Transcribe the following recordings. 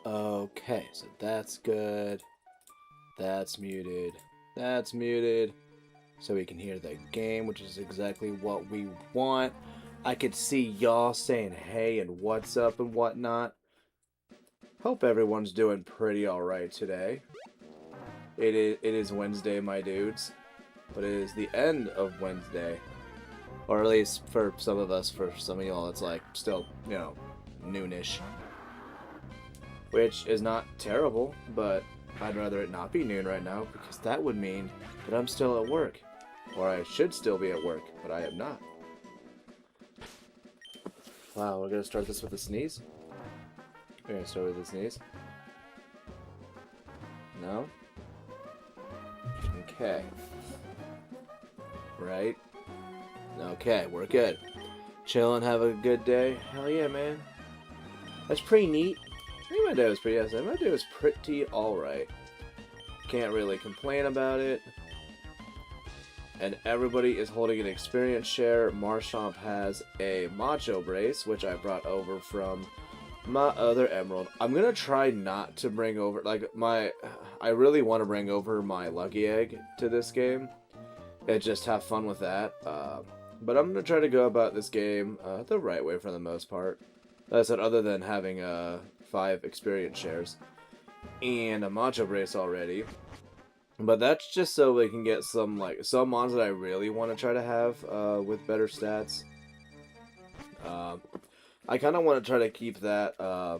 Okay, so that's good. That's muted. That's muted. So we can hear the game, which is exactly what we want. I could see y'all saying hey and what's up and whatnot. Hope everyone's doing pretty alright today. It is Wednesday, my dudes. But it is the end of Wednesday. Or at least for some of us, for some of y'all, it's like still, noonish. Which is not terrible, but I'd rather it not be noon right now because that would mean that I'm still at work. Or I should still be at work, but I am not. Wow, we're gonna start this with a sneeze? We're gonna start with a sneeze? No? Okay. Right? Okay, we're good. Chillin', have a good day? Hell yeah, man. That's pretty neat. I think my day was pretty awesome. My day was pretty alright. Can't really complain about it. And everybody is holding an experience share. Marshomp has a Macho Brace, which I brought over from my other Emerald. I'm gonna try not to bring over, I really want to bring over my Lucky Egg to this game. And just have fun with that. But I'm gonna try to go about this game the right way for the most part. Like I said, other than having 5 experience shares and a Macho Brace already. But that's just so we can get some mons that I really want to try to have with better stats. I kind of want to try to keep that. I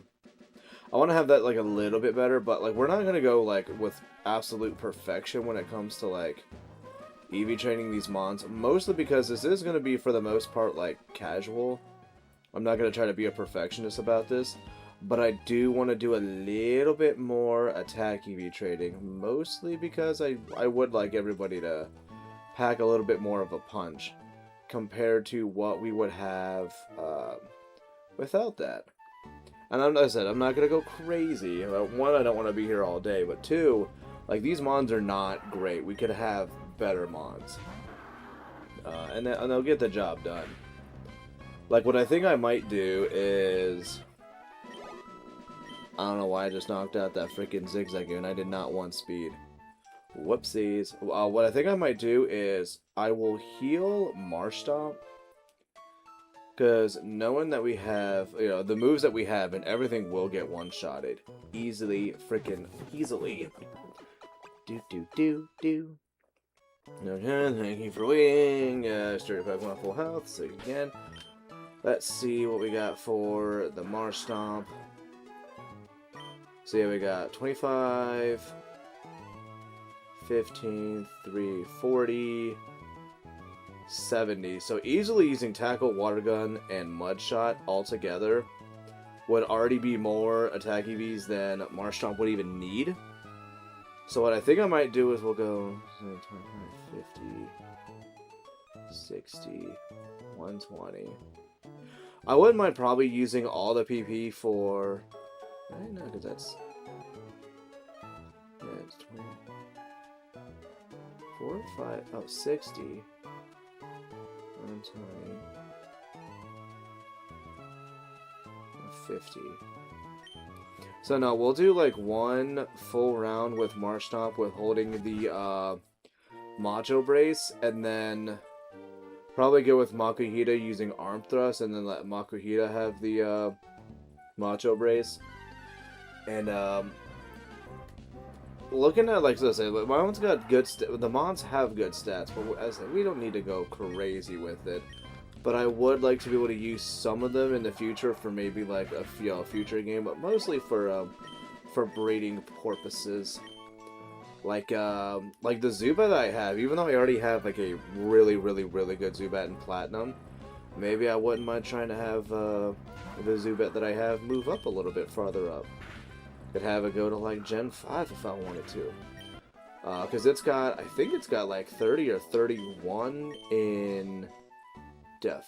want to have that like a little bit better, but like we're not gonna go like with absolute perfection when it comes to like EV training these mons. Mostly because this is gonna be for the most part like casual. I'm not gonna try to be a perfectionist about this. But I do want to do a little bit more attack EV trading, mostly because I would like everybody to pack a little bit more of a punch compared to what we would have without that. And like I said, I'm not going to go crazy. One, I don't want to be here all day, but two, like these mons are not great. We could have better mons. And they'll get the job done. Like what I think I might do is... I don't know why I just knocked out that freaking zigzag and I did not want speed. Whoopsies. What I think I might do is I will heal Marshtomp. Because knowing that we have, the moves that we have and everything will get one-shotted. Easily, freaking easily. Do. No, thank you for waiting. Started Pokemon full health, so again. Let's see what we got for the Marshtomp. So yeah, we got 25, 15, 3, 40, 70. So easily using Tackle, Water Gun, and Mud Shot all together would already be more attack EVs than Marshtomp would even need. So what I think I might do is we'll go 25, 50, 60, 120. I wouldn't mind probably using all the PP for... I know, because that's... Yeah, it's 20... 4, 5... Oh, 60... 120... 50... So no, we'll do like one full round with Marshtomp with holding the Macho Brace, and then probably go with Makuhita using Arm Thrust, and then let Makuhita have the Macho Brace. And looking at, like I said, my Mons got good the Mons have good stats, but as I said, we don't need to go crazy with it. But I would like to be able to use some of them in the future for maybe like a future game, but mostly for breeding purposes. Like the Zubat that I have, even though I already have like a really good Zubat in Platinum, maybe I wouldn't mind trying to have the Zubat that I have move up a little bit farther up. Could have it go to like Gen 5 if I wanted to. Because it's got, I think it's got like 30 or 31 in defense?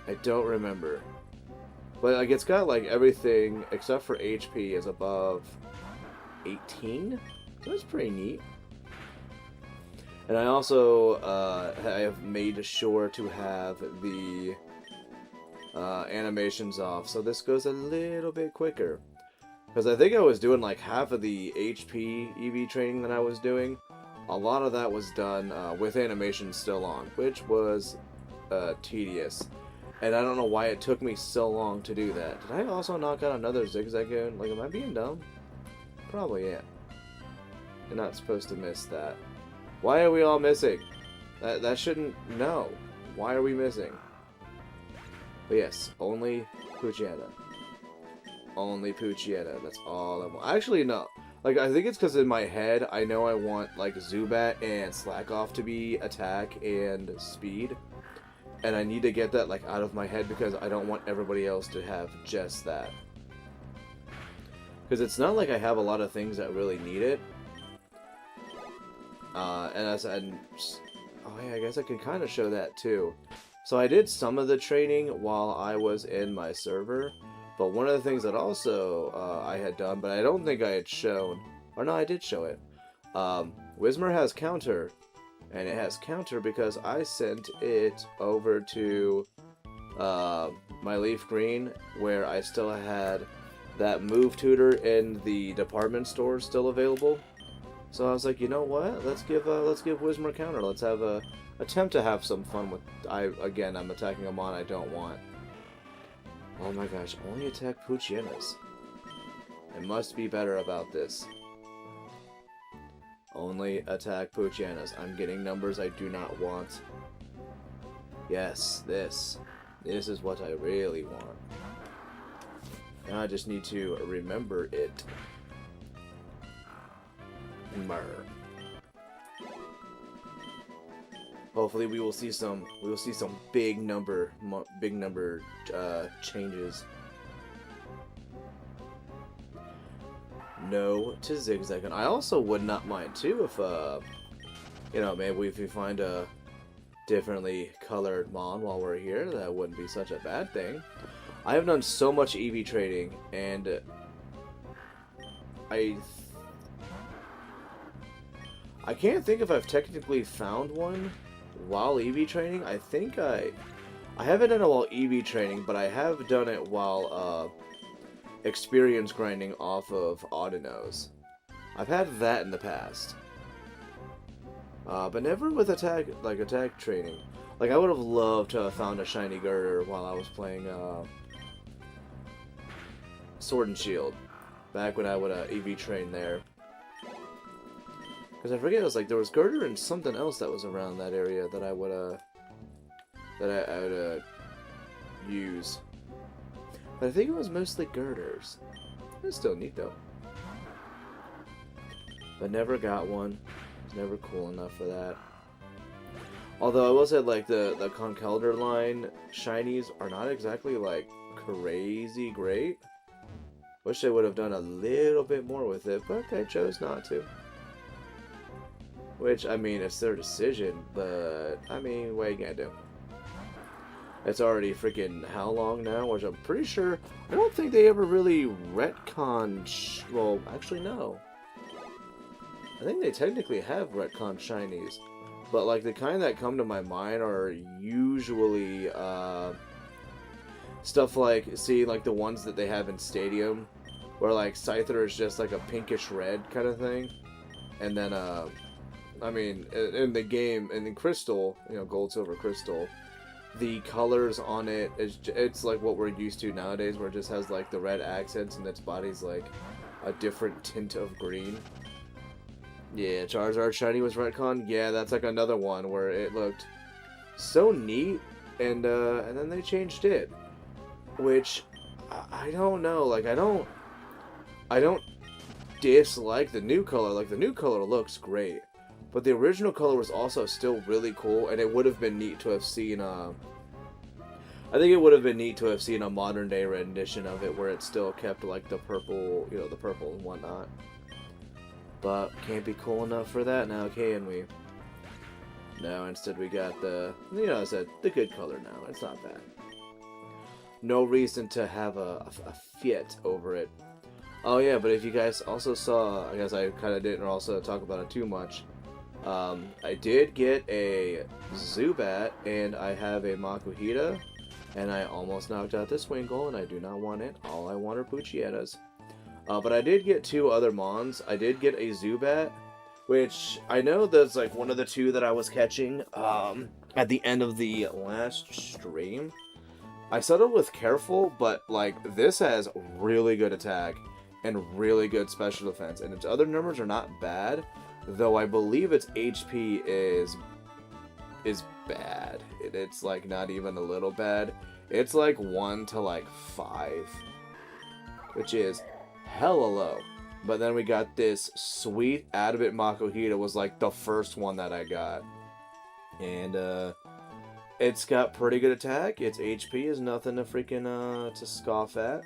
I don't remember. But like it's got like everything except for HP is above 18. So that's pretty neat. And I also I have made sure to have the animations off, so this goes a little bit quicker. Because I think I was doing like half of the HP EV training that I was doing. A lot of that was done with animations still on, which was tedious. And I don't know why it took me so long to do that. Did I also knock out another zigzagoon? Like, am I being dumb? Probably am. You're not supposed to miss that. Why are we all missing? That shouldn't... No. Why are we missing? But yes, only Poochyena. Only Poochyena. That's all I want. Actually, no. Like, I think it's because in my head, I know I want, like, Zubat and Slackoff to be attack and speed. And I need to get that, like, out of my head because I don't want everybody else to have just that. Because it's not like I have a lot of things that really need it. Oh yeah, I guess I can kind of show that too. So I did some of the training while I was in my server, but one of the things that also I had done, but I don't think I had shown, or no, I did show it. Whismur has counter, and it has counter because I sent it over to my Leaf Green, where I still had that move tutor in the department store still available. So I was like, you know what? Let's give Whismur counter. Let's have a attempt to have some fun with. I'm attacking a mon I don't want. Oh my gosh! Only attack Poochyenas. I must be better about this. Only attack Poochyenas. I'm getting numbers I do not want. Yes, this is what I really want. Now I just need to remember it. Murr. Hopefully we will see some big number changes. No to zigzag, and I also would not mind too if maybe if we find a differently colored mon while we're here. That wouldn't be such a bad thing. I have done so much EV trading, and I can't think if I've technically found one while EV training. I think I haven't done it while EV training, but I have done it while experience grinding off of Audinos. I've had that in the past, but never with attack training. Like, I would have loved to have found a shiny Girder while I was playing Sword and Shield, back when I would EV train there. Because I forget, it was like there was Girder and something else that was around that area that I would use. But I think it was mostly Girders. It's still neat though. But never got one. It's never cool enough for that. Although I will say, like, the Conkeldurr line shinies are not exactly like crazy great. Wish they would have done a little bit more with it, but they chose not to. Which, I mean, it's their decision, but, I mean, what are you gonna do? It's already freaking how long now? Which I'm pretty sure, I don't think they ever really retconned, well, actually, no. I think they technically have retconned shinies. But, like, the kind that come to my mind are usually, stuff like, see, like, the ones that they have in Stadium, where, like, Scyther is just, like, a pinkish red kind of thing. And then, I mean, in the game, in the Crystal, you know, Gold, Silver, Crystal, the colors on it, it's like what we're used to nowadays, where it just has, like, the red accents and its body's, like, a different tint of green. Yeah, Charizard Shiny was retcon. Yeah, that's, like, another one where it looked so neat, and then they changed it. Which, I don't know, like, I don't dislike the new color. Like, the new color looks great. But the original color was also still really cool, and it would have been neat to have seen I think it would have been neat to have seen a modern day rendition of it where it still kept, like, the purple, you know, the purple and whatnot. But can't be cool enough for that now, can we? No, instead we got the, you know, I said, the good color now. It's not bad. No reason to have a fit over it. Oh yeah, but if you guys also saw, I guess I kind of didn't also talk about it too much. I did get a Zubat, and I have a Makuhita, And I almost knocked out this Winkle, and I do not want it. All I want are Poochietas. But I did get 2 other Mons. I did get a Zubat, which I know that's like one of the 2 that I was catching at the end of the last stream. I settled with Careful, but like this has really good attack and really good special defense, and its other numbers are not bad, though I believe its HP is bad. It's like not even a little bad. It's like 1 to like 5, which is hella low. But then we got this sweet Adamant Makuhita, was like the first one that I got. And it's got pretty good attack. Its HP is nothing to freaking to scoff at.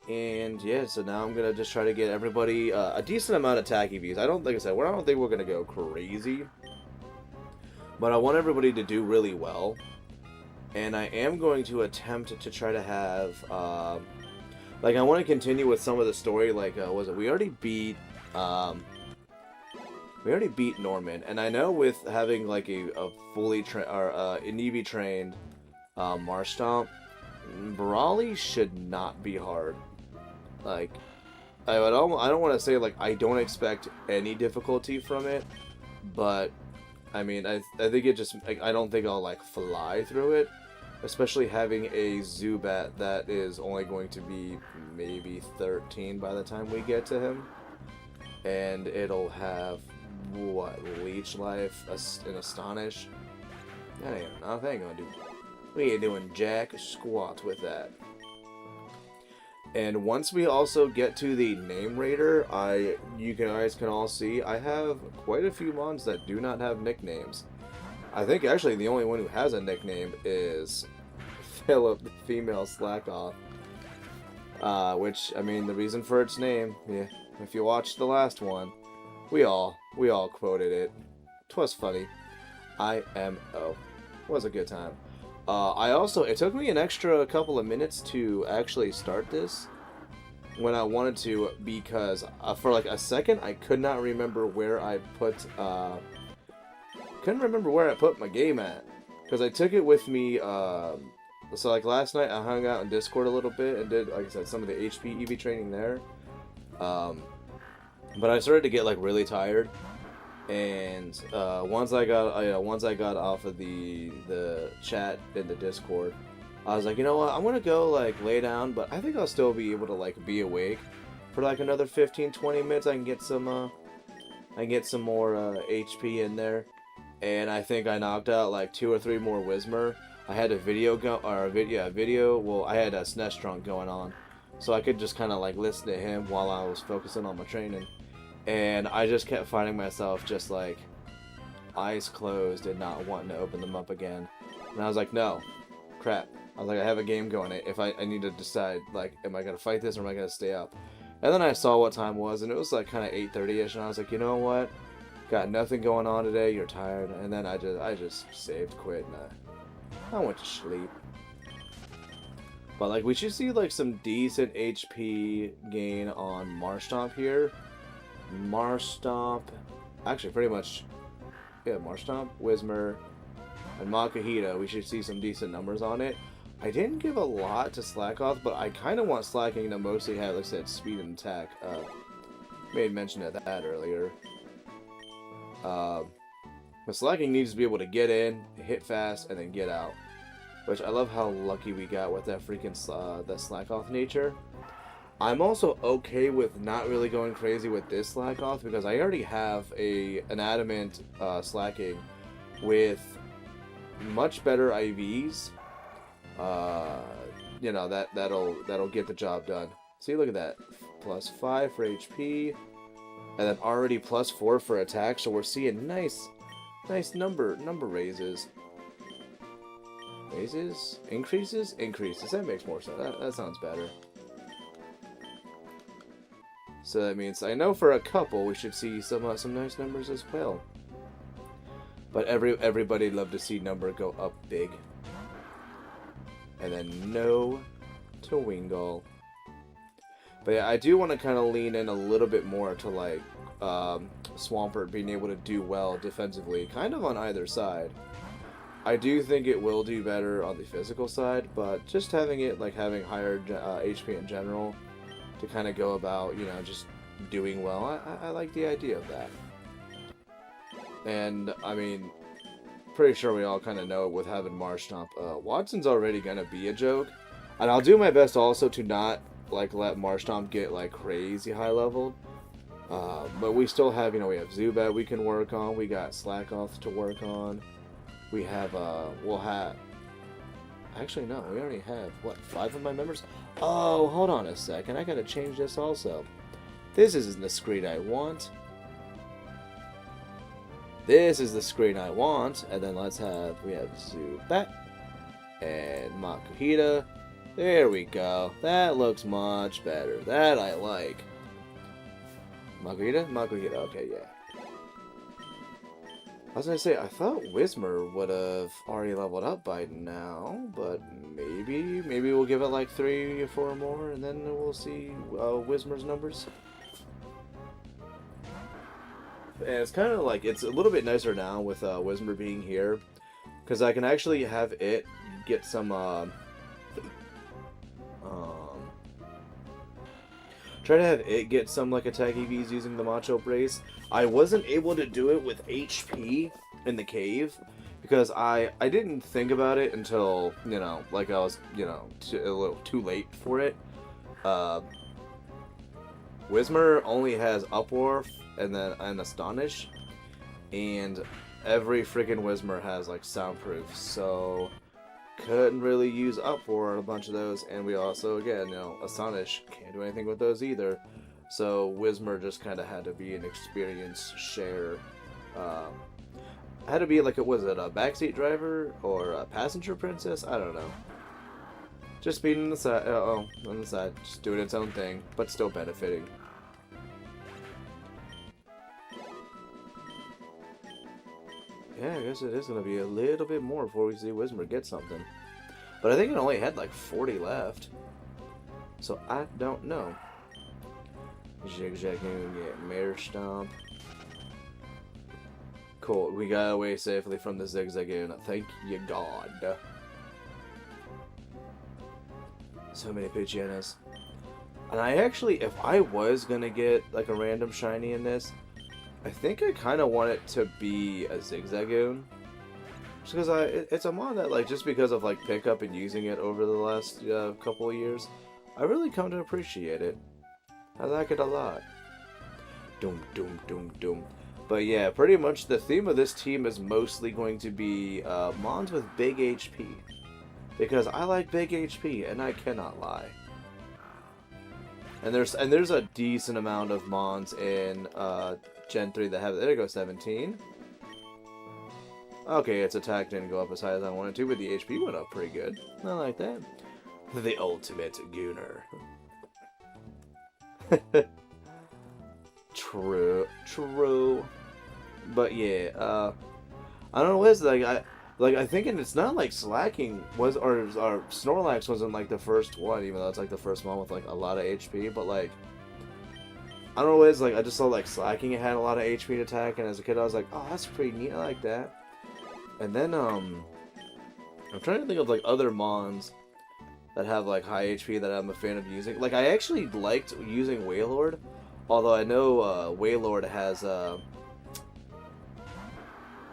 And yeah, so now I'm gonna just try to get everybody a decent amount of attack EVs. I don't think we're gonna go crazy, but I want everybody to do really well. And I am going to attempt to try to have like, I want to continue with some of the story. Like, we already beat Norman, and I know with having like a fully trained or an EV trained Marshtomp, Brawly should not be hard. Like, I don't want to say like I don't expect any difficulty from it, but I mean I think it just, like, I don't think I'll like fly through it. Especially having a Zubat that is only going to be maybe 13 by the time we get to him. And it'll have, what, Leech Life and Astonish? That ain't gonna do. We ain't doing jack squat with that. And once we also get to the Name Raider, you guys can all see, I have quite a few mons that do not have nicknames. I think actually the only one who has a nickname is Philip, the female Slackoff. Which, I mean, the reason for its name, yeah, if you watched the last one, we all quoted it. 'Twas funny. IMO. Was a good time. It took me an extra couple of minutes to actually start this when I wanted to, because for like a second I could not remember where I put my game at, because I took it with me. So like last night I hung out in Discord a little bit and did, like I said, some of the HP EV training there. But I started to get like really tired, and once I got off of the chat in the Discord, I was like, you know what, I'm gonna go like lay down, but I think I'll still be able to like be awake for like another 15-20 minutes. I can get some more HP in there. And I think I knocked out like 2 or 3 more Whismer. I had a video. Well, I had a SNES Drunk going on, so I could just kind of like listen to him while I was focusing on my training. And I just kept finding myself just like eyes closed and not wanting to open them up again. And I was like, no, crap. I was like, I have a game going. If I need to decide, like, am I gonna fight this or am I gonna stay up? And then I saw what time it was, and it was like kind of 8:30ish, and I was like, you know what? Got nothing going on today, you're tired. And then I just saved, quit, and I went to sleep. But like, we should see like some decent HP gain on Marshtomp here. Marshtomp, actually pretty much, yeah, Marshtomp, Whismer, and Makuhita, we should see some decent numbers on it. I didn't give a lot to Slackoth, but I kind of want Slacking to mostly have, like I said, speed and attack. Made mention of that earlier. But Slacking needs to be able to get in, hit fast, and then get out. Which I love how lucky we got with that freaking that Slackoth nature. I'm also okay with not really going crazy with this Slackoth, because I already have an Adamant Slacking with much better IVs. You know, that'll get the job done. See, look at that. +5 for HP. And then already +4 for attack, so we're seeing nice number raises. Raises? Increases? Increases. That makes more sense. That sounds better. So that means, I know for a couple we should see some nice numbers as well. But everybody love to see number go up big. And then no to Wingull. But yeah, I do want to kind of lean in a little bit more to like Swampert being able to do well defensively, kind of on either side. I do think it will do better on the physical side, but just having it like having higher HP in general to kind of go about, you know, just doing well. I like the idea of that. And I mean, pretty sure we all kind of know with having Marshtomp, Watson's already gonna be a joke, and I'll do my best also to not like let Marshtomp get like crazy high leveled. But we still have, you know, we have Zubat we can work on. We got Slackoth to work on. We have, we'll have... Actually, no, we already have, what, 5 of my members? Oh, hold on a second. I gotta change this also. This isn't the screen I want. This is the screen I want. And then let's have, we have Zubat and Makuhita. There we go. That looks much better. That I like. Makuhita? Makuhita, okay, yeah. I was gonna say, I thought Whismur would have already leveled up by now, but maybe we'll give it like 3 or 4 more, and then we'll see Whismur's numbers. And it's kind of like, it's a little bit nicer now with Whismur being here, because I can actually have it get some, try to have it get some like attack EVs using the Macho Brace. I wasn't able to do it with HP in the cave because I didn't think about it until, you know, like I was, you know, a little too late for it. Whismur only has Uproar and then an Astonish, and every freaking Whismur has like Soundproof, so couldn't really use Uproar on a bunch of those, and we also, again, you know, Astonish can't do anything with those either. So Whismur just kind of had to be an experience share. Had to be like, was it a backseat driver or a passenger princess? I don't know. Just being on the side, on the side, just doing its own thing, but still benefiting. Yeah, I guess it is going to be a little bit more before we see Whismur get something. But I think it only had like 40 left. So I don't know. Zigzagoon, get Mare Stomp. Cool, we got away safely from the Zigzagoon. Thank you, God. So many Pichianas. And I actually, if I was going to get like a random shiny in this, I think I kind of want it to be a Zigzagoon. Just because it's a mon that, like, just because of, like, pickup and using it over the last couple of years, I really come to appreciate it. I like it a lot. Doom, doom, doom, doom. But yeah, pretty much the theme of this team is mostly going to be mons with big HP. Because I like big HP, and I cannot lie. And there's a decent amount of mons in Gen 3 that have, there goes 17. Okay, its attack didn't go up as high as I wanted to, but the HP went up pretty good. I like that. The ultimate Gooner. True. But yeah, I don't know what it's like. I think it's not like Slacking was, or Snorlax wasn't like the first one, even though it's like the first one with like a lot of HP, but like, I don't know what it's like, I just saw like Slacking, it had a lot of HP to attack, and as a kid I was like, oh, that's pretty neat, I like that. And then, I'm trying to think of like other mons that have like high HP that I'm a fan of using. Like, I actually liked using Wailord, although I know Wailord has,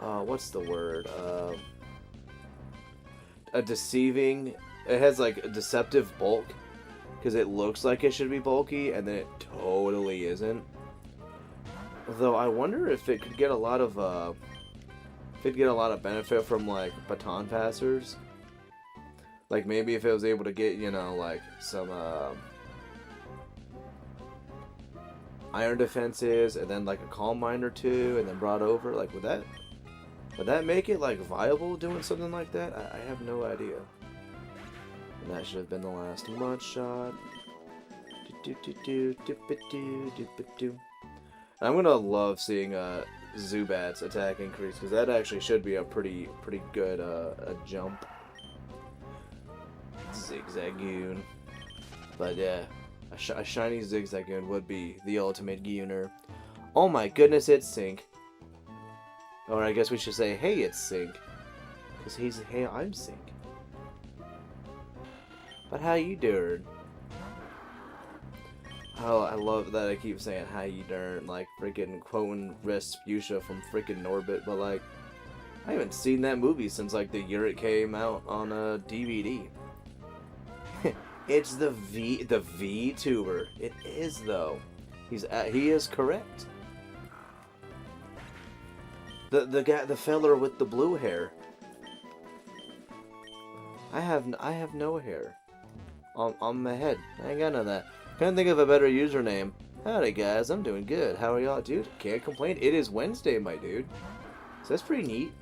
what's the word, a deceiving, it has like a deceptive bulk, because it looks like it should be bulky, and then it totally isn't. Though I wonder if it could get a lot of, benefit from like baton passers. Like maybe if it was able to get, you know, like some, iron defenses, and then like a calm mine or two, and then brought over, like would that make it like viable doing something like that? I have no idea. And that should have been the last mud shot. I'm gonna love seeing Zubat's attack increase, because that actually should be a pretty good a jump. Zigzagoon. But yeah, a shiny Zigzagoon would be the ultimate Gooner. Oh my goodness, it's Sync. Or I guess we should say, hey, it's Sync. Because he's, hey, I'm sync. But how you doing? Oh, I love that I keep saying how you doing, like freaking quoting Respucia from freaking Norbit, but like, I haven't seen that movie since like the year it came out on a DVD. It's the VTuber. It is though. He is correct. The guy, the feller with the blue hair. I have no hair on my head. I ain't got none of that. Can't think of a better username. Howdy guys, I'm doing good. How are y'all, dude? Can't complain. It is Wednesday, my dude. So that's pretty neat.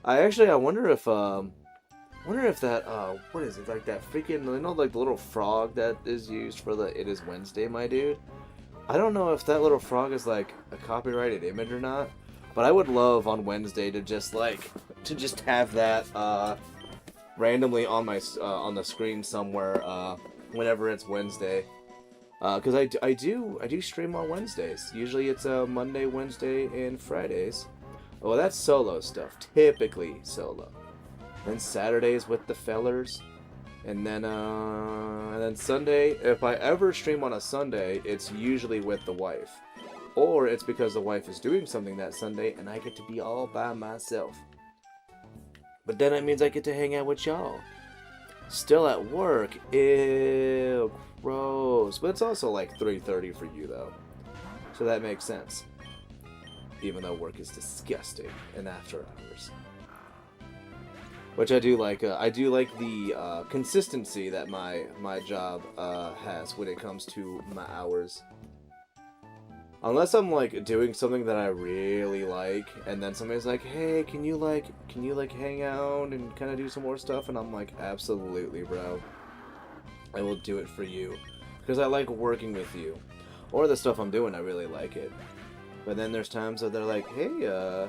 I wonder if that what is it, like that freaking, you know, like the little frog that is used for the It Is Wednesday, my dude. I don't know if that little frog is like a copyrighted image or not, but I would love on Wednesday to just have that randomly on my on the screen somewhere whenever it's Wednesday, because I do stream on Wednesdays. Usually it's Monday, Wednesday, and Fridays. Well, that's solo stuff, typically solo. Then Saturdays with the fellers, and then Sunday. If I ever stream on a Sunday, it's usually with the wife, or it's because the wife is doing something that Sunday, and I get to be all by myself. But then that means I get to hang out with y'all. Still at work. Ew, gross. But it's also like 3:30 for you though, so that makes sense. Even though work is disgusting and after hours. Which I do like. I do like the consistency that my job has when it comes to my hours. Unless I'm like doing something that I really like, and then somebody's like, "Hey, can you hang out and kind of do some more stuff?" And I'm like, "Absolutely, bro. I will do it for you because I like working with you." Or the stuff I'm doing, I really like it. But then there's times that they're like, "Hey,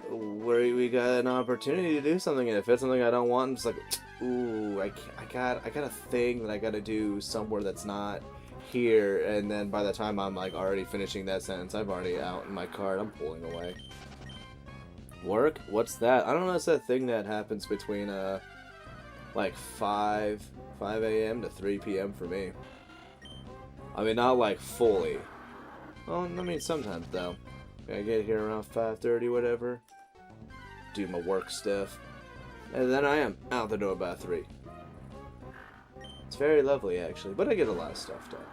we got an opportunity to do something, and if it's something I don't want, I'm just like, ooh, I got a thing that I gotta do somewhere that's not here." And then by the time I'm like already finishing that sentence, I'm already out in my car and I'm pulling away. Work? What's that? I don't know. It's that thing that happens between like 5 a.m. to 3 p.m. for me. I mean, not like fully. Well, I mean, sometimes though. I get here around 5:30, whatever. Do my work stuff, and then I am out the door by 3. It's very lovely, actually, but I get a lot of stuff done.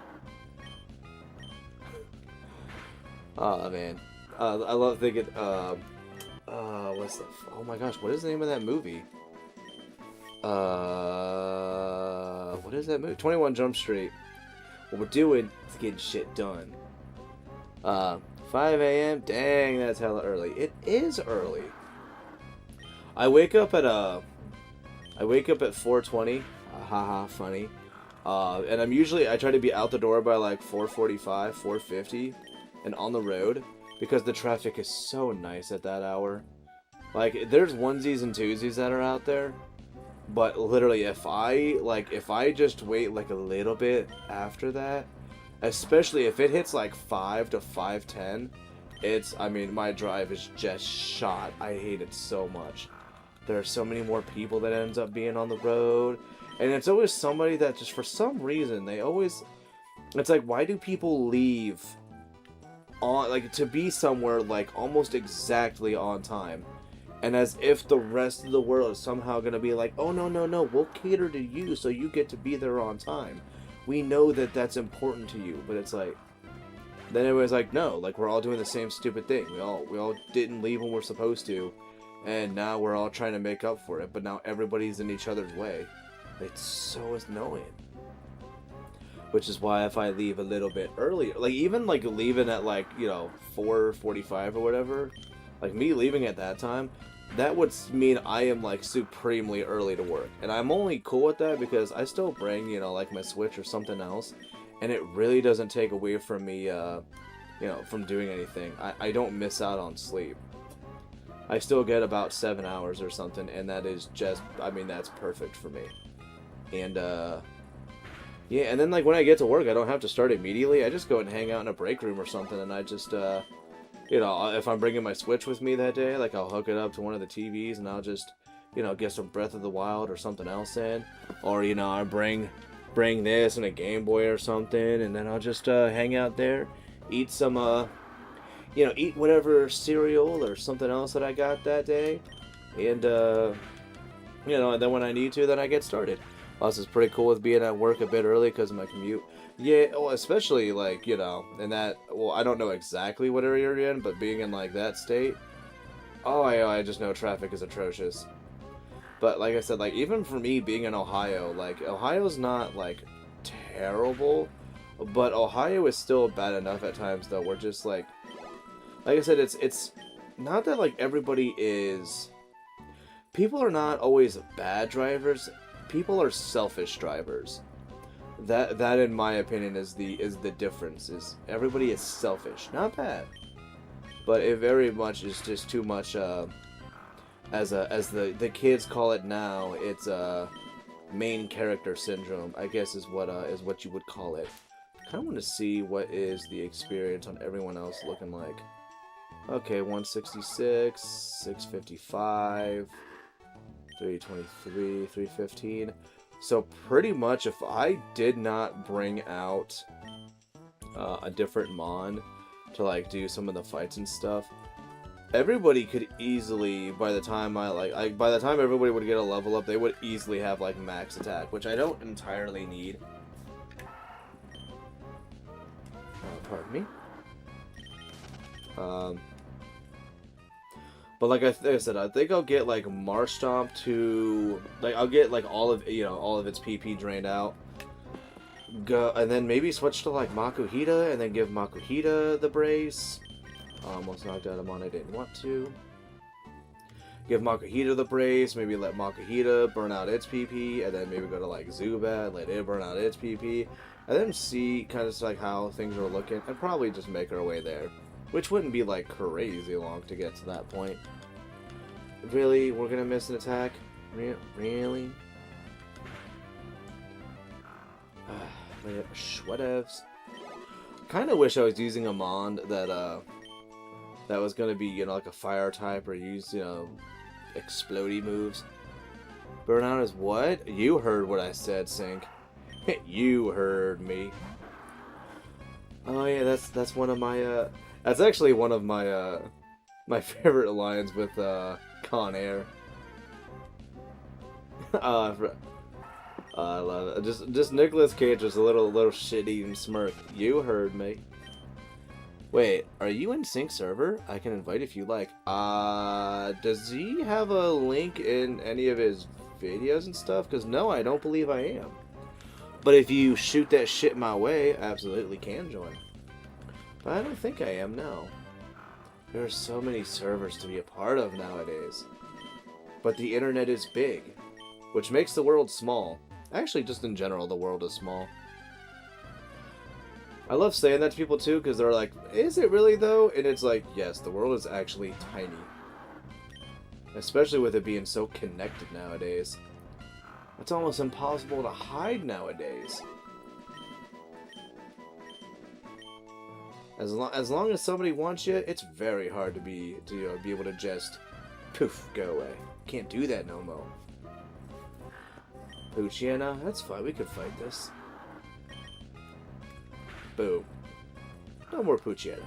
Oh man, I love thinking. What's the? Oh my gosh, what is the name of that movie? What is that movie? 21 Jump Street. What we're doing is getting shit done. 5 a.m. Dang, that's hella early. It is early. I wake up at 4:20. Haha, funny. And I try to be out the door by like 4:45, 4:50, and on the road because the traffic is so nice at that hour. Like, there's onesies and twosies that are out there, but literally, if I just wait like a little bit after that, especially if it hits like 5 to 5:10, my drive is just shot. I hate it so much. There are so many more people that ends up being on the road, and it's always somebody that just for some reason it's like, why do people leave on like to be somewhere like almost exactly on time, and as if the rest of the world is somehow gonna be like, oh no, we'll cater to you so you get to be there on time. We know that that's important to you, but it's like, then everybody's like, no, like we're all doing the same stupid thing. We all didn't leave when we're supposed to, and now we're all trying to make up for it. But now everybody's in each other's way. It's so annoying. Which is why if I leave a little bit earlier, like even like leaving at like 4:45 or whatever, like me leaving at that time, that would mean I am like supremely early to work, and I'm only cool with that because I still bring like my Switch or something else, and it really doesn't take away from me from doing anything. I don't miss out on sleep. I still get about 7 hours or something, and that is just, that's perfect for me. And yeah, and then like when I get to work, I don't have to start immediately. I just go and hang out in a break room or something, and I just you know, if I'm bringing my Switch with me that day, like I'll hook it up to one of the TVs and I'll just, you know, get some Breath of the Wild or something else in, or you know, I bring this and a Game Boy or something, and then I'll just hang out there, eat some you know, eat whatever cereal or something else that I got that day, and you know, and then when I need to, then I get started. Plus, it's pretty cool with being at work a bit early because of my commute. Yeah, well, especially like, you know, in that, well, I don't know exactly what area you're in, but being in like that state, oh, I just know traffic is atrocious. But like I said, like even for me being in Ohio, like Ohio's not like terrible, but Ohio is still bad enough at times though. We're just like I said, it's not that like everybody is. People are not always bad drivers. People are selfish drivers. That in my opinion is the difference. Is everybody is selfish, not bad, but it very much is just too much. As the kids call it now, it's main character syndrome, I guess is what you would call it. I kind of want to see what is the experience on everyone else looking like. Okay, 166, 655, 323, 315. So pretty much if I did not bring out a different mon to like do some of the fights and stuff, everybody could easily, by the time by the time everybody would get a level up, they would easily have like max attack, which I don't entirely need. Pardon me. But like I said, I think I'll get like Marstomp to like I'll get like all of its PP drained out. Go and then maybe switch to like Makuhita and then give Makuhita the brace. Almost knocked out a mon I didn't want to. Give Makuhita the brace, maybe let Makuhita burn out its PP, and then maybe go to like Zubat, let it burn out its PP, and then see kind of like how things are looking, and probably just make our way there. Which wouldn't be like crazy long to get to that point. Really? We're gonna miss an attack? Really? Whatevs. Kinda wish I was using a Mond that was gonna be, you know, like a fire type or use, you know, explodey moves. Burnout is what? You heard what I said, Sync. You heard me. Oh yeah, that's one of my that's actually one of my my favorite lines with Con Air. I love it. Just Nicolas Cage, just a little shit-eating smirk. You heard me. Wait, are you in Sync server? I can invite if you like. Does he have a link in any of his videos and stuff? Because no, I don't believe I am. But if you shoot that shit my way, I absolutely can join. But I don't think I am now. There are so many servers to be a part of nowadays. But the internet is big, which makes the world small. Actually, just in general, the world is small. I love saying that to people too, because they're like, is it really though? And it's like, yes, the world is actually tiny. Especially with it being so connected nowadays. It's almost impossible to hide nowadays. As long as somebody wants you, it's very hard to be able to just poof, go away. Can't do that no more. Poochyena, that's fine. We could fight this. Boom. No more Poochyena.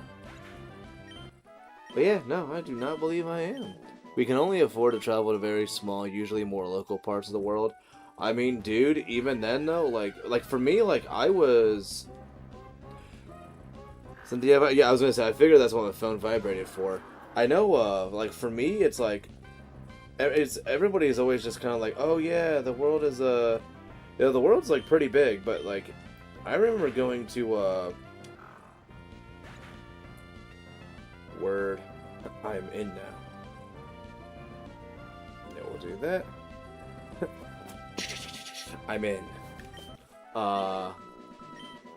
But yeah, no, I do not believe I am. We can only afford to travel to very small, usually more local parts of the world. I mean, dude, even then though, like for me, like I was. Cynthia, yeah, I was gonna say, I figured that's what my phone vibrated for. I know, like for me, it's like, everybody's always just kind of like, oh yeah, the world is you know, the world's like pretty big, but like, I remember going to Word, I'm in now. Yeah, we'll do that. I'm in.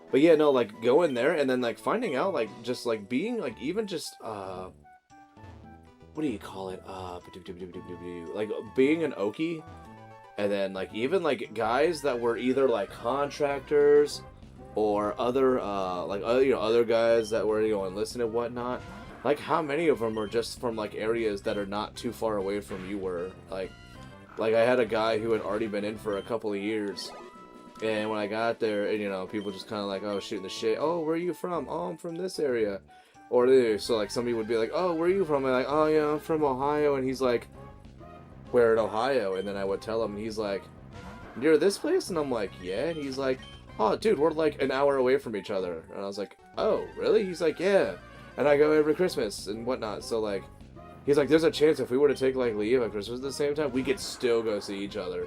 But yeah, no, like going there and then like finding out, like just like being like even just what do you call it? Like being an Oki, and then like even like guys that were either like contractors or other you know, other guys that were, you know, enlisted and whatnot. Like, how many of them are just from, like, areas that are not too far away from you were? Like I had a guy who had already been in for a couple of years. And when I got there, and, you know, people just kind of like, oh, shooting the shit. Oh, where are you from? Oh, I'm from this area. Or, so, like, somebody would be like, oh, where are you from? And I'm like, oh, yeah, I'm from Ohio. And he's like, where in Ohio? And then I would tell him, and he's like, near this place? And I'm like, yeah. And he's like, oh, dude, we're like an hour away from each other. And I was like, oh, really? He's like, yeah. And I go every Christmas and whatnot. So, like, he's like, there's a chance if we were to take, like, leave at Christmas at the same time, we could still go see each other.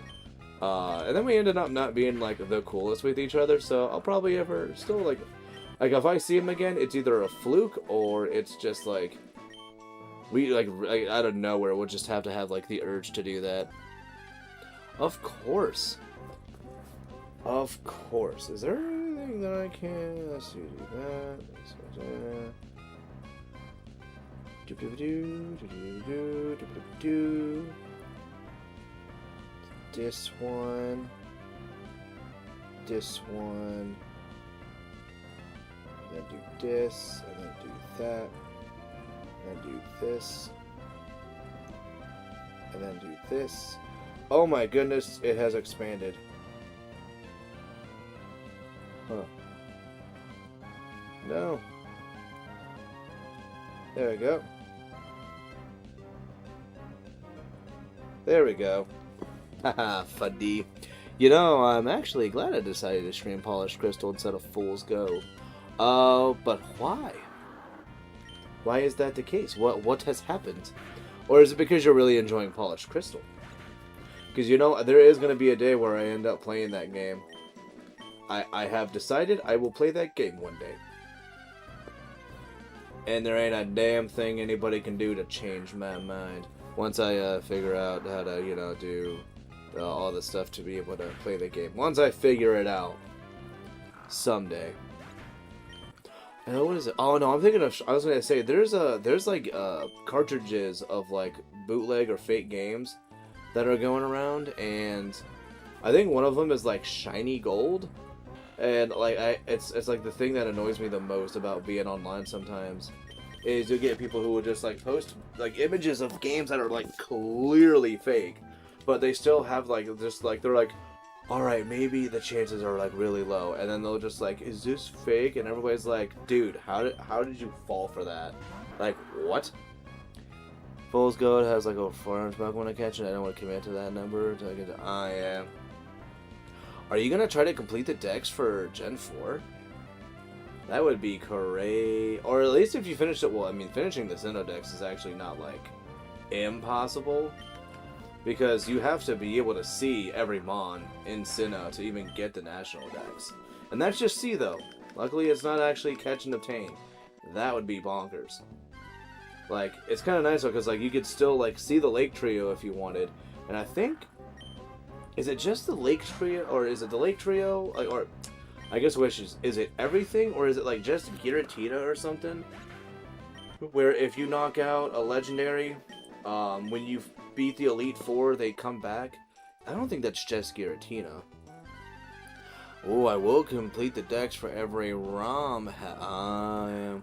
And then we ended up not being, like, the coolest with each other. So I'll probably ever still, like, if I see him again, it's either a fluke or it's just, like, we, like, out of nowhere, we'll just have to have, like, the urge to do that. Of course. Of course. Is there anything that I can... Let's see, do that. Let's go there. This one. This one. And then do this. And then do that. And then do this. And then do this. Oh my goodness, it has expanded. Huh. No. There we go. There we go. Haha, fuddy. You know, I'm actually glad I decided to stream Polished Crystal instead of Fool's Go. But why? Why is that the case? What has happened? Or is it because you're really enjoying Polished Crystal? Because, you know, there is going to be a day where I end up playing that game. I have decided I will play that game one day. And there ain't a damn thing anybody can do to change my mind. Once I figure out how to, you know, do all the stuff to be able to play the game. Once I figure it out. Someday. And what is it? Oh no, I'm thinking of, I was going to say, there's like cartridges of like bootleg or fake games that are going around, and I think one of them is like shiny gold. And like it's like the thing that annoys me the most about being online sometimes is you get people who will just like post like images of games that are like clearly fake, but they still have like just like they're like, all right, maybe the chances are like really low, and then they'll just like, is this fake? And everybody's like, dude, how did you fall for that? Like what? Fool's Gold has like a 400 buck when I catch it. I don't want to commit to that number. Yeah. Are you gonna try to complete the decks for Gen 4? That would be great. Or at least if you finish it, well, I mean, finishing the Sinnoh decks is actually not, like, impossible. Because you have to be able to see every Mon in Sinnoh to even get the national decks. And that's just see, though. Luckily, it's not actually catch and obtain. That would be bonkers. Like, it's kind of nice, though, because, like, you could still, like, see the Lake Trio if you wanted. And I think... Is it just the Lake Trio, or is it the Lake Trio, like, or, I guess which is it everything, or is it, like, just Giratina or something? Where if you knock out a Legendary, when you beat the Elite Four, they come back? I don't think that's just Giratina. Oh, I will complete the decks for every ROM. I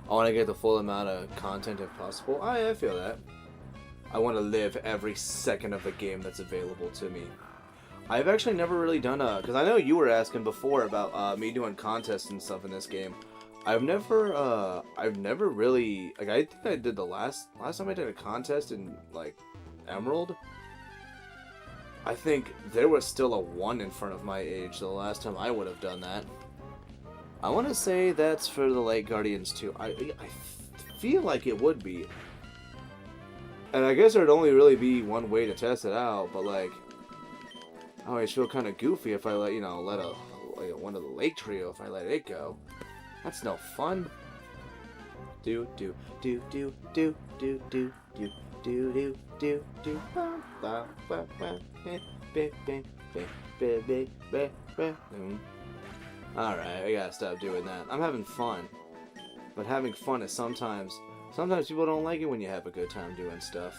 want to get the full amount of content if possible. I feel that. I want to live every second of the game that's available to me. I've actually never really done because I know you were asking before about me doing contests and stuff in this game. I've never really, like, I think I did the last time I did a contest in, like, Emerald. I think there was still a 1 in front of my age the last time I would have done that. I want to say that's for the Lake Guardians too. I feel like it would be. And I guess there'd only really be one way to test it out, but, like, I always feel kind of goofy if I let, you know, one of the Lake Trio, if I let it go. That's no fun. Do do do do do do do do do do do do. Alright, I gotta stop doing that. I'm having fun. But having fun is sometimes people don't like it when you have a good time doing stuff.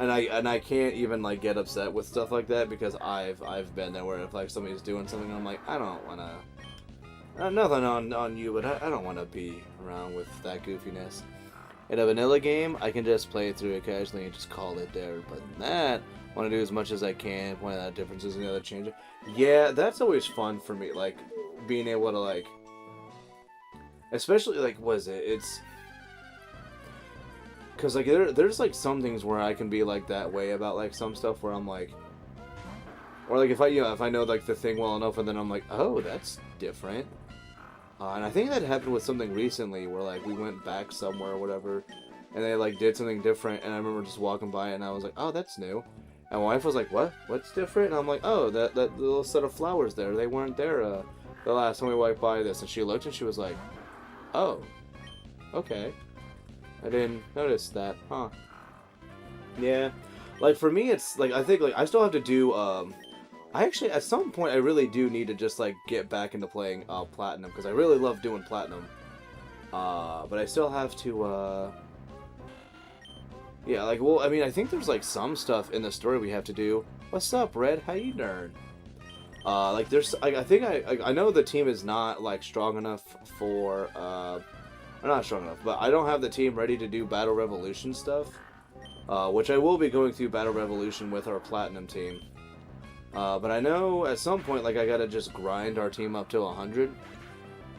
And I can't even, like, get upset with stuff like that because I've been there where if, like, somebody's doing something, I'm like, I don't wanna, nothing on you, but I don't wanna be around with that goofiness. In a vanilla game, I can just play through it casually and just call it there. But in that, I want to do as much as I can, point out differences in the other changes. Yeah, that's always fun for me, like, being able to, like, especially, like, what is it? It's, because, like, there's, like, some things where I can be, like, that way about, like, some stuff where I'm, like, or, like, if I know, like, the thing well enough, and then I'm like, oh, that's different. And I think that happened with something recently, where, like, we went back somewhere or whatever, and they, like, did something different, and I remember just walking by it, and I was like, oh, that's new. And my wife was like, what? What's different? And I'm like, oh, that little set of flowers there, they weren't there, the last time we walked by this. And she looked, and she was like, oh, okay. I didn't notice that, huh? Yeah. Like, for me, it's, like, I think, like, I still have to do, I actually, at some point, I really do need to just, like, get back into playing, Platinum, because I really love doing Platinum. But I still have to, yeah, like, well, I mean, I think there's, like, some stuff in the story we have to do. What's up, Red? How you doing? Like, there's, I think I know the team is not, like, strong enough for, or not strong enough, but I don't have the team ready to do Battle Revolution stuff. Which I will be going through Battle Revolution with our Platinum team. But I know at some point, like, I gotta just grind our team up to 100.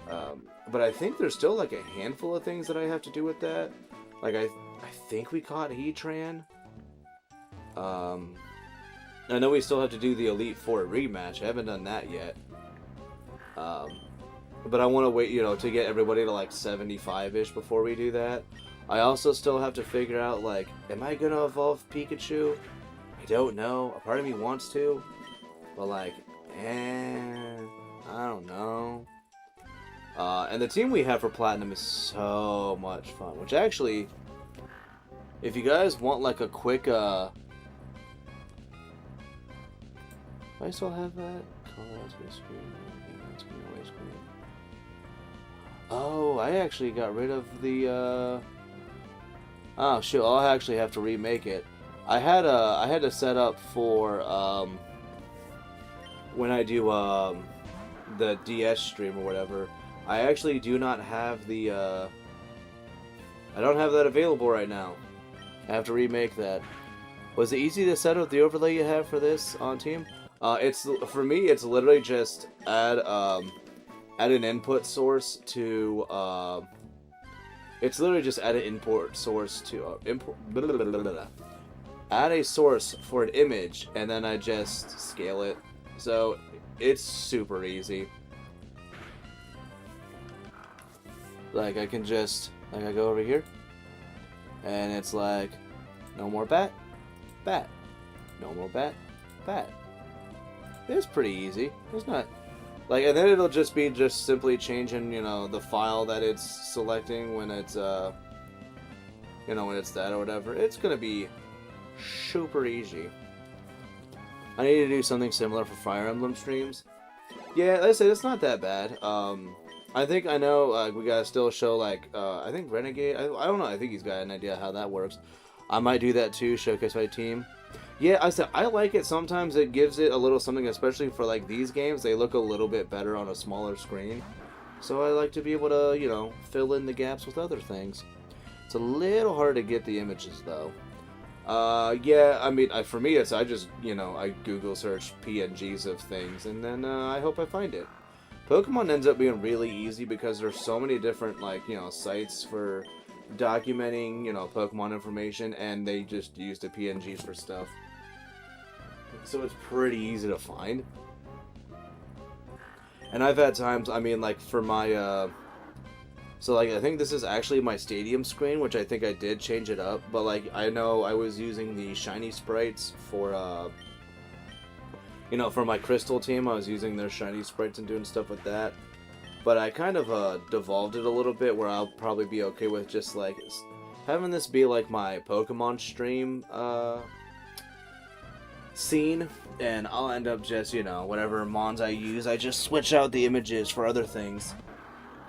But I think there's still, like, a handful of things that I have to do with that. Like, I think we caught Heatran. I know we still have to do the Elite Four rematch. I haven't done that yet. But I want to wait, you know, to get everybody to, like, 75-ish before we do that. I also still have to figure out, like, am I gonna evolve Pikachu? I don't know. A part of me wants to. But, like, I don't know. And the team we have for Platinum is so much fun. Which actually, if you guys want, like, a quick, do I still have that? Oh, I actually got rid of the, oh, shoot, I'll actually have to remake it. I had to set up for, when I do, the DS stream or whatever, I actually do not have the, I don't have that available right now. I have to remake that. Was it easy to set up the overlay you have for this on team? It's, for me, it's literally just add an input source to, it's literally just add an import source to, add a source for an image, and then I just scale it. So, it's super easy. Like, I can just, like, I go over here, and it's like, no more bat, bat, no more bat, bat. It's pretty easy. It's not, like, and then it'll just be just simply changing, you know, the file that it's selecting when it's, you know, when it's that or whatever. It's gonna be super easy. I need to do something similar for Fire Emblem streams. Yeah, like I said, it's not that bad. I think I know, we gotta still show, like, I think Renegade, I don't know, I think he's got an idea how that works. I might do that too, showcase my team. Yeah, I said, I like it. Sometimes it gives it a little something, especially for, like, these games. They look a little bit better on a smaller screen. So I like to be able to, you know, fill in the gaps with other things. It's a little hard to get the images, though. Yeah, I mean, for me, it's, I just, you know, I Google search PNGs of things, and then, I hope I find it. Pokemon ends up being really easy because there's so many different, like, you know, sites for documenting, you know, Pokemon information, and they just use the PNGs for stuff. So it's pretty easy to find. And I've had times, I mean, like, for my, so, like, I think this is actually my stadium screen, which I think I did change it up, but, like, I know I was using the shiny sprites for, you know, for my Crystal team, I was using their shiny sprites and doing stuff with that. But I kind of, devolved it a little bit, where I'll probably be okay with just, like, having this be, like, my Pokemon stream, scene, and I'll end up just, you know, whatever mons I use, I just switch out the images for other things.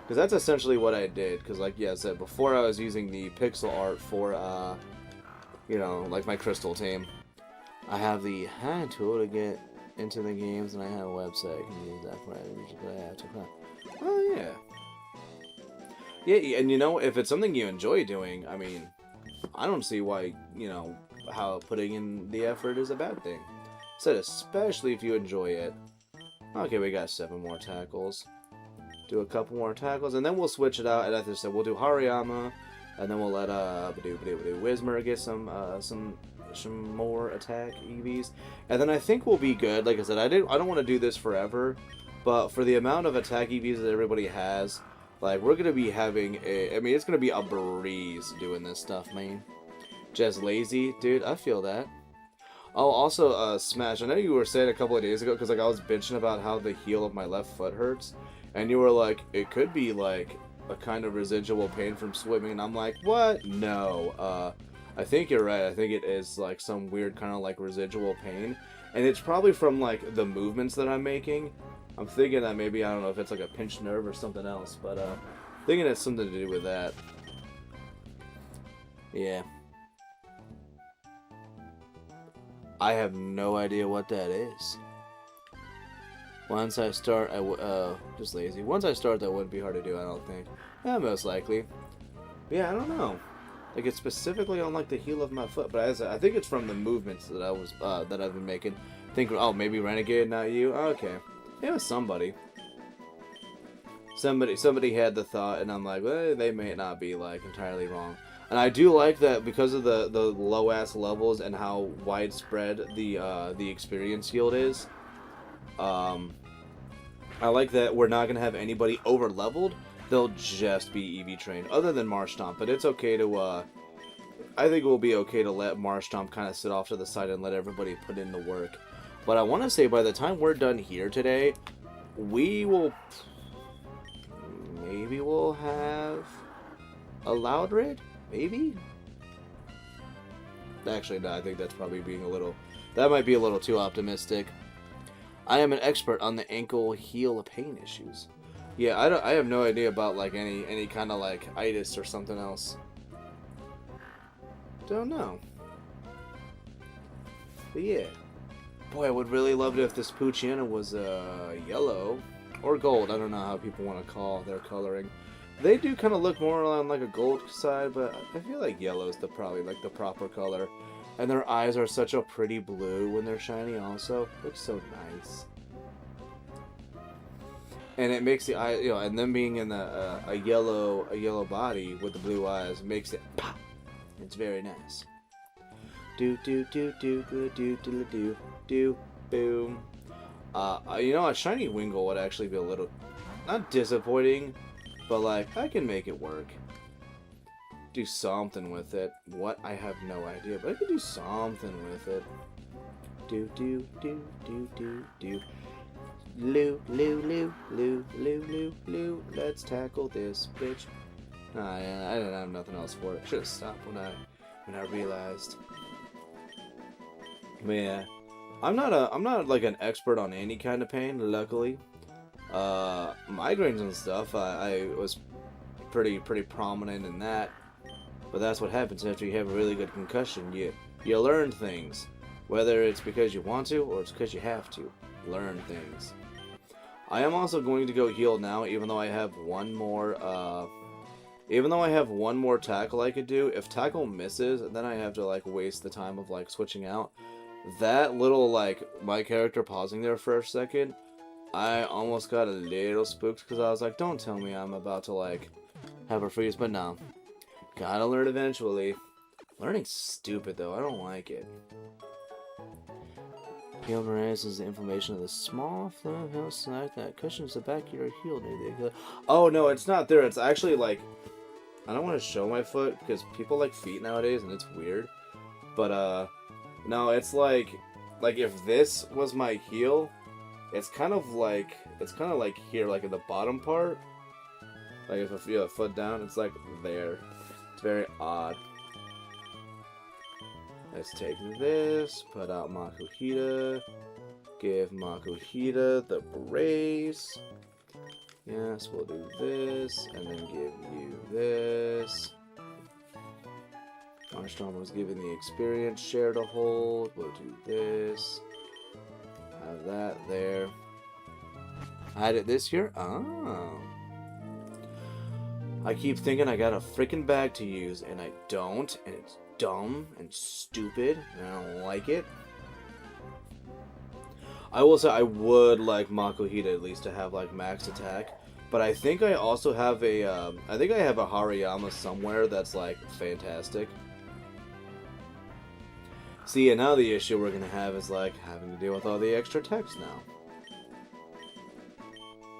Because that's essentially what I did, because, like, yeah, I said, before I was using the pixel art for, you know, like my Crystal team. I have the hand tool to get into the games, and I have a website. I can use that for images, but I have to, oh, yeah. Yeah, and you know, if it's something you enjoy doing, I mean, I don't see why, you know, how putting in the effort is a bad thing. Said especially if you enjoy it. Okay, we got 7 more tackles. Do a couple more tackles, and then we'll switch it out. And as I said, we'll do Hariyama, and then we'll let Wismer get some more attack EVs, and then I think we'll be good. Like I said, I don't want to do this forever, but for the amount of attack EVs that everybody has, like we're gonna be having a. I mean, it's gonna be a breeze doing this stuff, man. Just lazy, dude. I feel that. Oh, also, Smash. I know you were saying a couple of days ago because like I was bitching about how the heel of my left foot hurts, and you were like, it could be like a kind of residual pain from swimming. And I'm like, what? No. I think you're right. I think it is like some weird kind of like residual pain, and it's probably from like the movements that I'm making. I'm thinking that maybe I don't know if it's like a pinched nerve or something else, but thinking it's something to do with that. Yeah. I have no idea what that is. Once I start, just lazy. Once I start, that wouldn't be hard to do, I don't think. Yeah, most likely. But yeah, I don't know. Like, it's specifically on, like, the heel of my foot. But I think it's from the movements that that I've been making. Think, oh, maybe Renegade, not you? Oh, okay. It was somebody. Somebody had the thought, and I'm like, well, they may not be, like, entirely wrong. And I do like that because of the low ass levels and how widespread the experience yield is. I like that we're not gonna have anybody over leveled. They'll just be EV trained, other than Marshtomp. But it's okay to I think it will be okay to let Marshtomp kind of sit off to the side and let everybody put in the work. But I want to say by the time we're done here today, we will maybe we'll have a Loudred. Maybe? Actually, no, I think that's probably being a little... That might be a little too optimistic. I am an expert on the ankle heel pain issues. Yeah, I have no idea about, like, any kind of, like, itis or something else. Don't know. But yeah. Boy, I would really love it if this Poochyena was, yellow. Or gold. I don't know how people want to call their coloring. They do kind of look more on like a gold side, but I feel like yellow is probably like the proper color. And their eyes are such a pretty blue when they're shiny also. Looks so nice. And it makes the eye, you know, and them being in a yellow body with the blue eyes makes it pop. It's very nice. Do do do do do do do do do boom. You know, a shiny Wingull would actually be a little not disappointing. But, like, I can make it work. Do something with it. What? I have no idea. But I can do something with it. Do, do, do, do, do, do. Loo, loo, loo, loo, loo, loo, loo. Let's tackle this bitch. Nah, yeah, I didn't have nothing else for it. Should have stopped when I realized. But yeah. I'm not like an expert on any kind of pain, luckily. Migraines and stuff, I was pretty prominent in that, but that's what happens after you have a really good concussion. You learn things, whether it's because you want to or it's because you have to learn things. I am also going to go heal now, even though I have one more tackle I could do. If tackle misses, then I have to like waste the time of like switching out. That little like my character pausing there for a second, I almost got a little spooked because I was like, don't tell me I'm about to, like, have her freeze. But no. Gotta learn eventually. Learning's stupid, though. I don't like it. Heel paralysis is the inflammation of the small fluid heel snack that cushions the back of your heel. Oh, no, it's not there. It's actually, like, I don't want to show my foot because people like feet nowadays, and it's weird. But, no, it's like if this was my heel... It's kind of like here, like in the bottom part. Like if I feel a foot down, it's like there. It's very odd. Let's take this, put out Makuhita, give Makuhita the brace. Yes, we'll do this, and then give you this. Armstrong was given the experience share to hold. We'll do this. Have that there. I had it this year? Oh. I keep thinking I got a freaking bag to use, and I don't, and it's dumb and stupid, and I don't like it. I will say I would like Makuhita at least to have like max attack, but I think I also have a, I think I have a Hariyama somewhere that's like fantastic. See, and now the issue we're gonna have is like having to deal with all the extra text now.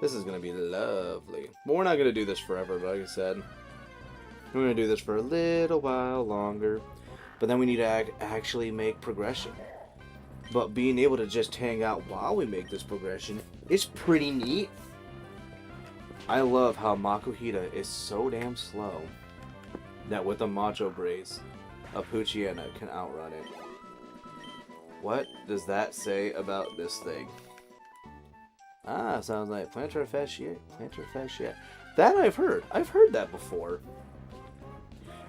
This is gonna be lovely. But we're not gonna do this forever, like I said. We're gonna do this for a little while longer, but then we need to actually make progression. But being able to just hang out while we make this progression is pretty neat. I love how Makuhita is so damn slow that with a Macho Brace, a Poochyena can outrun it. What does that say about this thing? Ah, sounds like plantar fasciitis. Plantar fasciitis. That I've heard. I've heard that before.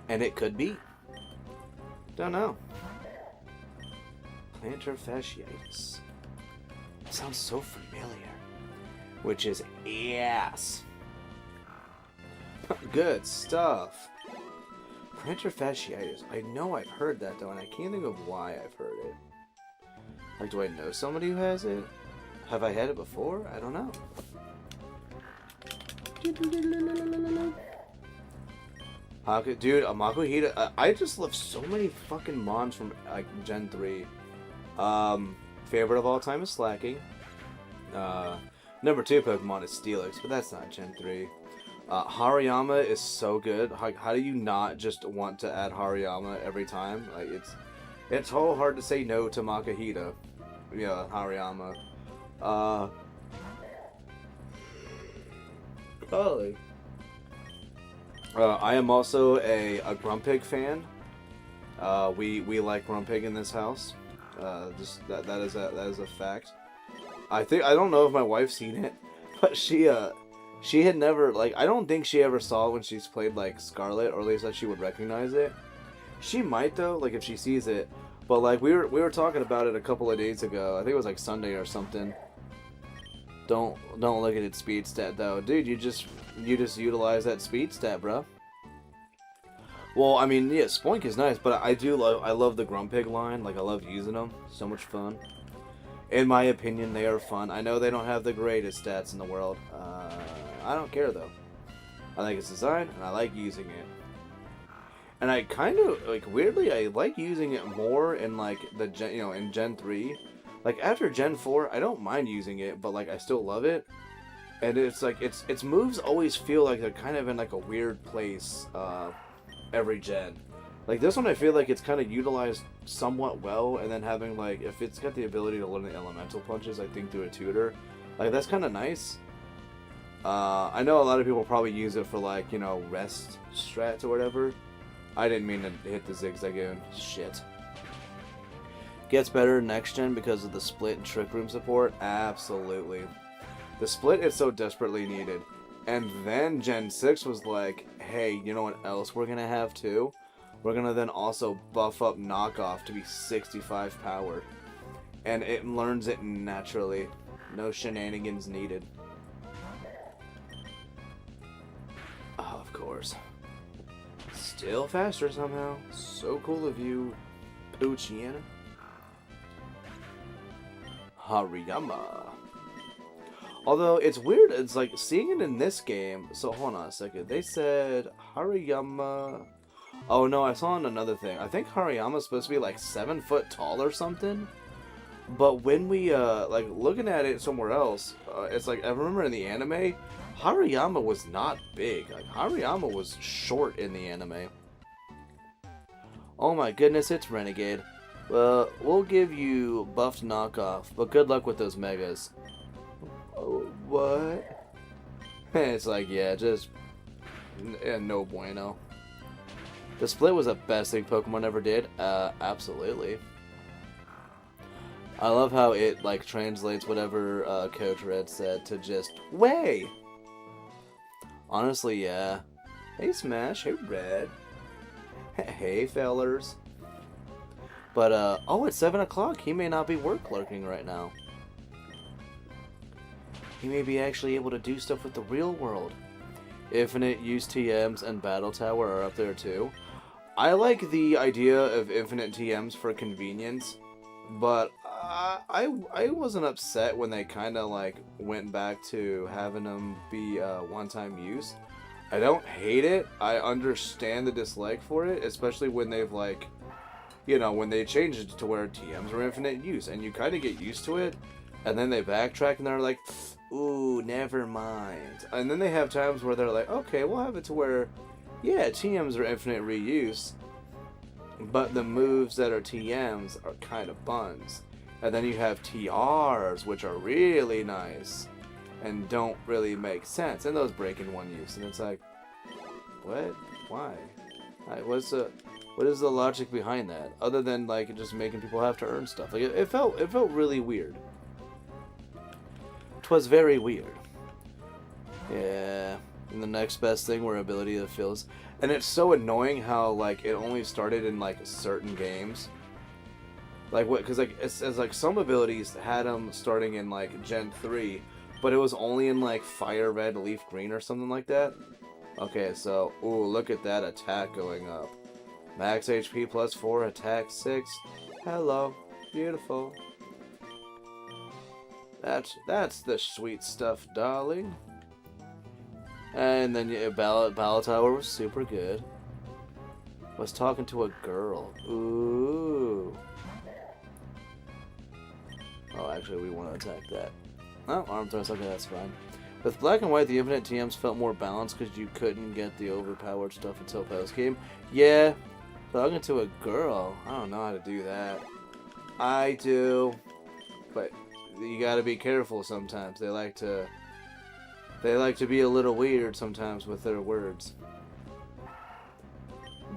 And it could be. Don't know. Plantar fasciitis. Sounds so familiar. Which is yes. Good stuff. Plantar fasciitis. I know I've heard that though, and I can't think of why I've heard it. Like, do I know somebody who has it? Have I had it before? I don't know. Dude, a Makuhita. I just love so many fucking mons from like Gen 3. Favorite of all time is Slacking. Number 2 Pokemon is Steelix, but that's not Gen 3. Hariyama is so good. How do you not just want to add Hariyama every time? Like it's so hard to say no to Makuhita. Yeah, Hariyama. Golly. I am also a Grumpig fan. We like Grumpig in this house. Just that is a fact. I don't know if my wife's seen it, but she had never, like, I don't think she ever saw it when she's played like Scarlet, or at least that she would recognize it. She might though, like if she sees it. But like we were talking about it a couple of days ago. I think it was like Sunday or something. Don't look at its speed stat though, dude. You just utilize that speed stat, bro. Well, I mean, yeah, Spoink is nice, but I love the Grumpig line. Like I love using them. So much fun. In my opinion, they are fun. I know they don't have the greatest stats in the world. I don't care though. I think it's designed, and I like using it. And I kind of, like, weirdly, I like using it more in, like, the Gen, in Gen 3. Like, after Gen 4, I don't mind using it, but, like, I still love it. And it's, like, its moves always feel like they're kind of in, like, a weird place, every gen. Like, this one I feel like it's kind of utilized somewhat well, and then having, like, if it's got the ability to learn the elemental punches, I think, through a tutor, like, that's kind of nice. I know a lot of people probably use it for, like, rest strats or whatever. I didn't mean to hit the Zigzagoon. Shit. Gets better next gen because of the split and trick room support? Absolutely. The split is so desperately needed. And then Gen 6 was like, hey, you know what else we're gonna have too? We're gonna then also buff up Knockoff to be 65 power. And it learns it naturally. No shenanigans needed. Oh, of course. Still faster somehow. So cool of you, Poochyena. Hariyama. Although it's weird, it's like seeing it in this game. So hold on a second. They said Hariyama. Oh no, I saw on another thing. I think Hariyama's supposed to be like 7 foot tall or something. But when we like looking at it somewhere else, it's like I remember in the anime, Hariyama was not big. Like Hariyama was short in the anime. Oh my goodness, it's Renegade. Well, we'll give you buffed Knockoff, but good luck with those megas. Oh, what? It's like, yeah, just no bueno. The split was the best thing Pokemon ever did. Absolutely. I love how it like translates whatever Coach Red said to just way. Honestly, yeah. Hey Smash, hey Red. Hey fellers. But oh, it's 7 o'clock. He may not be work lurking right now. He may be actually able to do stuff with the real world. Infinite Use TMs and Battle Tower are up there too. I like the idea of infinite TMs for convenience, but I wasn't upset when they kind of like went back to having them be one-time use. I don't hate it. I understand the dislike for it, especially when they've like, you know, when they changed it to where TMs are infinite use, and you kind of get used to it, and then they backtrack and they're like, ooh, never mind. And then they have times where they're like, okay, we'll have it to where, yeah, TMs are infinite reuse, but the moves that are TMs are kind of buns. And then you have TRs, which are really nice and don't really make sense, and those break in one use, and it's like, what? Why? What is the logic behind that, other than like just making people have to earn stuff? Like it felt really weird. 'Twas very weird. Yeah. And the next best thing were ability that fills, and it's so annoying how like it only started in like certain games. Like what? Because like it's like some abilities had them starting in like Gen 3. But it was only in like Fire Red, Leaf Green, or something like that. Okay, so, ooh, look at that attack going up. Max HP plus 4, attack 6. Hello, beautiful. That's the sweet stuff, darling. And then yeah, Battle Tower was super good. Was talking to a girl. Ooh. Oh, actually, we want to attack that. Oh, arm thrust, okay, that's fine. With Black and White, the infinite TMs felt more balanced because you couldn't get the overpowered stuff until post-game. Yeah, talking to a girl, I don't know how to do that. I do, but you gotta be careful sometimes. They like to be a little weird sometimes with their words.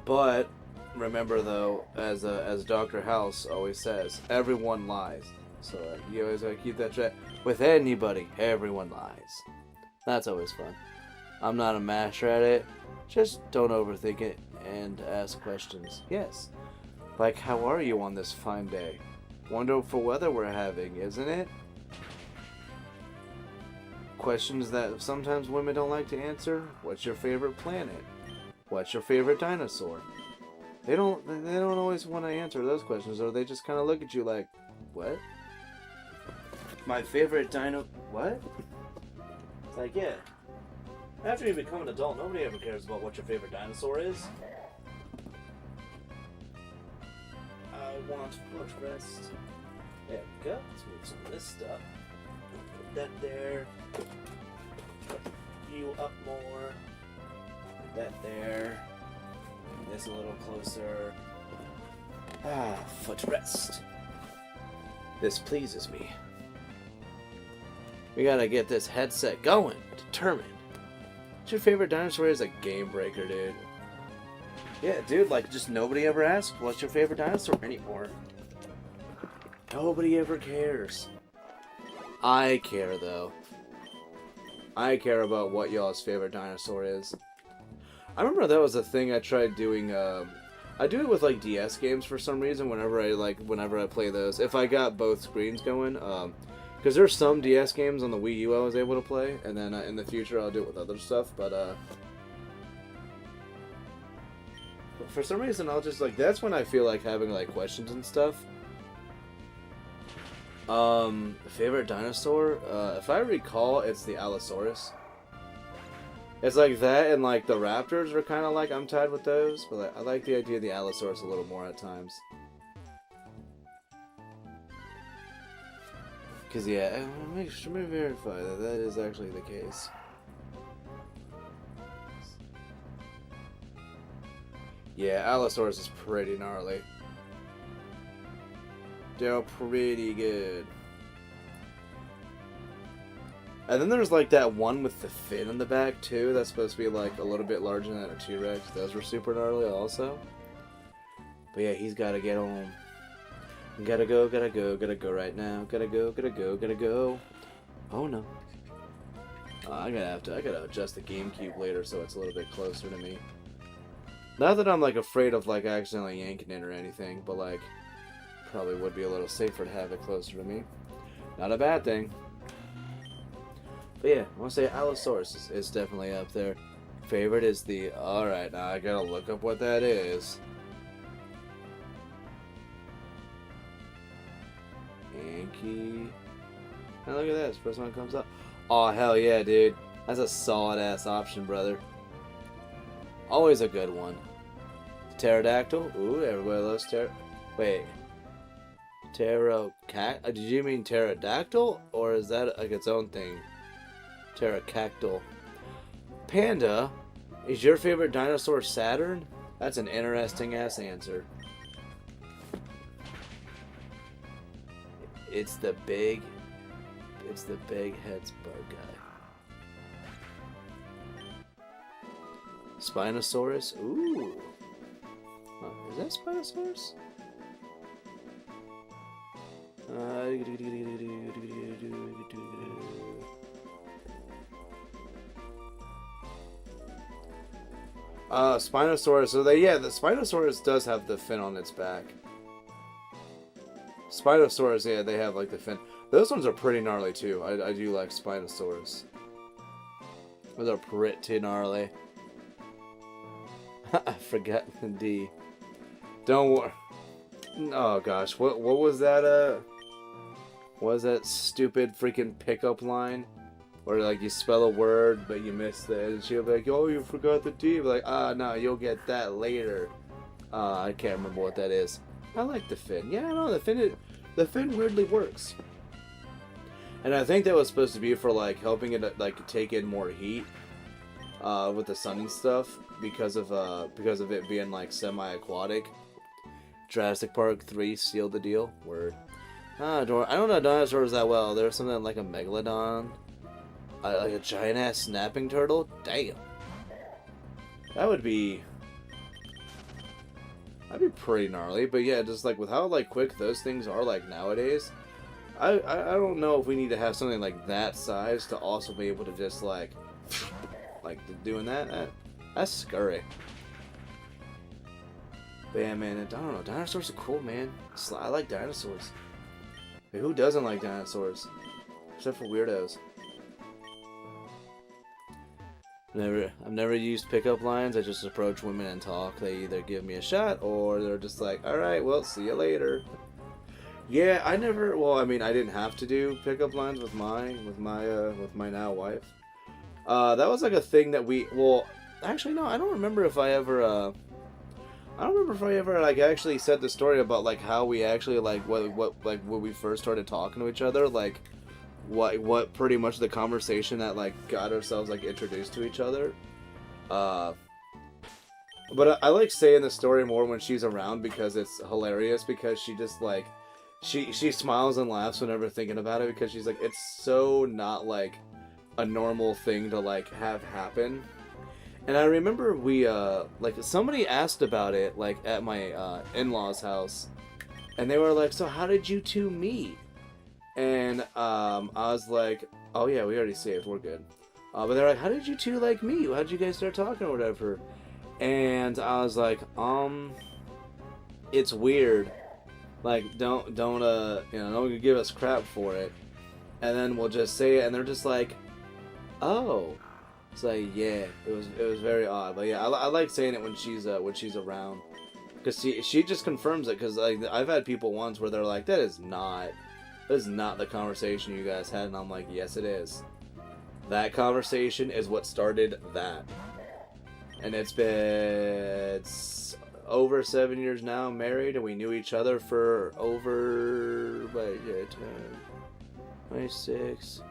But, remember though, as Dr. House always says, everyone lies. So you always gotta keep that track. With anybody, everyone lies. That's always fun. I'm not a master at it. Just don't overthink it and ask questions. Yes. Like, how are you on this fine day? Wonderful weather we're having, isn't it? Questions that sometimes women don't like to answer. What's your favorite planet? What's your favorite dinosaur? They don't always want to answer those questions, or they just kind of look at you like, what? My favorite dino... What? It's like, yeah. After you become an adult, nobody ever cares about what your favorite dinosaur is. I want footrest. There we go. Let's move some of this stuff. Put that there. Put you up more. Put that there. Bring this a little closer. Ah, footrest. This pleases me. We gotta get this headset going. Determined. What's your favorite dinosaur? Is a game breaker, dude. Yeah, dude, like, just nobody ever asks what's your favorite dinosaur anymore. Nobody ever cares. I care, though. I care about what y'all's favorite dinosaur is. I remember that was a thing I tried doing, I do it with, like, DS games for some reason whenever I play those. If I got both screens going, because there's some DS games on the Wii U I was able to play, and then in the future I'll do it with other stuff, but for some reason I'll just, like, that's when I feel like having, like, questions and stuff. Favorite dinosaur? If I recall, it's the Allosaurus. It's like that, and, like, the raptors are kind of like, I'm tied with those, but like, I like the idea of the Allosaurus a little more at times. Because, yeah, I want to make sure to verify that that is actually the case. Yeah, Allosaurus is pretty gnarly. They're pretty good. And then there's, like, that one with the fin in the back, too. That's supposed to be, like, a little bit larger than a T-Rex. Those were super gnarly also. But, yeah, he's got to get home. Gotta go right now. Gotta go. Oh no. I gotta adjust the GameCube later so it's a little bit closer to me. Not that I'm, like, afraid of, like, accidentally yanking it or anything, but, like, probably would be a little safer to have it closer to me. Not a bad thing. But yeah, I want to say Allosaurus is definitely up there. Favorite is the... Alright, now I gotta look up what that is. Yankee. Now look at this. First one comes up. Oh, hell yeah, dude. That's a solid-ass option, brother. Always a good one. Pterodactyl. Ooh, everybody loves Wait. Did you mean pterodactyl? Or is that like its own thing? Pterodactyl. Panda. Is your favorite dinosaur Saturn? That's an interesting-ass answer. It's the big heads bug guy. Spinosaurus? Ooh. Oh, is that Spinosaurus? Spinosaurus. So the Spinosaurus does have the fin on its back. Spinosaurus, yeah, they have like the fin. Those ones are pretty gnarly too. I do like Spinosaurus. Those are pretty gnarly. I forgot the D. Don't worry. Oh gosh, what was that? What was that stupid freaking pickup line? Where like you spell a word but you miss the, and she'll be like, "Oh, you forgot the D." Be like, no, you'll get that later. I can't remember what that is. I like the fin. Yeah, no, the fin weirdly works. And I think that was supposed to be for like helping it like take in more heat with the sun and stuff because of it being like semi-aquatic. Jurassic Park 3 sealed the deal. Word. I don't know dinosaurs that well. There's something like a megalodon, like a giant ass snapping turtle. Damn, that'd be pretty gnarly. But yeah, just like with how like quick those things are like nowadays, I don't know if we need to have something like that size to also be able to just like doing that. That's scary. But yeah, man, I don't know. Dinosaurs are cool, man. I like dinosaurs. Hey, who doesn't like dinosaurs? Except for weirdos. I've never used pickup lines. I just approach women and talk. They either give me a shot or they're just like, "All right, well, see you later." Yeah, I never. Well, I mean, I didn't have to do pickup lines with my now wife. That was like a thing that we. Well, actually, no, I don't remember if I ever. Like actually said the story about like how we actually like when we first started talking to each other, like what pretty much the conversation that like got ourselves like introduced to each other. But I like saying the story more when she's around because it's hilarious, because she just like she smiles and laughs whenever thinking about it, because she's like, it's so not like a normal thing to like have happen. And I remember we, like, somebody asked about it, like, at my, in-laws' house. And they were like, "So how did you two meet?" And, I was like, "Oh, yeah, we already saved. We're good." But they're like, "How did you two, like, meet? How did you guys start talking or whatever?" And I was like, it's weird. Like, don't give us crap for it. And then we'll just say it, and they're just like, "Oh." It's like, yeah, it was very odd, but yeah, I like saying it when she's around, because she just confirms it. Because like I've had people once where they're like, that is not the conversation you guys had," and I'm like, yes, it is. That conversation is what started that, and it's over 7 years now, married, and we knew each other for over 26.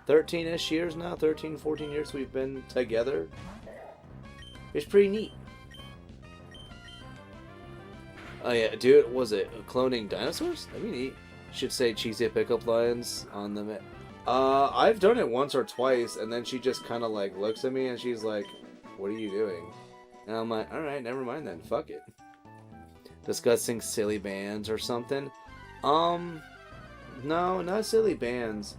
13-ish years now, 13, 14 years we've been together. It's pretty neat. Oh yeah, dude, was it cloning dinosaurs? That'd be neat. Should say cheesy pickup lines on them. I've done it once or twice, and then she just kind of like looks at me and she's like, "What are you doing?" And I'm like, "Alright, never mind then, fuck it." Discussing silly bands or something. No, not silly bands.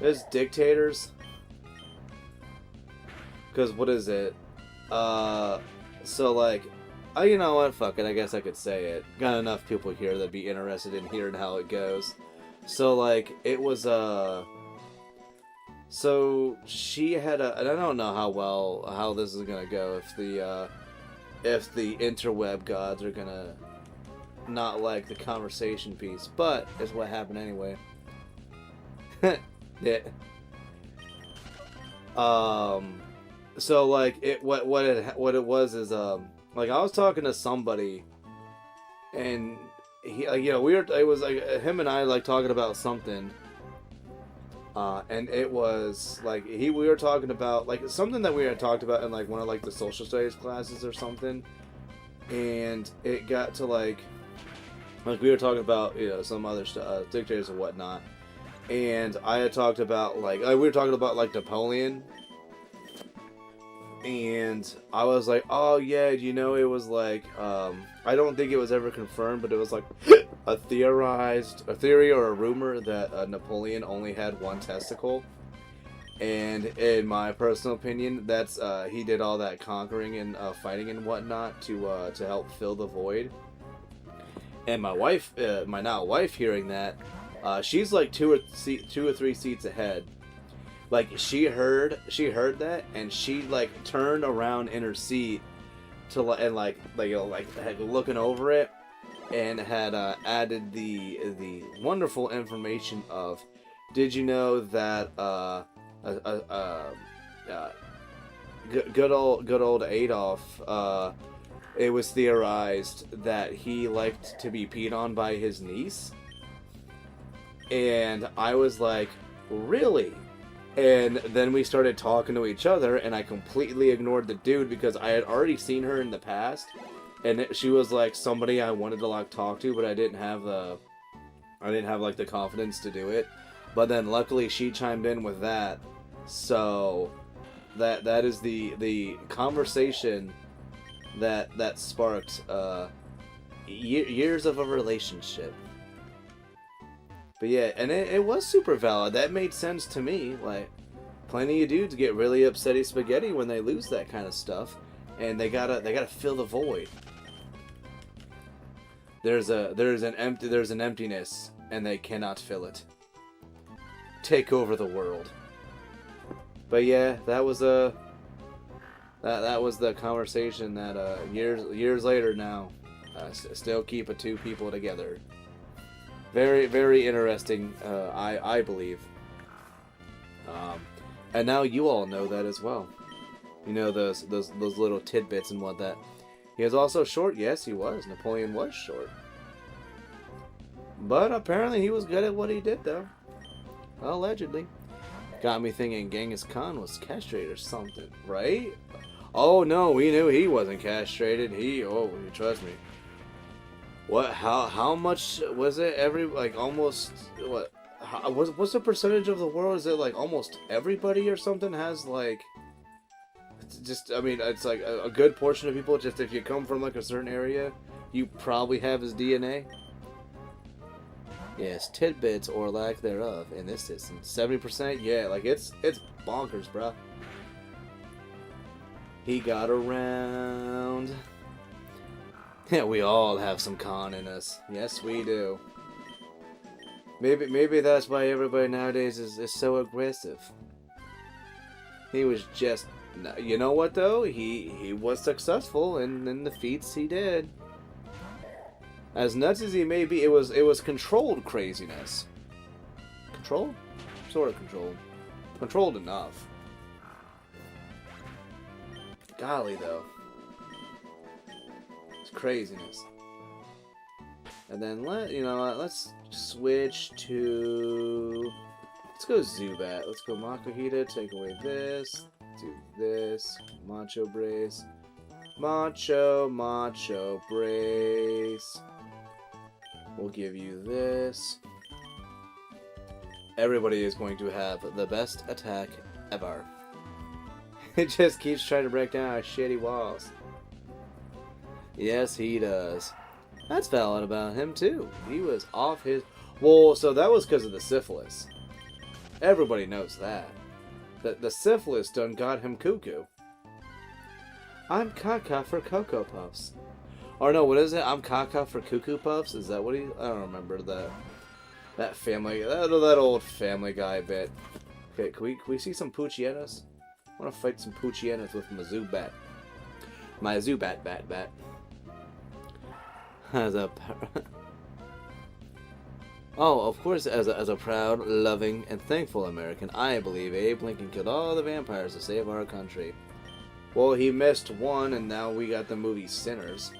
There's dictators. Because what is it? So like, you know what? Fuck it. I guess I could say it. Got enough people here that'd be interested in hearing how it goes. So like, it was So she had a, and I don't know how this is gonna go if the interweb gods are gonna not like the conversation piece, but it's what happened anyway. Yeah. So like what it was is like I was talking to somebody, and he like, it was like him and I like talking about something, and it was like we were talking about like something that we had talked about in like one of like the social studies classes or something, and it got to like we were talking about some other stuff, dictators and whatnot, and I had talked about like we were talking about like Napoleon. And I was like, oh yeah, it was like, I don't think it was ever confirmed, but it was like a theory or a rumor that Napoleon only had one testicle. And in my personal opinion, that's he did all that conquering and fighting and whatnot to help fill the void. And my wife, my now wife, hearing that, she's like two or three seats ahead. Like she heard that, and she like turned around in her seat to and like looking over it, and had added the wonderful information of, did you know that good old Adolf, it was theorized that he liked to be peed on by his niece? And I was like, really? And then we started talking to each other, and I completely ignored the dude because I had already seen her in the past, and she was like somebody I wanted to like talk to, but I didn't have like the confidence to do it. But then luckily she chimed in with that, so that is the conversation that sparked years of a relationship. But yeah, and it was super valid. That made sense to me. Like, plenty of dudes get really upsetty spaghetti when they lose that kind of stuff, and they gotta fill the void. There's an emptiness, and they cannot fill it. Take over the world. But yeah, that was that was the conversation that years later now, still keep two people together. Very, very interesting, I believe. And now you all know that as well. You know those little tidbits and what that. He was also short. Yes, he was. Napoleon was short. But apparently he was good at what he did, though. Allegedly. Got me thinking Genghis Khan was castrated or something, right? Oh no, we knew he wasn't castrated. Trust me. What? How much was it? Almost what? What's the percentage of the world? Is it like almost everybody or something has like? It's like a good portion of people. Just if you come from like a certain area, you probably have his DNA. Yes, tidbits or lack thereof in this instance. 70%. Yeah, like it's bonkers, bro. He got around. Yeah, we all have some con in us. Yes, we do. Maybe that's why everybody nowadays is so aggressive. He was just... You know what, though? He was successful in the feats he did. As nuts as he may be, it was controlled craziness. Controlled? Sort of controlled. Controlled enough. Golly, though. Craziness. And then let's switch to, let's go Zubat. Let's go Makuhita, take away this, do this, Macho Brace, Macho Brace. We'll give you this. Everybody is going to have the best attack ever. It just keeps trying to break down our shitty walls. Yes, he does. That's valid about him, too. He was off his... Well, so that was because of the syphilis. Everybody knows that. The syphilis done got him cuckoo. I'm caca for Cocoa Puffs. Or no, what is it? I'm caca for Cuckoo Puffs? Is that what he... I don't remember that family... That old Family Guy bit. Okay, can we see some Poochienas? I want to fight some Poochienas with my Zubat. My Zubat bat. As a... Oh, of course, as a proud, loving, and thankful American, I believe Abe Lincoln killed all the vampires to save our country. Well, he missed one, and now we got the movie Sinners.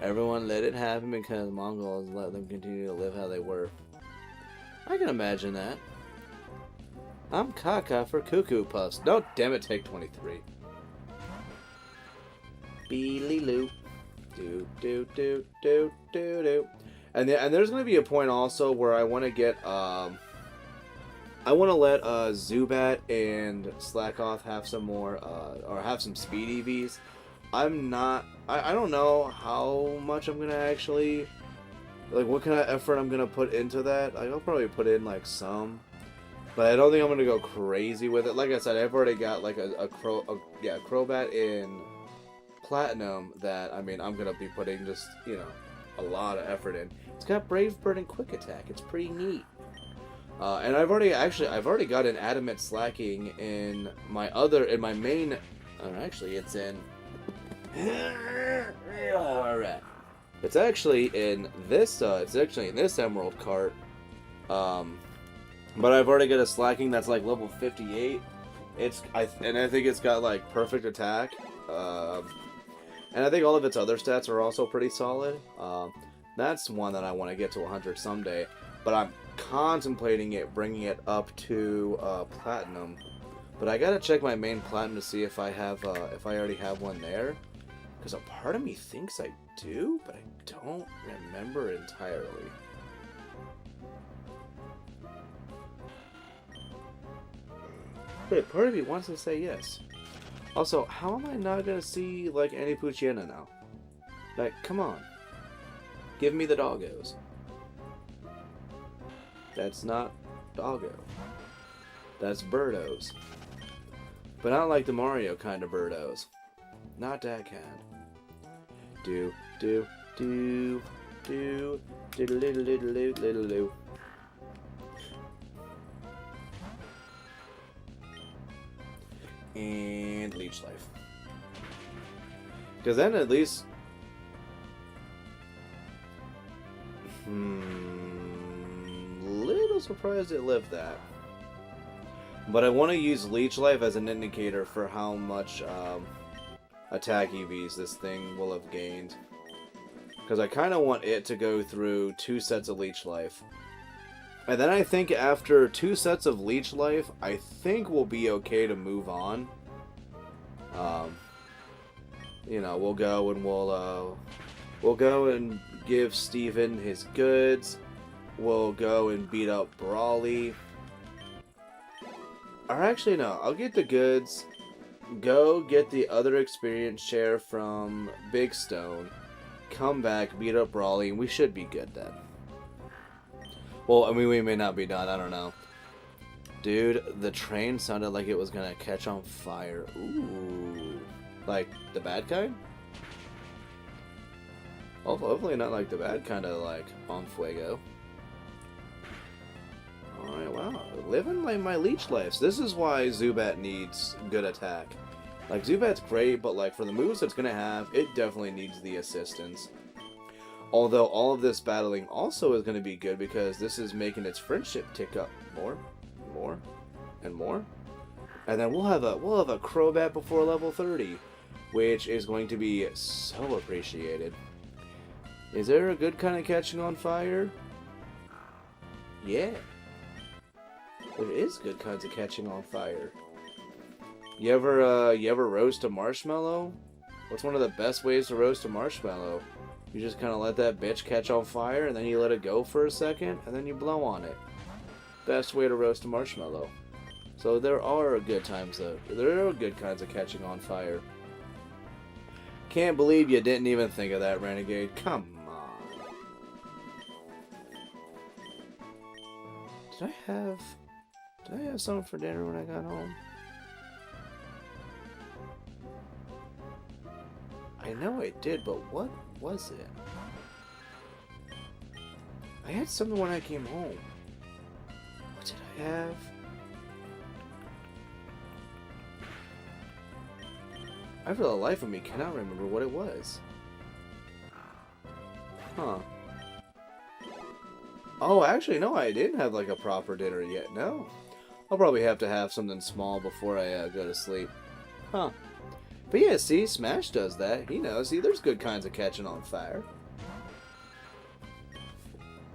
Everyone let it happen because Mongols let them continue to live how they were. I can imagine that. I'm caca for Cuckoo Puffs. No, damn it, take 23. Beely-loo. Do. And there's going to be a point also where I want to get, I want to let Zubat and Slackoth have some more, or have some speed EVs. I don't know how much I'm going to actually, like what kind of effort I'm going to put into that. I'll probably put in like some, but I don't think I'm going to go crazy with it. Like I said, I've already got like a Crobat in Platinum that, I mean, I'm going to be putting just, you know, a lot of effort in. It's got Brave Bird and Quick Attack. It's pretty neat. And I've already got an Adamant Slacking in my main. Actually, it's in. Alright. It's actually in this. It's actually in this Emerald cart. But I've already got a Slacking that's like level 58. I think it's got like perfect attack. And I think all of its other stats are also pretty solid. That's one that I want to get to 100 someday. But I'm contemplating bringing it up to Platinum. But I gotta check my main Platinum to see if I already have one there. Because a part of me thinks I do, but I don't remember entirely. Wait, part of me wants to say yes. Also, how am I not gonna see, like, any Poochyena now? Like, come on. Give me the doggos. That's not doggo. That's birdos. But not like the Mario kind of birdos. Not that kind. Do. And Leech Life. Because then at least... little surprised it lived that. But I want to use Leech Life as an indicator for how much attack EVs this thing will have gained. Because I kind of want it to go through 2 sets of Leech Life. And then I think after 2 sets of Leech Life, I think we'll be okay to move on. You know, we'll go and give Steven his goods. We'll go and beat up Brawly. Or actually, no, I'll get the goods. Go get the other experience share from Big Stone. Come back, beat up Brawly, and we should be good then. Well, I mean, we may not be done. I don't know. Dude, the train sounded like it was gonna catch on fire. Ooh. Like, the bad kind? Hopefully not like the bad kind of, like, on fuego. Alright, wow. Living like my Leech Lives. This is why Zubat needs good attack. Like, Zubat's great, but, like, for the moves it's gonna have, it definitely needs the assistance. Although all of this battling also is going to be good because this is making its friendship tick up more, and more. And then we'll have a Crobat before level 30, which is going to be so appreciated. Is there a good kind of catching on fire? Yeah. There is good kinds of catching on fire. You ever roast a marshmallow? What's one of the best ways to roast a marshmallow? You just kind of let that bitch catch on fire, and then you let it go for a second, and then you blow on it. Best way to roast a marshmallow. So there are good times, though. There are good kinds of catching on fire. Can't believe you didn't even think of that, Renegade. Come on. Did I have something for dinner when I got home? I know I did, but what was it? I had something when I came home. What did I have? I, for the life of me, cannot remember what it was. Huh. Oh, actually, no, I didn't have, like, a proper dinner yet. No. I'll probably have to have something small before I go to sleep. Huh. But yeah, see, Smash does that. He knows. See, there's good kinds of catching on fire.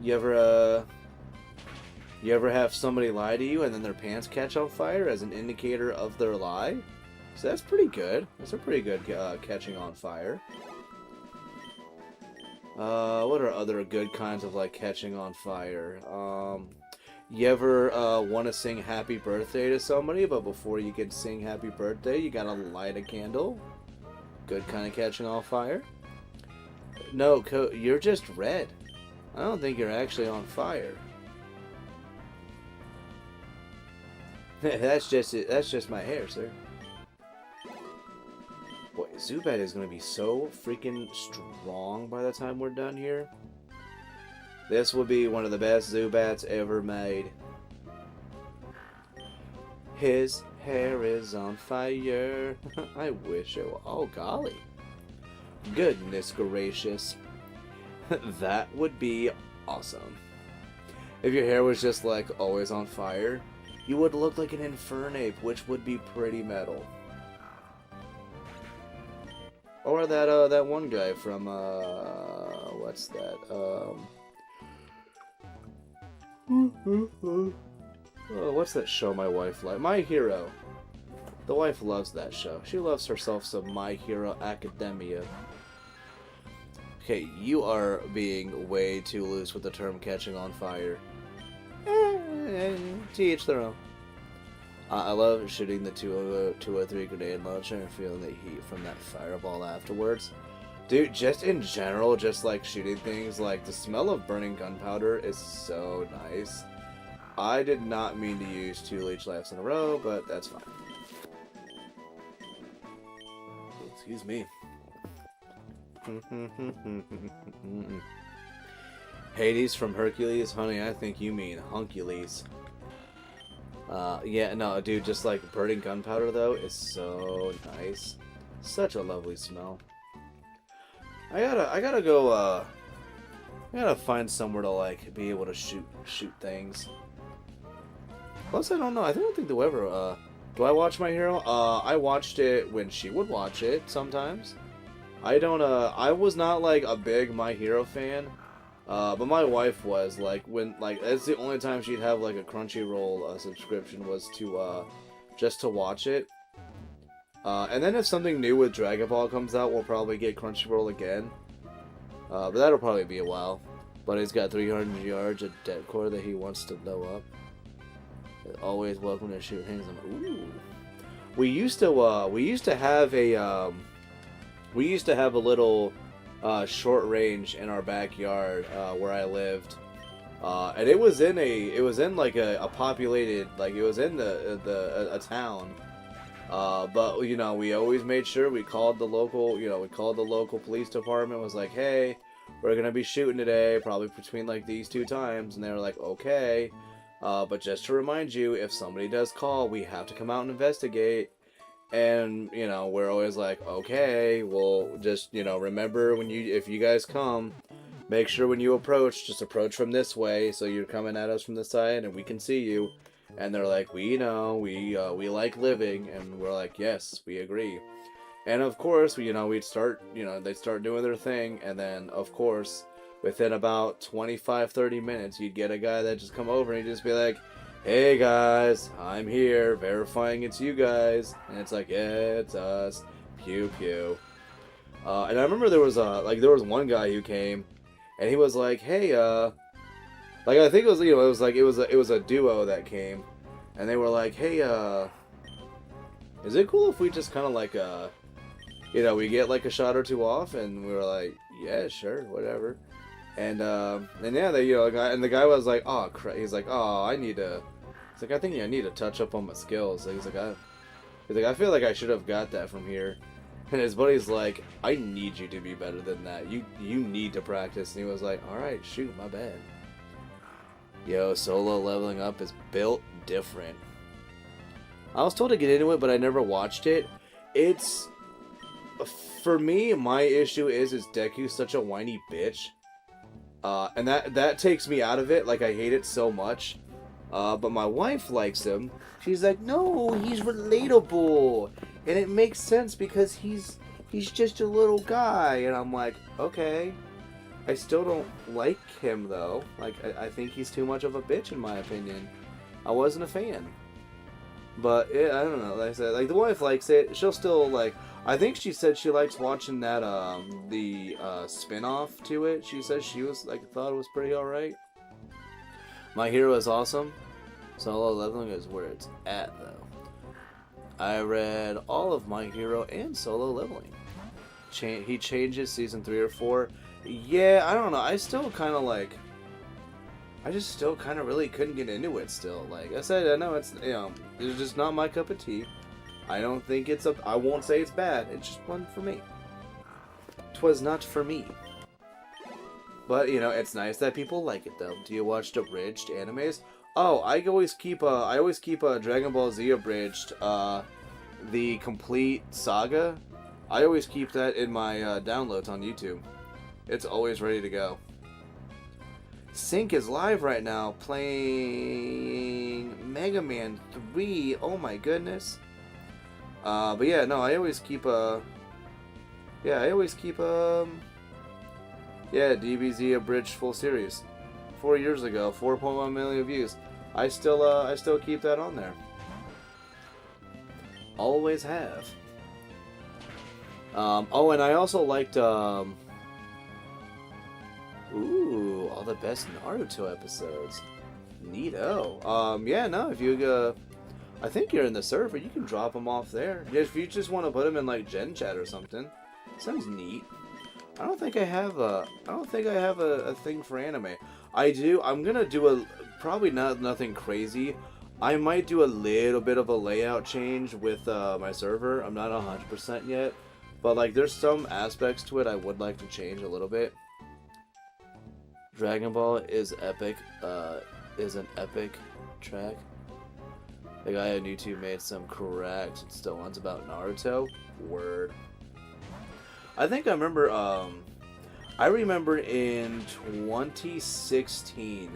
You ever have somebody lie to you and then their pants catch on fire as an indicator of their lie? So that's pretty good. That's a pretty good catching on fire. What are other good kinds of, like, catching on fire? You ever want to sing happy birthday to somebody, but before you can sing happy birthday, you gotta light a candle? Good kind of catching on fire. No, you're just red. I don't think you're actually on fire. That's just my hair, sir. Boy, Zubat is going to be so freaking strong by the time we're done here. This will be one of the best Zubats ever made. His hair is on fire. I wish it were. Oh, golly. Goodness gracious. That would be awesome. If your hair was just, like, always on fire, you would look like an Infernape, which would be pretty metal. Or that one guy from, what's that? Oh, what's that show my wife likes? My Hero. The wife loves that show. She loves herself some My Hero Academia. Okay, you are being way too loose with the term catching on fire. To each their own. I love shooting the 203 grenade launcher and feeling the heat from that fireball afterwards. Dude, just in general, just like shooting things, like the smell of burning gunpowder is so nice. I did not mean to use 2 leech laughs in a row, but that's fine. Excuse me. Hades from Hercules? Honey, I think you mean Huncules. Yeah, no, dude, just like burning gunpowder, though, is so nice. Such a lovely smell. I gotta go, I gotta find somewhere to, like, be able to shoot things. Plus, I don't know, I don't think they'll ever, do I watch My Hero? I watched it when she would watch it, sometimes. I don't, I was not, like, a big My Hero fan. But my wife was, like, when, like, that's the only time she'd have, like, a Crunchyroll subscription was to, just to watch it. And then if something new with Dragon Ball comes out, we'll probably get Crunchyroll again. But that'll probably be a while. But he's got 300 yards of dead core that he wants to blow up. Always welcome to shoot things. Ooh. We used to have a, little... short range in our backyard where I lived, and it was in like a populated, like it was in a town, but you know, we always made sure we called the local, police department, was like, hey, we're gonna be shooting today, probably between like these 2 times, and they were like, okay, but just to remind you, if somebody does call, we have to come out and investigate. And, you know, we're always like, okay, well, just, you know, remember if you guys come, make sure when you approach, just approach from this way, so you're coming at us from this side, and we can see you. And they're like, we know, we like living, and we're like, yes, we agree. And of course, they'd start doing their thing, and then, of course, within about 25-30 minutes, you'd get a guy that just come over, and he'd just be like, hey guys, I'm here, verifying it's you guys. And it's like, yeah, it's us. Pew pew. And I remember there was one guy who came, and he was like, hey, like I think it was, it was a duo that came, and they were like, hey, is it cool if we just kind of like, we get like a shot or 2 off? And we were like, yeah, sure, whatever. And yeah, the guy was like, oh, he's like, oh, I think I need to touch up on my skills. Like, he's like, I feel like I should have got that from here. And his buddy's like, I need you to be better than that. You need to practice. And he was like, all right, shoot, my bad. Yo, solo leveling up is built different. I was told to get into it, but I never watched it. It's for me, my issue is Deku's such a whiny bitch. And that takes me out of it. Like, I hate it so much. But my wife likes him. She's like, no, he's relatable. And it makes sense because he's just a little guy. And I'm like, okay. I still don't like him, though. Like, I think he's too much of a bitch, in my opinion. I wasn't a fan. But, yeah, I don't know. Like I said, like, the wife likes it. She'll still, like... I think she said she likes watching that, the, spin-off to it. She says she was, like, thought it was pretty alright. My Hero is awesome. Solo Leveling is where it's at, though. I read all of My Hero and Solo Leveling. He changes season 3 or 4. Yeah, I don't know. I still kind of like... I just still kind of really couldn't get into it still. Like I said, I know it's, you know, it's just not my cup of tea. I don't think it's I won't say it's bad. It just wasn't for me. 'Twas not for me. But, you know, it's nice that people like it, though. Do you watch abridged animes? Oh, I always keep Dragon Ball Z abridged, the complete saga. I always keep that in my downloads on YouTube. It's always ready to go. Sync is live right now, playing Mega Man 3. Oh my goodness. But yeah, no, I always keep DBZ abridged full series. 4 years ago, 4.1 million views. I still keep that on there. Always have. Oh, and I also liked, ooh, all the best Naruto episodes. Neato. Yeah, no, if you, I think you're in the server, you can drop them off there. If you just want to put them in, like, Gen Chat or something. Sounds neat. I don't think I have a thing for anime. I do. I'm gonna do probably nothing crazy. I might do a little bit of a layout change with my server. I'm not 100% yet, but like there's some aspects to it I would like to change a little bit. Dragon Ball is epic. Is an epic track. The guy on YouTube made some correct still ones about Naruto. Word. I think I remember, I remember in 2016,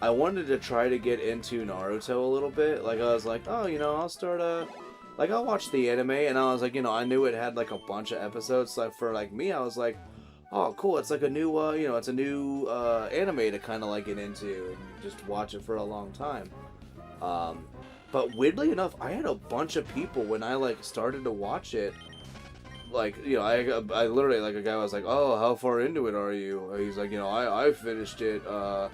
I wanted to try to get into Naruto a little bit. Like, I was like, oh, you know, I'll start, like, I'll watch the anime, and I was like, you know, I knew it had, like, a bunch of episodes, so for, like, me, I was like, oh, cool, it's like a new, you know, it's a new, anime to kind of, like, get into, and just watch it for a long time. But weirdly enough, I had a bunch of people when I, like, started to watch it. Like, you know, I literally, like, a guy was like, oh, how far into it are you? He's like, you know, I finished it, or,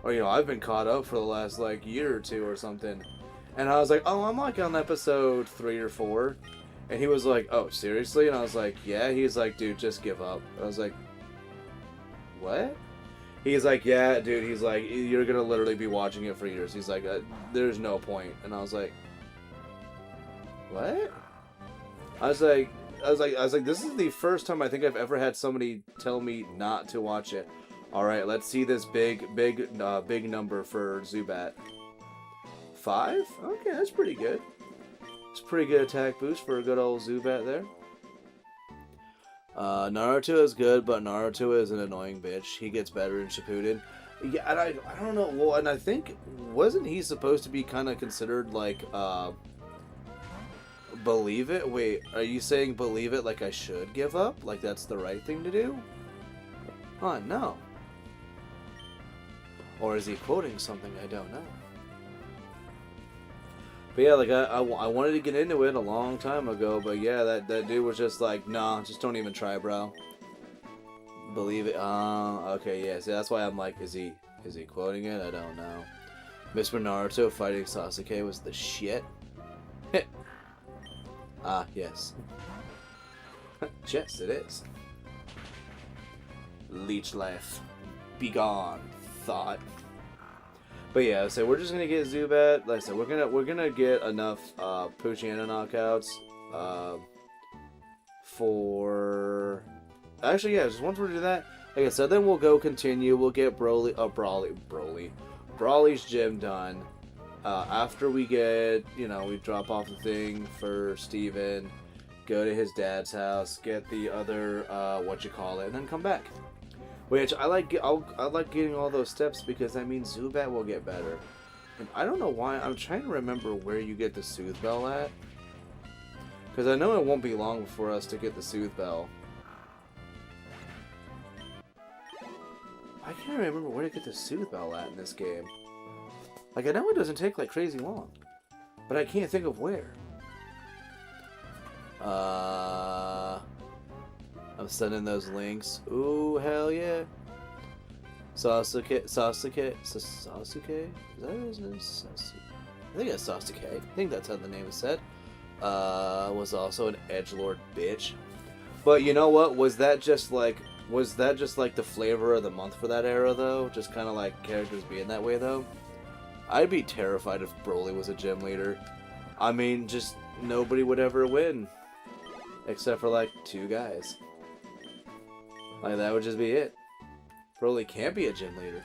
you know, I've been caught up for the last, like, year or two or something. And I was like, oh, I'm, like, on episode 3 or 4. And he was like, oh, seriously? And I was like, yeah. He's like, dude, just give up. I was like, what? He's like, yeah, dude. He's like, you're gonna literally be watching it for years. He's like, there's no point. And I was like, what? I was like, this is the first time I think I've ever had somebody tell me not to watch it. All right, let's see this big number for Zubat. 5? Okay, that's pretty good. It's a pretty good attack boost for a good old Zubat there. Naruto is good, but Naruto is an annoying bitch. He gets better in Shippuden. Yeah, and I don't know. Well, and I think, wasn't he supposed to be kind of considered like, believe it? Wait, are you saying believe it like I should give up? Like that's the right thing to do? Oh, no. Or is he quoting something I don't know? But yeah, like I wanted to get into it a long time ago, but yeah, that dude was just like, nah, just don't even try, bro. Believe it. Okay, yeah. See, that's why I'm like, is he quoting it? I don't know. Mr. Naruto fighting Sasuke was the shit. Ah, yes. Yes, it is. Leech life. Begone, thought. But yeah, so we're just gonna get Zubat. Like I said, we're gonna get enough Poochyena knockouts for. Actually, yeah, just once we do that, like I said, then we'll go continue. We'll get Brawly's gym done. After we get, you know, we drop off the thing for Steven, go to his dad's house, get the other and then come back. Which I like getting all those steps because that means Zubat will get better. And I don't know why. I'm trying to remember where you get the Soothe Bell at. Because I know it won't be long for us to get the Soothe Bell. I can't remember where to get the Soothe Bell at in this game. Like, I know it doesn't take like crazy long. But I can't think of where. I'm sending those links. Ooh, hell yeah. Sasuke? Is that his name? I think it's Sasuke. I think that's how the name is said. Was also an edgelord bitch. But you know what? Was that just like the flavor of the month for that era though? Just kind of like characters being that way though? I'd be terrified if Broly was a gym leader. I mean, just nobody would ever win. Except for like 2 guys. Like that would just be it. Broly can't be a gym leader.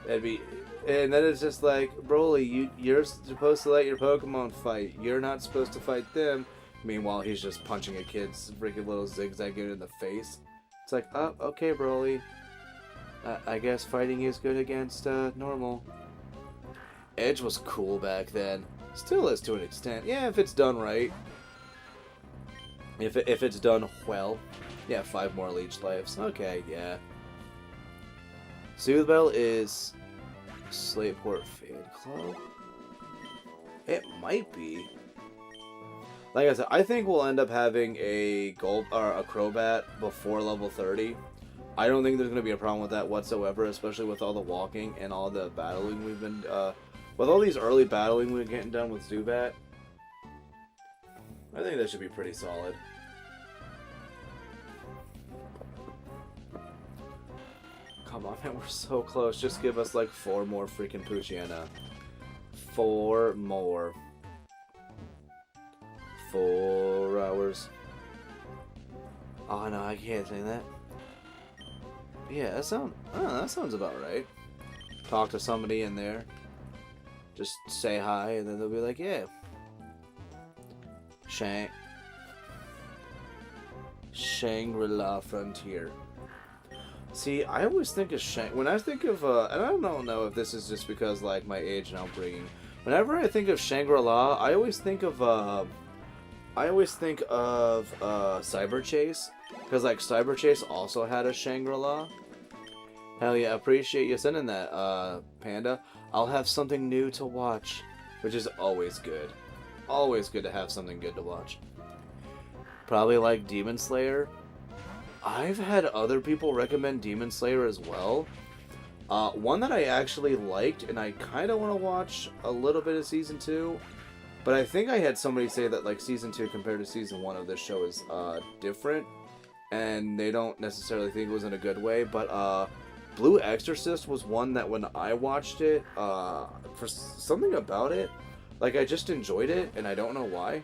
And then it's just like, Broly, you're supposed to let your Pokemon fight. You're not supposed to fight them. Meanwhile, he's just punching a kid's freaking little zigzag in the face. It's like, oh, okay, Broly. I guess fighting is good against normal. Edge was cool back then. Still is to an extent. Yeah, if it's done right. If it's done well. Yeah, 5 more leech lives. Okay, yeah. Soothe Bell is Slateport Fan Club? It might be. Like I said, I think we'll end up having a Crobat before level 30. I don't think there's going to be a problem with that whatsoever, especially with all the walking and all the battling we've been... with all these early battling we're getting done with Zubat. I think that should be pretty solid. Come on, man, we're so close. Just give us like 4 more freaking Poochyena. 4 more. 4 hours. Oh no, I can't say that. Yeah, that sounds about right. Talk to somebody in there. Just say hi, and then they'll be like, yeah. Shangri-La Frontier. See, I always think of when I think of, and I don't know if this is just because, like, my age and upbringing. Whenever I think of Shangri-La, I always think of Cyber Chase. Because, like, Cyber Chase also had a Shangri-La. Hell yeah, appreciate you sending that, Panda. I'll have something new to watch, which is always good. Always good to have something good to watch. Probably like Demon Slayer. I've had other people recommend Demon Slayer as well. One that I actually liked, and I kind of want to watch a little bit of Season 2. But I think I had somebody say that like Season 2 compared to Season 1 of this show is different. And they don't necessarily think it was in a good way. But Blue Exorcist was one that when I watched it, for something about it, like I just enjoyed it, and I don't know why.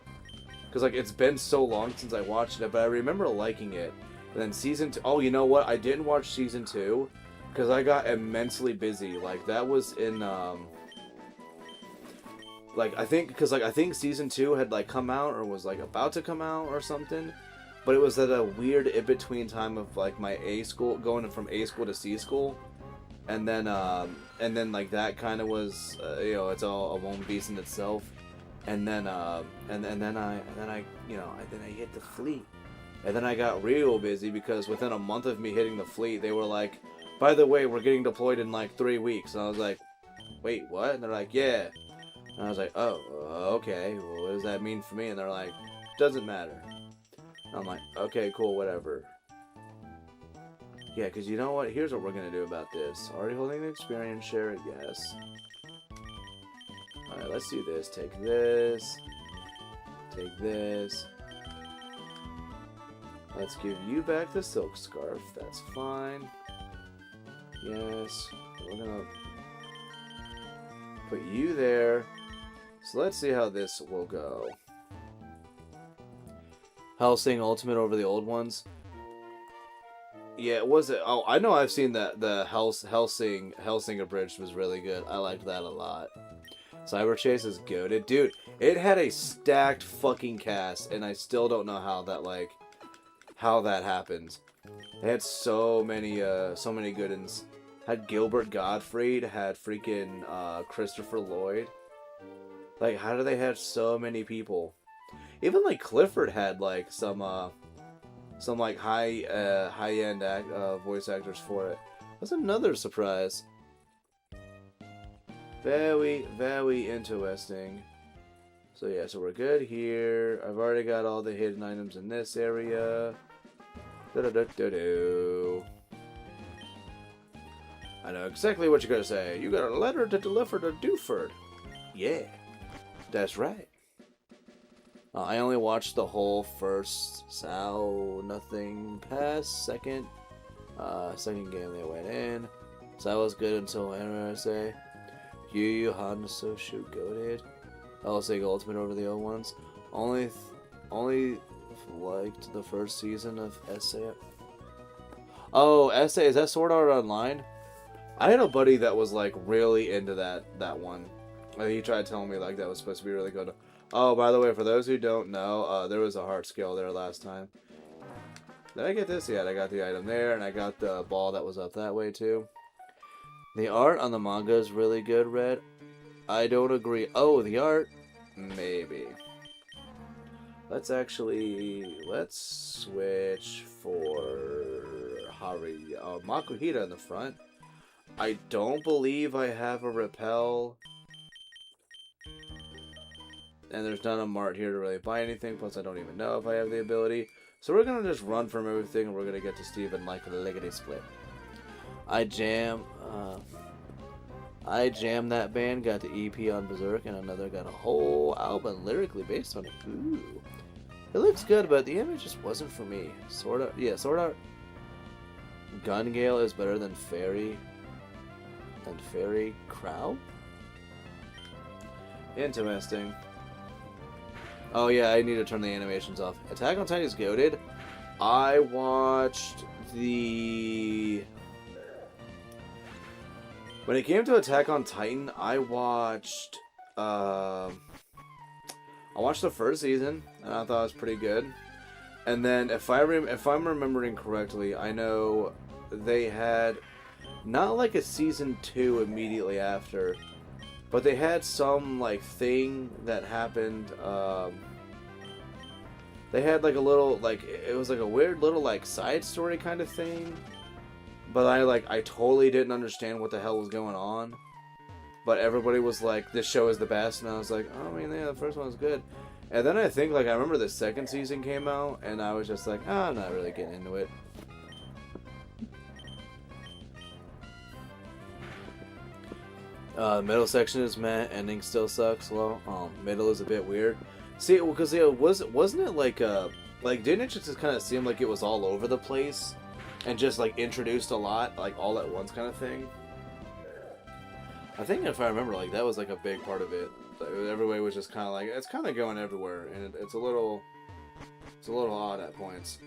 Because like it's been so long since I watched it, but I remember liking it. And then Season 2, oh, you know what? I didn't watch Season 2 because I got immensely busy. Like that was in, like I think Season 2 had like come out or was like about to come out or something. But it was at a weird in-between time of like my A school, going from A school to C school. And then like that kind of was, you know, it's all a one beast in itself. And then I hit the fleet. And then I got real busy because within a month of me hitting the fleet, they were like, by the way, we're getting deployed in like 3 weeks. And I was like, wait, what? And they're like, yeah. And I was like, oh, okay. Well, what does that mean for me? And they're like, doesn't matter. And I'm like, okay, cool, whatever. Yeah, because you know what? Here's what we're going to do about this. Already holding the experience share, yes. Alright, let's do this. Take this. Take this. Let's give you back the silk scarf. That's fine. Yes. We're gonna put you there. So let's see how this will go. Hellsing Ultimate over the old ones. Yeah, was it? Oh, I know I've seen that the Hellsing Abridged was really good. I liked that a lot. Cyber Chase is goated. Dude, it had a stacked fucking cast, and I still don't know how that happened. They had so many good ones. Had Gilbert Gottfried, had freaking Christopher Lloyd. Like, how do they have so many people? Even like Clifford had like some like high-end voice actors for it. That's another surprise. Very, very interesting. So yeah, so we're good here. I've already got all the hidden items in this area. Do-do-do-do-do. I know exactly what you're gonna say. You got a letter to deliver to Dewford. Yeah, that's right. I only watched the whole first, so nothing past second. Second game they went in. So that was good until NRSA. Yu Hanzo shoot goated. I'll say Ultimate over the old ones. Only liked the first season of Essay. Oh, Essay, is that Sword Art Online? I had a buddy that was like really into that one. He tried telling me like that was supposed to be really good. Oh, by the way, for those who don't know, there was a heart scale there last time. Did I get this? Yeah, I got the item there, and I got the ball that was up that way too. The art on the manga is really good, Red. I don't agree. Oh, the art? Maybe. Let's switch for Makuhita in the front. I don't believe I have a repel. And there's not a mart here to really buy anything, plus I don't even know if I have the ability. So we're going to just run from everything, and we're going to get to Steven like a lickety split. I jammed that band, got the EP on Berserk, and another got a whole album lyrically based on it. Ooh. It looks good, but the image just wasn't for me. Sword Art Gun Gale is better than Fairy Crow? Interesting. Oh yeah, I need to turn the animations off. Attack on Titan is goated. I watched the... When it came to Attack on Titan, I watched the first season, and I thought it was pretty good. And then, if I'm remembering correctly, I know they had not like a season 2 immediately after, but they had some like thing that happened. They had like a little like it was like a weird little like side story kind of thing. But I totally didn't understand what the hell was going on. But everybody was like, this show is the best, and I was like, oh, I mean, yeah, the first one was good. And then I think, like, I remember the second season came out, and I was just like, oh, I'm not really getting into it. Middle section is meh, ending still sucks. Well, middle is a bit weird. See, because wasn't it like didn't it just kind of seem like it was all over the place? And just, like, introduced a lot, like, all at once kind of thing. I think if I remember, like, that was, like, a big part of it. Like, everybody was just kind of, like, it's kind of going everywhere. And it's a little odd at points.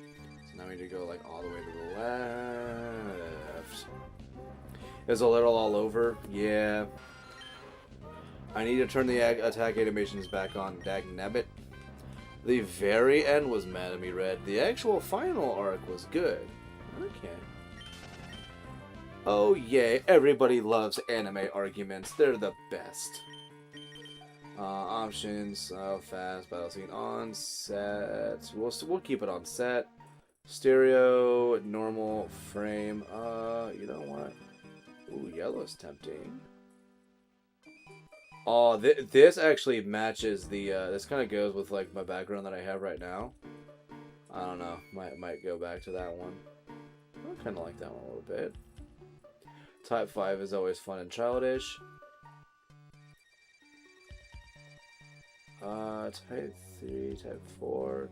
So now we need to go, like, all the way to the left. It's a little all over. Yeah. I need to turn the attack animations back on. Dagnabbit. The very end was mad at me, Red. The actual final arc was good. Okay. Oh yeah, everybody loves anime arguments. They're the best. Options, fast, battle scene on set. We'll keep it on set. Stereo, normal, frame. You know what? Ooh, yellow's tempting. Oh, this actually matches the. This kind of goes with like my background that I have right now. I don't know. Might go back to that one. I kind of like that one a little bit. Type 5 is always fun and childish. Type 3, Type 4.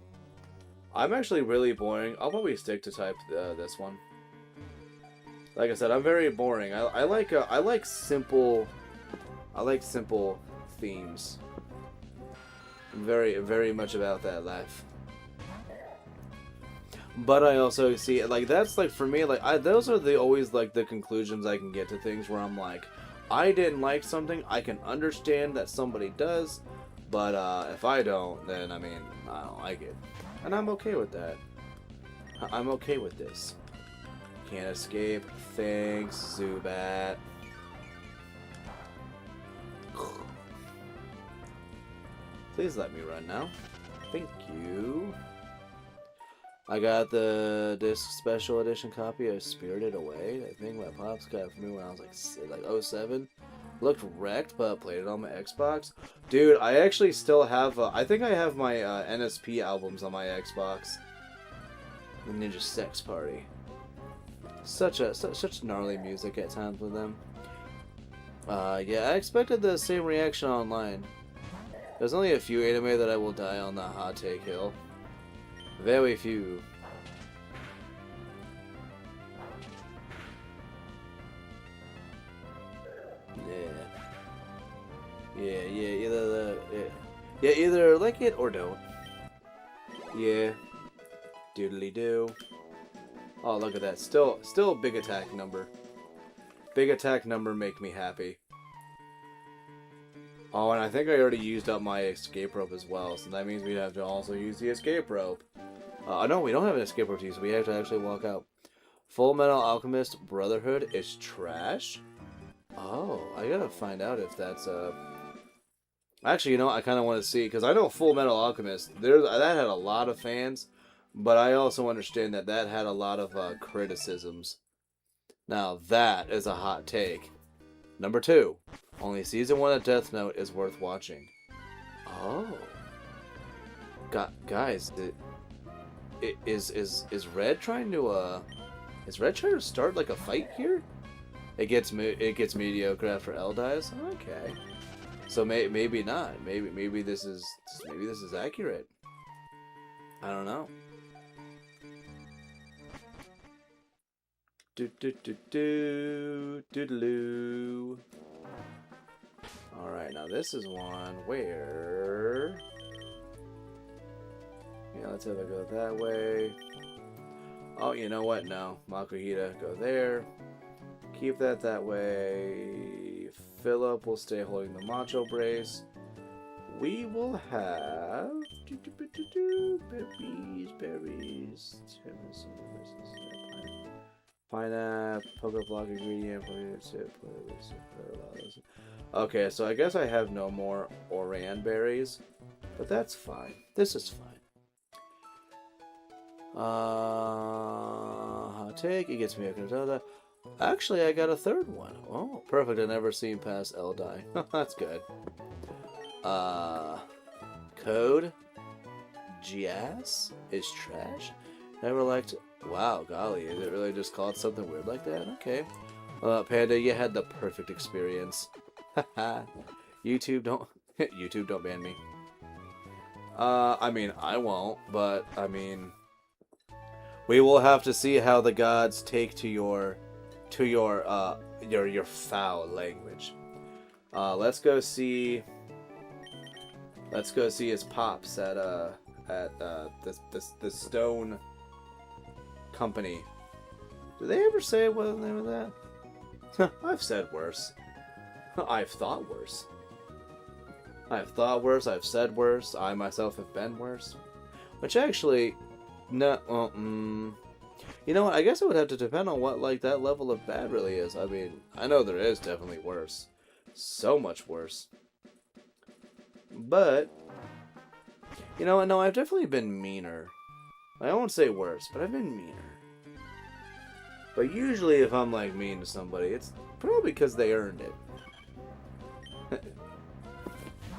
I'm actually really boring. I'll probably stick to type this one. Like I said, I'm very boring. I like simple themes. I'm very much about that life. But I also see, like, that's, like, for me, like, those are always, like, the conclusions I can get to things where I'm like, I didn't like something, I can understand that somebody does, but if I don't, then I mean, I don't like it. And I'm okay with that. I'm okay with this. Can't escape. Thanks, Zubat. Please let me run now. Thank you. I got the disc special edition copy of Spirited Away. I think my pops got it for me when I was like 07. Looked wrecked, but played it on my Xbox. Dude, I actually still have. I think I have my NSP albums on my Xbox. The Ninja Sex Party. Such gnarly music at times with them. Yeah, I expected the same reaction online. There's only a few anime that I will die on the hot take hill. Very few. Yeah, either like it or don't. Yeah. Doodly doo. Oh, look at that. Still big attack number. Big attack number make me happy. Oh, and I think I already used up my escape rope as well, so that means we'd have to also use the escape rope. No, we don't have an escape rope to use, so we have to actually walk out. Full Metal Alchemist Brotherhood is trash? Oh, I gotta find out if that's, Actually, you know, I kind of want to see, because I know Full Metal Alchemist, that had a lot of fans, but I also understand that that had a lot of criticisms. Now, that is a hot take. Number 2. Only Season 1 of Death Note is worth watching. Oh. Guys, is Red trying to, is Red trying to start, like, a fight here? It gets mediocre after L dies? Okay. So maybe not. Maybe this is accurate. I don't know. Do. Alright, now this is one where... Yeah, let's have it go that way. Oh, you know what? No. Makuhita, go there. Keep that way. Philip will stay holding the Macho Brace. We will have... Berries. Pineapple, Poké Block ingredient, okay, so I guess I have no more Oran berries, but that's fine. This is fine. Hot take, it gets me a Cantada. Actually, I got a third one. Oh, perfect. I never seen past Eldai. That's good. Code Gias is trash. Never liked. Wow, golly, is it really just called something weird like that? Okay. Panda, you had the perfect experience. YouTube don't ban me. I mean, I won't, but I mean, we will have to see how the gods take to your foul language. Let's go see his pops at the stone company. Do they ever say what the name of that? I've said worse. I've thought worse. I've thought worse. I've said worse. I myself have been worse. Which actually, no. You know what? I guess it would have to depend on what like that level of bad really is. I mean, I know there is definitely worse. So much worse. But you know what? No, I've definitely been meaner. I won't say worse, but I've been meaner. But usually if I'm like mean to somebody, it's probably because they earned it.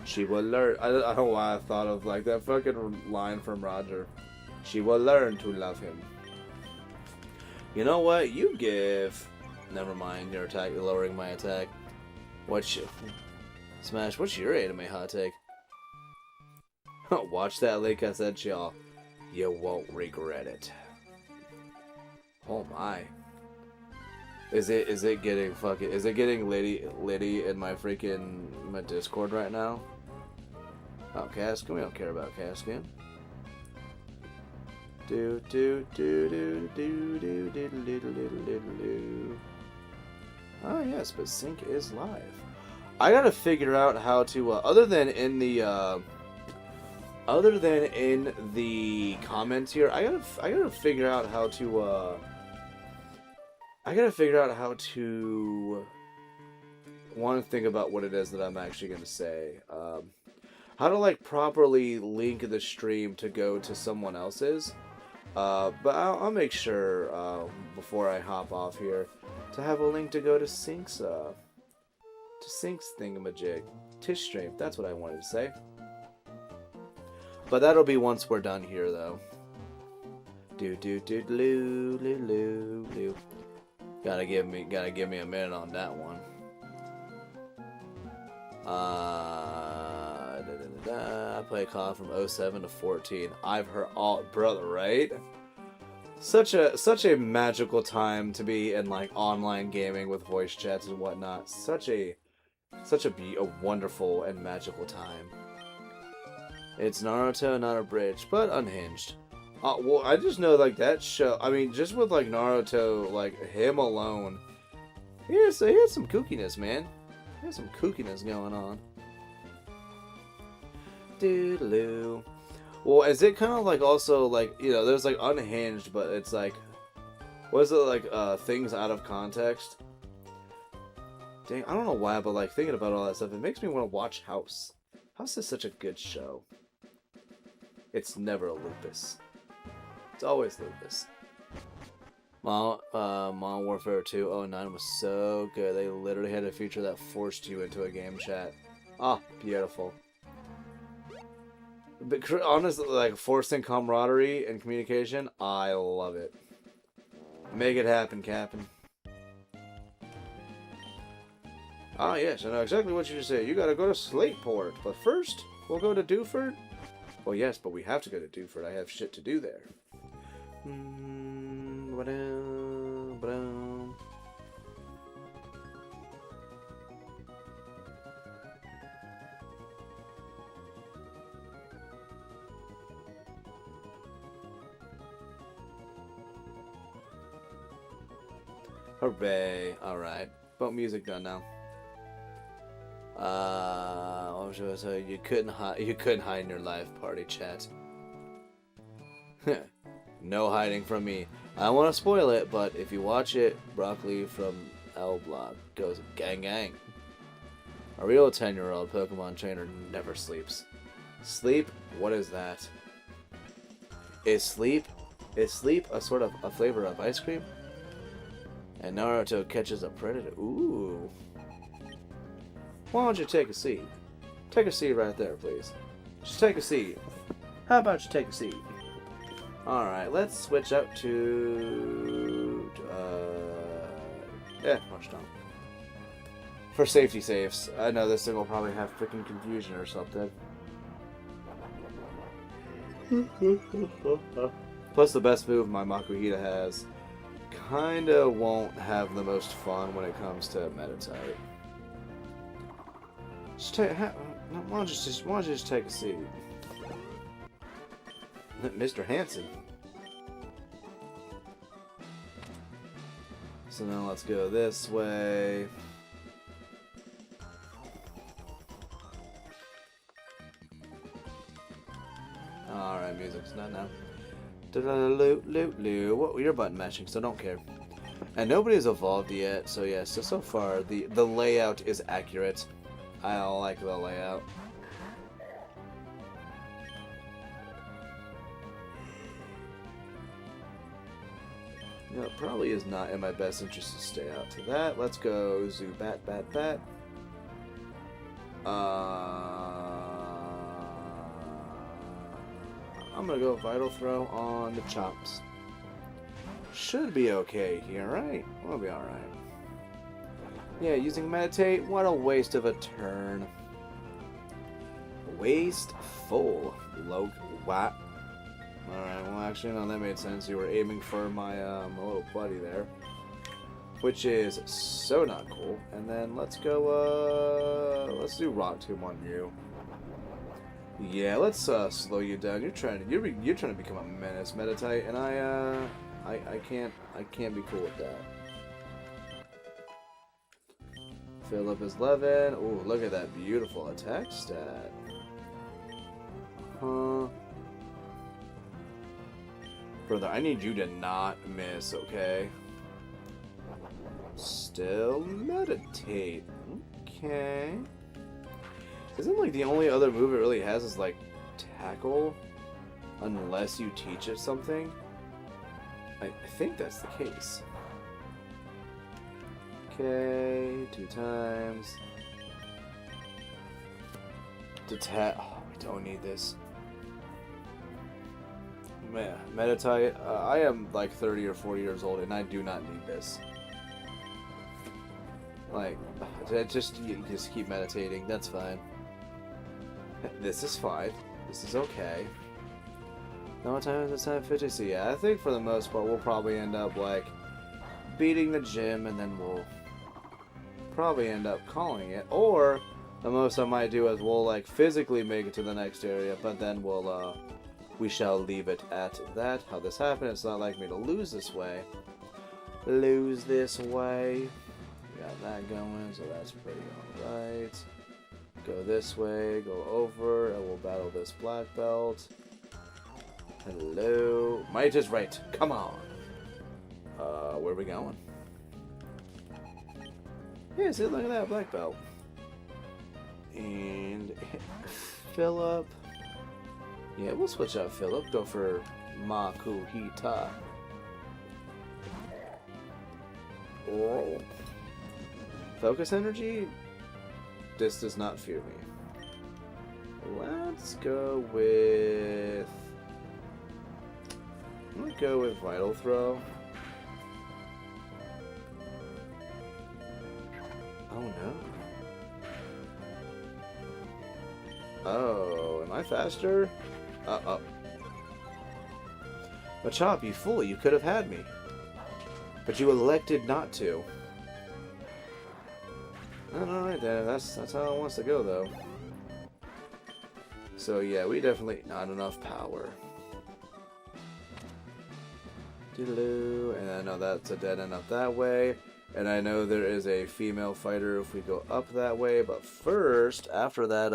She will learn. I don't know why I thought of like that fucking line from Roger. She will learn to love him. You know what? You give. Never mind. Your attack. You're lowering my attack. Smash. What's your anime hot take? Watch that link I said, y'all. You won't regret it. Oh my. Is it getting Liddy in my my Discord right now? Oh, Caspian, we don't care about Caspian. Do. Oh yes, but Sync is live. I gotta figure out how to, other than in the comments here, I gotta figure out how to, want to think about what it is that I'm actually gonna say. How to, like, properly link the stream to go to someone else's. But I'll make sure, before I hop off here, to have a link to go to Sync's thingamajig. Tish stream, that's what I wanted to say. But that'll be once we're done here, though. Gotta give me a minute on that one. I play COD from 07 to 14. I've heard all, brother, right? Such a magical time to be in, like, online gaming with voice chats and whatnot. Such a wonderful and magical time. It's Naruto, not a bridge, but unhinged. Well, I just know, like, that show. I mean, just with, like, Naruto, like, him alone, he has some kookiness, man. He has some kookiness going on. Doodaloo. Well, is it kind of like also like, you know, there's like unhinged, but it's like, what is it, like, things out of context? Dang, I don't know why, but like thinking about all that stuff, it makes me want to watch House. House is such a good show. It's never a lupus. It's always lupus. Modern Warfare 2 09 was so good. They literally had a feature that forced you into a game chat. Ah, beautiful. But honestly, like, forcing camaraderie and communication, I love it. Make it happen, Captain. Ah, yes, I know exactly what you just said. You gotta go to Slateport, but first, we'll go to Dewford. Well, yes, but we have to go to Dewford. I have shit to do there. Hooray! All right, but music done now. What should I say? You couldn't hide in your live party chat. No hiding from me. I don't want to spoil it, but if you watch it, Broccoli from L Block goes gang gang. A real 10-year-old Pokemon trainer never sleeps. Sleep? What is that? Is sleep a sort of a flavor of ice cream? And Naruto catches a predator. Ooh. Why don't you take a seat? Take a seat right there, please. Just take a seat. How about you take a seat? Alright, let's switch up to... Marshtomp. For safety saves. I know this thing will probably have freaking confusion or something. Plus the best move my Makuhita has kinda won't have the most fun when it comes to Meta-type. Why don't you just take a seat? Mr. Hanson. So now let's go this way. Alright, music's done now. What, you're button mashing, so don't care. And nobody's evolved yet, so yeah, so far the layout is accurate. I like the layout. You know, it probably is not in my best interest to stay out to that. Let's go Zubat. I'm gonna go Vital Throw on the Chomps. Should be okay here, right? We'll be alright. Yeah, using Meditate, what a waste of a turn. Wasteful. What? Alright, well actually, no, that made sense. You were aiming for my little buddy there. Which is so not cool. And then let's go, let's do Rock Tomb on you. Yeah, let's slow you down. You're trying to become a menace, Meditate, and I can't be cool with that. Philip is 11. Ooh, look at that beautiful attack stat. Huh. Brother, I need you to not miss, okay? Still meditate. Okay. Isn't like the only other move it really has is like tackle? Unless you teach it something? I think that's the case. Okay, 2 times. Oh, we don't need this. Man, meditate. I am like 30 or 40 years old, and I do not need this. Like, just keep meditating. That's fine. This is fine. This is okay. No time is time 50. So yeah, I think for the most part we'll probably end up like beating the gym, and then we'll probably end up calling it. Or the most I might do is we'll like physically make it to the next area, but then we'll we shall leave it at that. How this happened, it's not like me to lose this way. Lose this way. Got that going, so that's pretty alright. Go this way, go over, and we'll battle this black belt. Hello. Might is right. Come on. Where are we going? Yeah, see, look at that black belt. And Philip. Yeah, we'll switch out Philip. Go for Makuhita. Oh. Focus energy? This does not fear me. Let's go with... I'm gonna go with Vital Throw. Oh no. Oh, am I faster? Machop, you fool, you could have had me. But you elected not to. Alright then, that's how it wants to go though. So yeah, we definitely not enough power. Doodaloo, and I know that's a dead end up that way. And I know there is a female fighter if we go up that way, but first, after that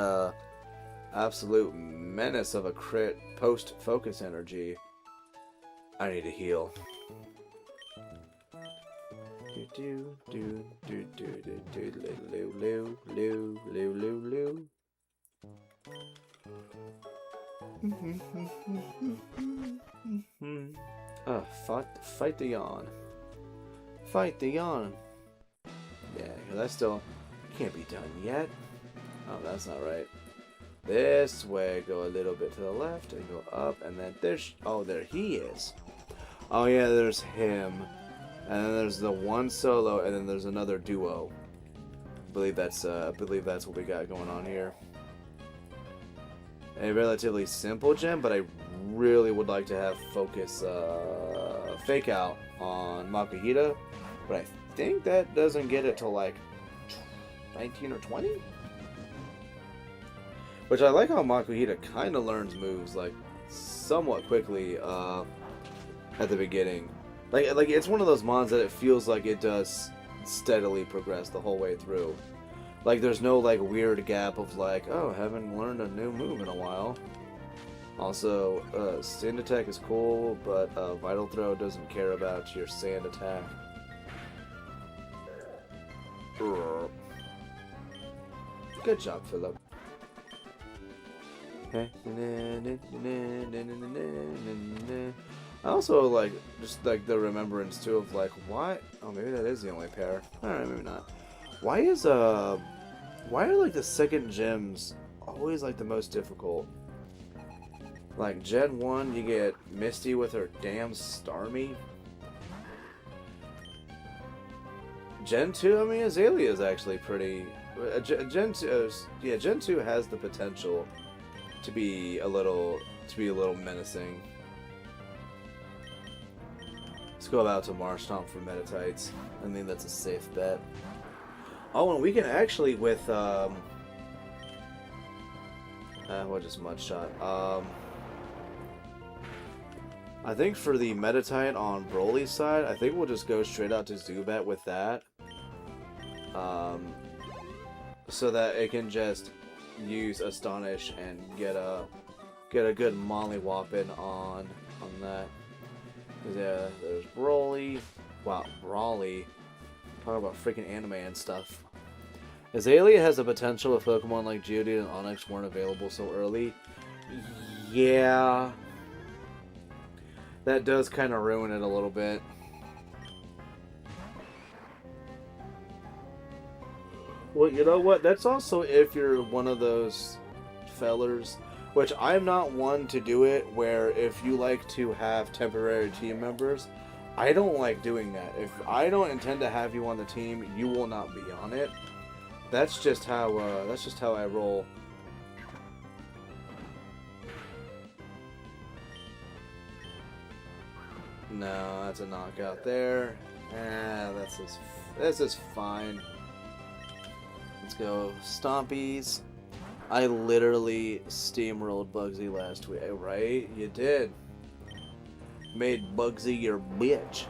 absolute menace of a crit post-focus energy, I need to heal. Fight the yawn. Fight the yawn. Yeah, because I still can't be done yet. Oh, that's not right. This way, go a little bit to the left and go up, and then there's... Oh, there he is. Oh yeah, there's him. And then there's the one solo, and then there's another duo. I believe that's what we got going on here. A relatively simple gem, but I really would like to have focus fake out on Makuhita, but I think that doesn't get it till like 19 or 20. Which I like how Makuhita kind of learns moves like somewhat quickly at the beginning. Like it's one of those mons that it feels like it does steadily progress the whole way through. Like there's no like weird gap of like, oh, haven't learned a new move in a while. Also, sand attack is cool, but Vital Throw doesn't care about your sand attack. Good job, Philip. Okay. I also like just like the remembrance too of like why. Oh, maybe that is the only pair. All right, maybe not. Why are like the second gems always like the most difficult? Like Gen 1, you get Misty with her damn Starmie. Gen 2, I mean, Azalea is actually pretty. Gen 2, yeah, Gen 2 has the potential to be a little menacing. Let's go out to Marshtomp for Metatites. I think that's a safe bet. Oh, and we can actually with what just Mudshot. I think for the Metatite on Broly's side, I think we'll just go straight out to Zubat with that. so that it can just use Astonish and get a good molly-whopping on that. Yeah, there's Broly. Wow, Brawly. Talk about freaking anime and stuff. Azalea has the potential if Pokemon like Geodude and Onix weren't available so early. Yeah. That does kind of ruin it a little bit. Well, you know what? That's also if you're one of those fellers, which I'm not one to do it, where if you like to have temporary team members, I don't like doing that. If I don't intend to have you on the team, you will not be on it. That's just how I roll. No, that's a knockout there. This is fine. Let's go Stompies. I literally steamrolled Bugsy last week, right? You did. Made Bugsy your bitch.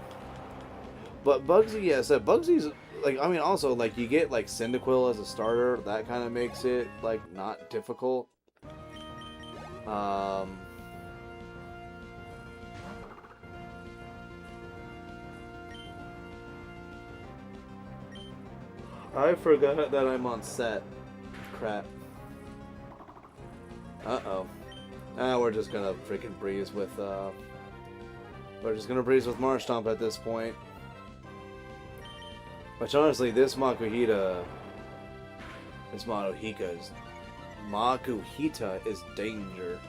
But Bugsy, yeah, so Bugsy's like, I mean, also like you get like Cyndaquil as a starter. That kind of makes it like not difficult. I forgot that I'm on set. Crap. Uh-oh. We're just gonna freaking breeze with, Marshtomp at this point. Which honestly, this Makuhita is danger.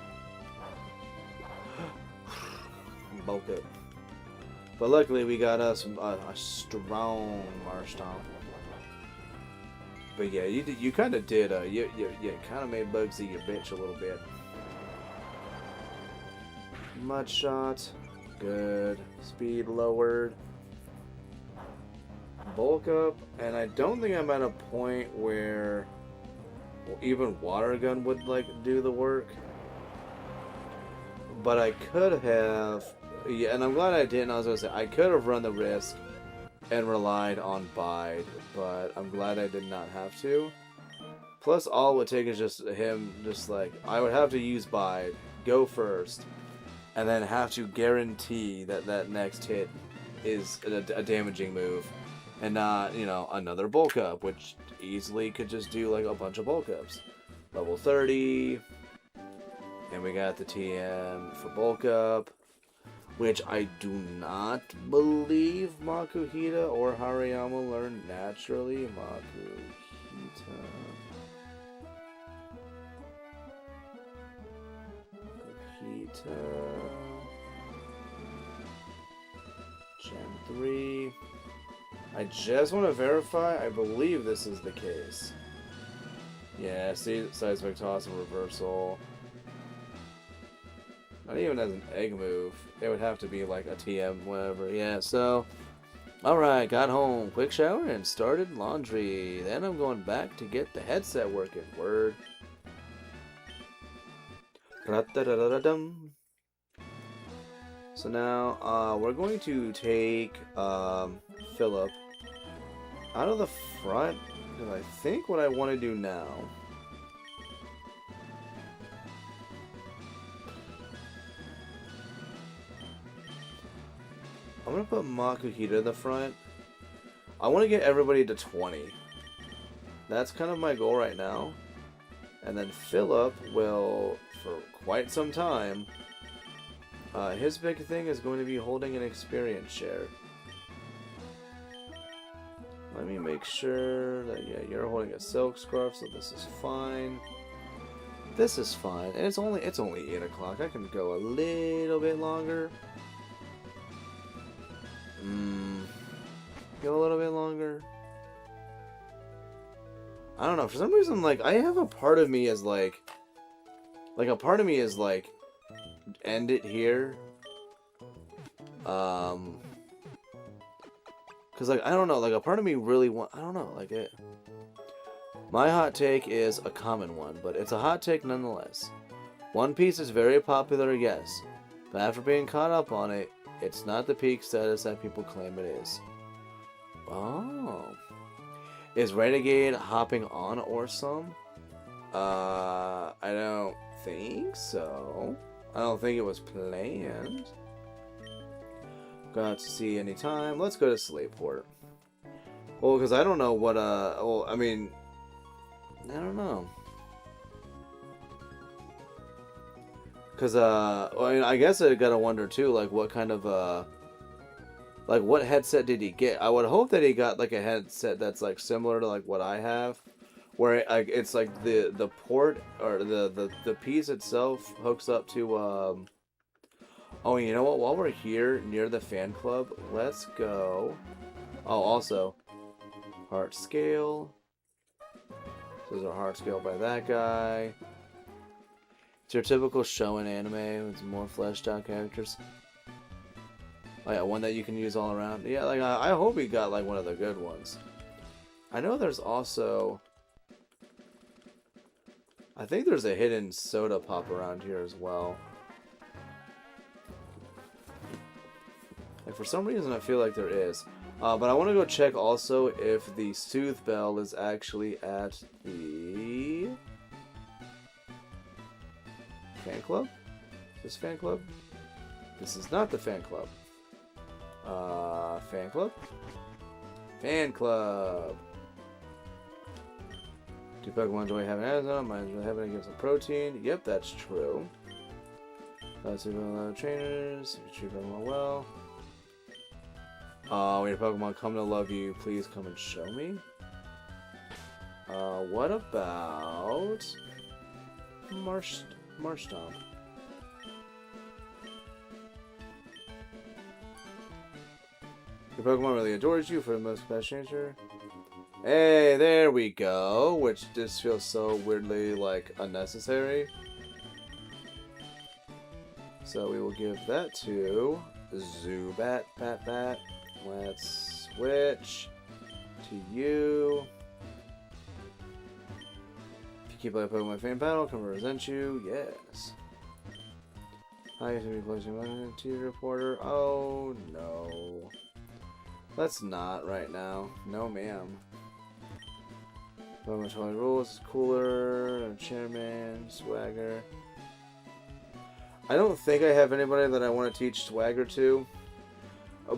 Bulk up. But luckily we got us a strong Marshtomp. But yeah, you kind of did, you kind of made Bugsy your bitch a little bit. Mud shot, good. Speed lowered. Bulk up, and I don't think I'm at a point where even Water Gun would like do the work. But I could have, yeah, and I'm glad I didn't. I was gonna say I could have run the risk and relied on Bide, but I'm glad I did not have to. Plus, all it would take is just him, I would have to use Bide, go first, and then have to guarantee that next hit is a damaging move, and not, you know, another bulk up, which easily could just do like a bunch of bulk ups. Level 30, and we got the TM for bulk up, which I do not believe Makuhita or Hariyama learned naturally. Makuhita. Gen 3. I just want to verify. I believe this is the case. Yeah, see, Seismic Toss and Reversal. Not even as an egg move. It would have to be like a TM, whatever. Yeah, so... Alright, got home, quick shower, and started laundry. Then I'm going back to get the headset working. Word. So now, we're going to take Philip out of the front. Because I think what I want to do now... I'm going to put Makuhita in the front. I want to get everybody to 20. That's kind of my goal right now. And then Philip will, for quite some time, his big thing is going to be holding an experience share. Let me make sure that, yeah, you're holding a silk scarf, so this is fine. This is fine. And it's only 8 o'clock. I can go a little bit longer. Go a little bit longer. I don't know. For some reason, like, I have a part of me is like a part of me is like, end it here. Cause like, I don't know. Like, a part of me really I don't know. Like it. My hot take is a common one, but it's a hot take nonetheless. One Piece is very popular, yes, but after being caught up on it, it's not the peak status that people claim it is. Oh. Is Renegade hopping on Orsum? I don't think so. I don't think it was planned. Got to see anytime. Let's go to Slateport. Well, because I don't know what, well, I mean, I don't know. Because, well, I mean, I guess I gotta wonder, too, like, what kind of, like, what headset did he get? I would hope that he got, like, a headset that's, like, similar to, like, what I have. Where it's, like, the port, or the piece itself hooks up to, oh, you know what? While we're here, near the fan club, let's go. Oh, also, heart scale. Those are heart scale by that guy. It's your typical shonen anime with more fleshed out characters. Oh yeah, one that you can use all around. Yeah, like I hope he got like one of the good ones. I know there's also, I think there's a hidden soda pop around here as well. Like for some reason I feel like there is. But I want to go check also if the Soothe Bell is actually at the fan club? This fan club? This is not the fan club. Fan club? Fan club! Do Pokemon enjoy having Amazon? Mine enjoy having it gives them protein. Yep, that's true. Lots of trainers. If you treat Pokemon well. When your Pokemon come to love you, please come and show me. What about Marshtomp? Your Pokemon really adores you for the most best nature. Hey, there we go. Which just feels so weirdly like unnecessary. So we will give that to Zubat. Bat. Let's switch to you. If you keep playing Pokemon Fan Battle, come represent you. Yes. Hi, you should be closing one to your reporter. Oh no. Let's not right now. No, ma'am. Pokemon 20 rules is cooler. Chairman, Swagger. I don't think I have anybody that I want to teach Swagger to.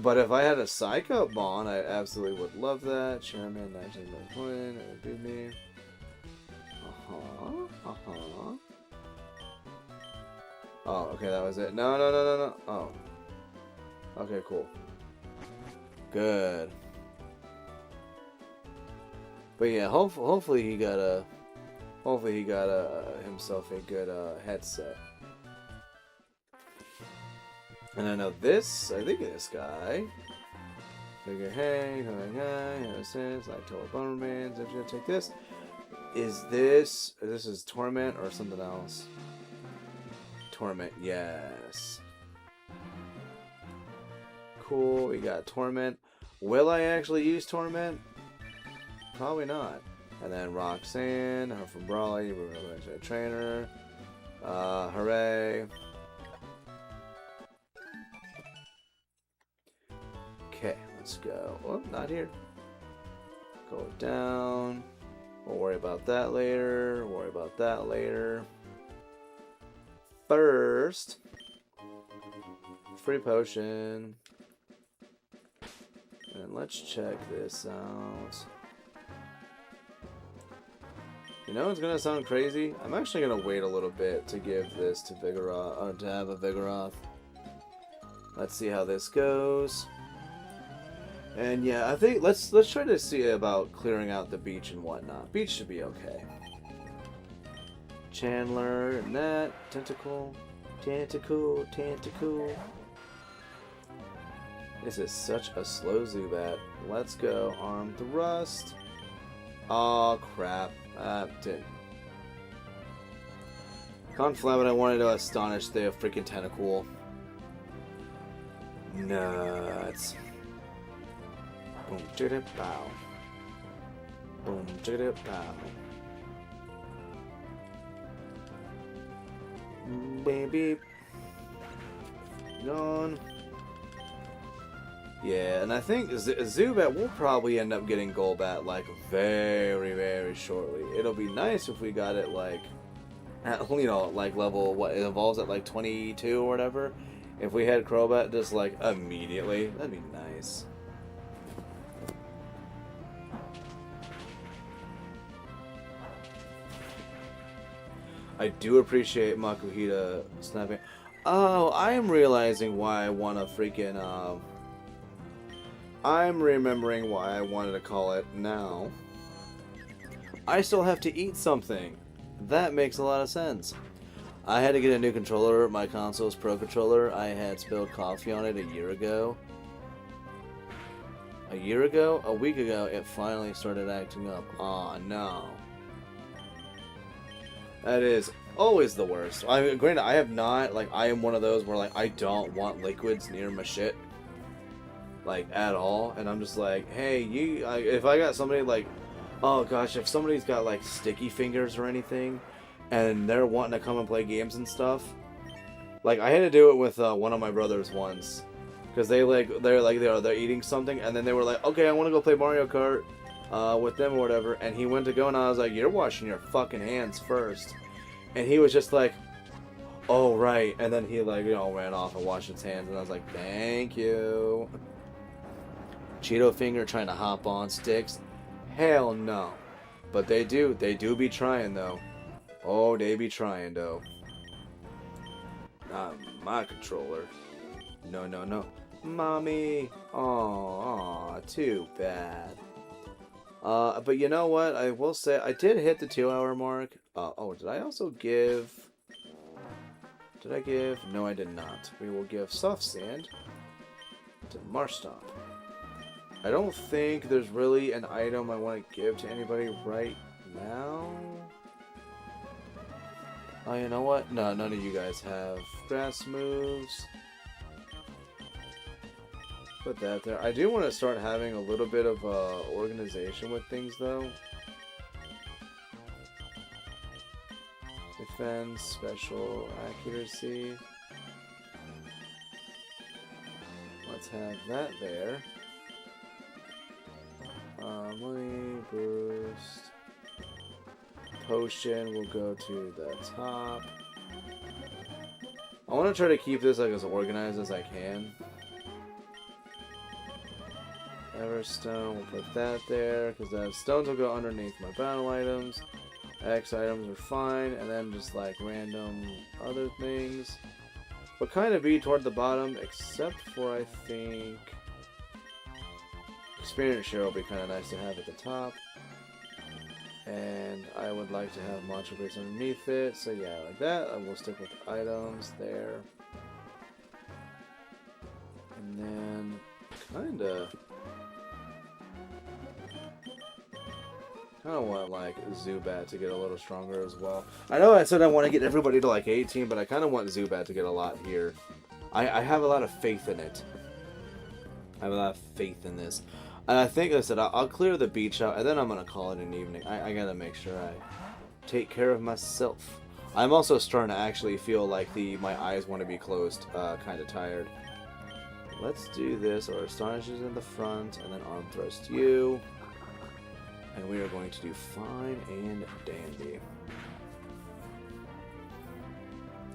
But if I had a Psycho-Bond, I absolutely would love that. Chairman, 19.1, it would be me. Oh, okay, that was it. No. Oh. Okay, cool. Good. But yeah, hopefully he got himself a good headset. And I know this, I think this guy. Figure, hey, guy, sense, like total Bomberman, if you take this. Is this is Torment or something else? Torment, yes. Cool, we got Torment. Will I actually use Torment? Probably not. And then Roxanne, her from Brawley, we're going to a trainer. Hooray. Okay, let's go. Oh, not here. Go down. We'll worry about that later. First, free potion. And let's check this out. You know it's gonna sound crazy? I'm actually gonna wait a little bit to give this to Vigoroth, or to have a Vigoroth. Let's see how this goes. And yeah, I think let's try to see about clearing out the beach and whatnot. Beach should be okay. Chandler and that tentacle. This is such a slow Zubat. Let's go. Arm thrust. Oh crap. Didn't. Conflammate, I wanted to astonish the freaking tentacle. Nuts. Boom, chicka bow. Boom, chicka bow. Baby. Gone. Yeah, and I think Zubat will probably end up getting Golbat, like, very, very shortly. It'll be nice if we got it, like, at, you know, like, level, what, it evolves at, like, 22 or whatever. If we had Crobat just, like, immediately, that'd be nice. I do appreciate Makuhita snapping. Oh, I'm realizing why I want to freaking, I'm remembering why I wanted to call it now. I still have to eat something. That makes a lot of sense. I had to get a new controller. My console's Pro Controller. I had spilled coffee on it a year ago. A year ago? A week ago, it finally started acting up. Aw, no. That is always the worst. I mean, granted, I have not, like, I am one of those where, like, I don't want liquids near my shit. Like, at all. And I'm just like, hey, if I got somebody, like, oh gosh, if somebody's got, like, sticky fingers or anything, and they're wanting to come and play games and stuff, like, I had to do it with one of my brothers once. Because they're eating something, and then they were like, okay, I want to go play Mario Kart with them or whatever, and he went to go, and I was like, you're washing your fucking hands first. And he was just like, oh, right. And then he, like, you know, ran off and washed his hands, and I was like, thank you. Cheeto finger trying to hop on sticks? Hell no. But they do be trying, though. Oh, they be trying, though. Not my controller. No, no, no. Mommy! Aw, too bad. But you know what? I will say, I did hit the 2-hour mark. Oh, did I also give... Did I give? No, I did not. We will give Soft Sand to Marstop. I don't think there's really an item I want to give to anybody right now. Oh, you know what? No, none of you guys have grass moves. Put that there. I do want to start having a little bit of organization with things, though. Defense, special, accuracy. Let's have that there. Money, boost. Potion will go to the top. I want to try to keep this like as organized as I can. Everstone, we'll put that there, because the stones will go underneath my battle items. X items are fine, and then just like random other things. But kind of be toward the bottom, except for I think... Experience share will be kind of nice to have at the top. And I would like to have Mantra Base underneath it, so yeah, like that. I will stick with items there. And then, kinda want, like, Zubat to get a little stronger as well. I know I said I want to get everybody to, like, 18, but I kind of want Zubat to get a lot here. I have a lot of faith in it. I have a lot of faith in this. And I think, like I said, I'll clear the beach out, and then I'm going to call it an evening. I gotta make sure I take care of myself. I'm also starting to actually feel like my eyes want to be closed, kind of tired. Let's do this. Our Astonishes in the front, and then Arm Thrust you. And we are going to do fine and dandy.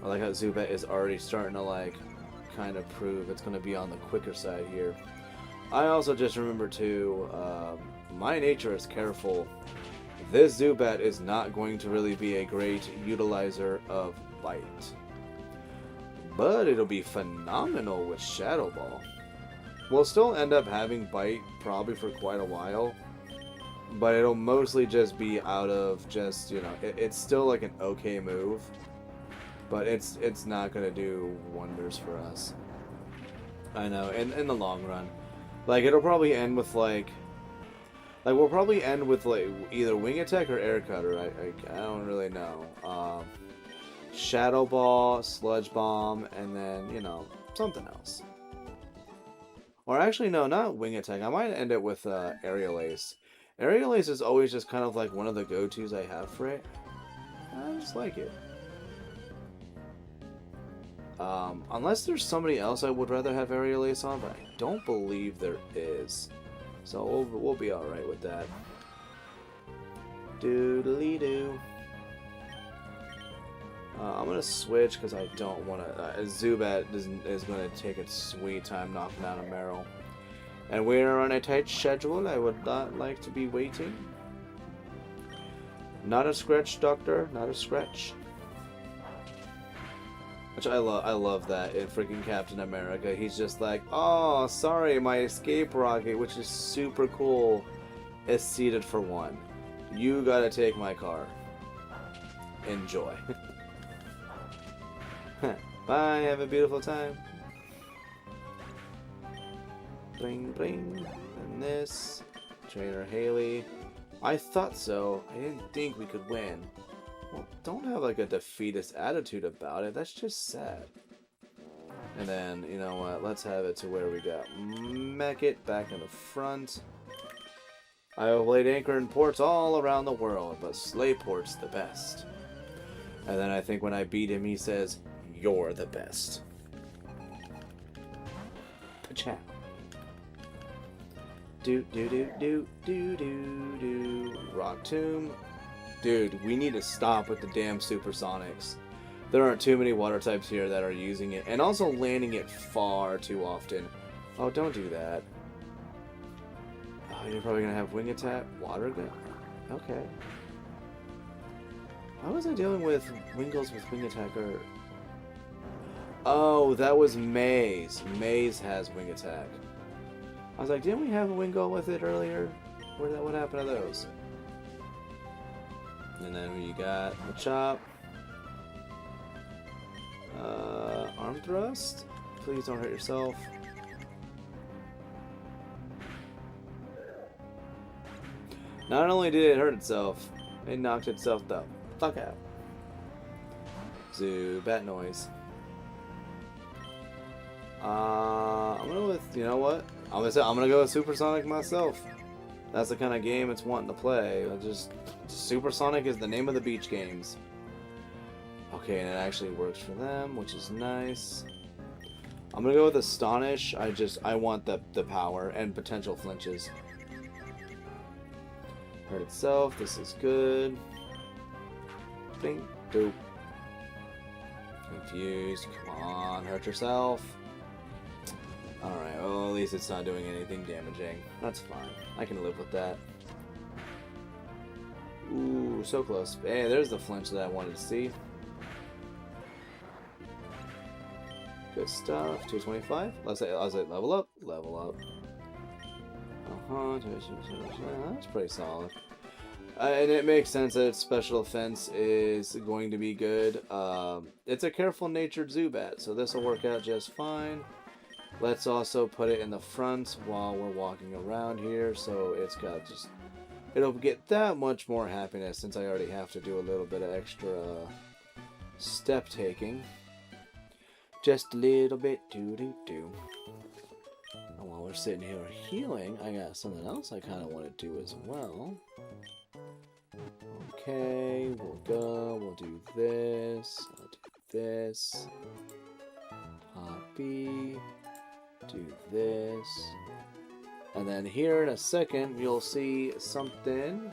I like how Zubat is already starting to, like, kind of prove it's going to be on the quicker side here. I also just remember, too, my nature is careful. This Zubat is not going to really be a great utilizer of Bite. But it'll be phenomenal with Shadow Ball. We'll still end up having Bite probably for quite a while. But it'll mostly just be out of just, you know, it's still like an okay move. But it's not going to do wonders for us. I know, in the long run. Like, it'll probably end with, like we'll probably end with, like, either Wing Attack or Air Cutter. I don't really know. Shadow Ball, Sludge Bomb, and then, you know, something else. Or actually, no, not Wing Attack. I might end it with Aerial Ace. Aerial Ace is always just kind of like one of the go-tos I have for it. I just like it. Unless there's somebody else I would rather have Aerial Ace on, but I don't believe there is. So we'll be alright with that. Doodly-doo. I'm going to switch because I don't want to... Zubat is going to take its sweet time knocking down a Meryl. And we're on a tight schedule. I would not like to be waiting. Not a scratch, Doctor. Not a scratch. Which I love that in freaking Captain America. He's just like, oh, sorry, my escape rocket, which is super cool, is seated for one. You gotta take my car. Enjoy. Bye, have a beautiful time. Bling, bling. And this. Trainer Haley. I thought so. I didn't think we could win. Well, don't have like a defeatist attitude about it. That's just sad. And then, you know what? Let's have it to where we got Mech-It back in the front. I have laid anchor in ports all around the world, but Slayport's the best. And then I think when I beat him, he says, "You're the best." Pachow. Do do do do do do do. Rock Tomb. Dude, we need to stop with the damn supersonics. There aren't too many water types here that are using it, and also landing it far too often. Oh, don't do that. Oh, you're probably gonna have wing attack, water gun. Okay. How was I dealing with Wingles with wing attack? Or oh, that was Maze. Maze has wing attack. I was like, didn't we have a Wingull with it earlier? What happened to those? And then you got Machop. Arm thrust. Please don't hurt yourself. Not only did it hurt itself, it knocked itself the fuck out. Zubat noise. I'm gonna go with, you know what? I'm gonna go with Supersonic myself. That's the kind of game it's wanting to play. Supersonic is the name of the beach games. Okay, and it actually works for them, which is nice. I'm gonna go with Astonish. I want the power and potential flinches. Hurt itself. This is good. Bing. Dope. Confused. Come on, hurt yourself. Alright, well, at least it's not doing anything damaging. That's fine. I can live with that. Ooh, so close. Hey, there's the flinch that I wanted to see. Good stuff. 225. Let's say level up. Level up. That's pretty solid. And it makes sense that its special offense is going to be good. It's a careful-natured Zubat, so this will work out just fine. Let's also put it in the front while we're walking around here, so it's got just... It'll get that much more happiness since I already have to do a little bit of extra step taking. Just a little bit, do-do-do. And while we're sitting here healing, I got something else I kind of want to do as well. Okay, we'll go, we'll do this, I'll do this. Copy. Do this. And then here in a second, you'll see something.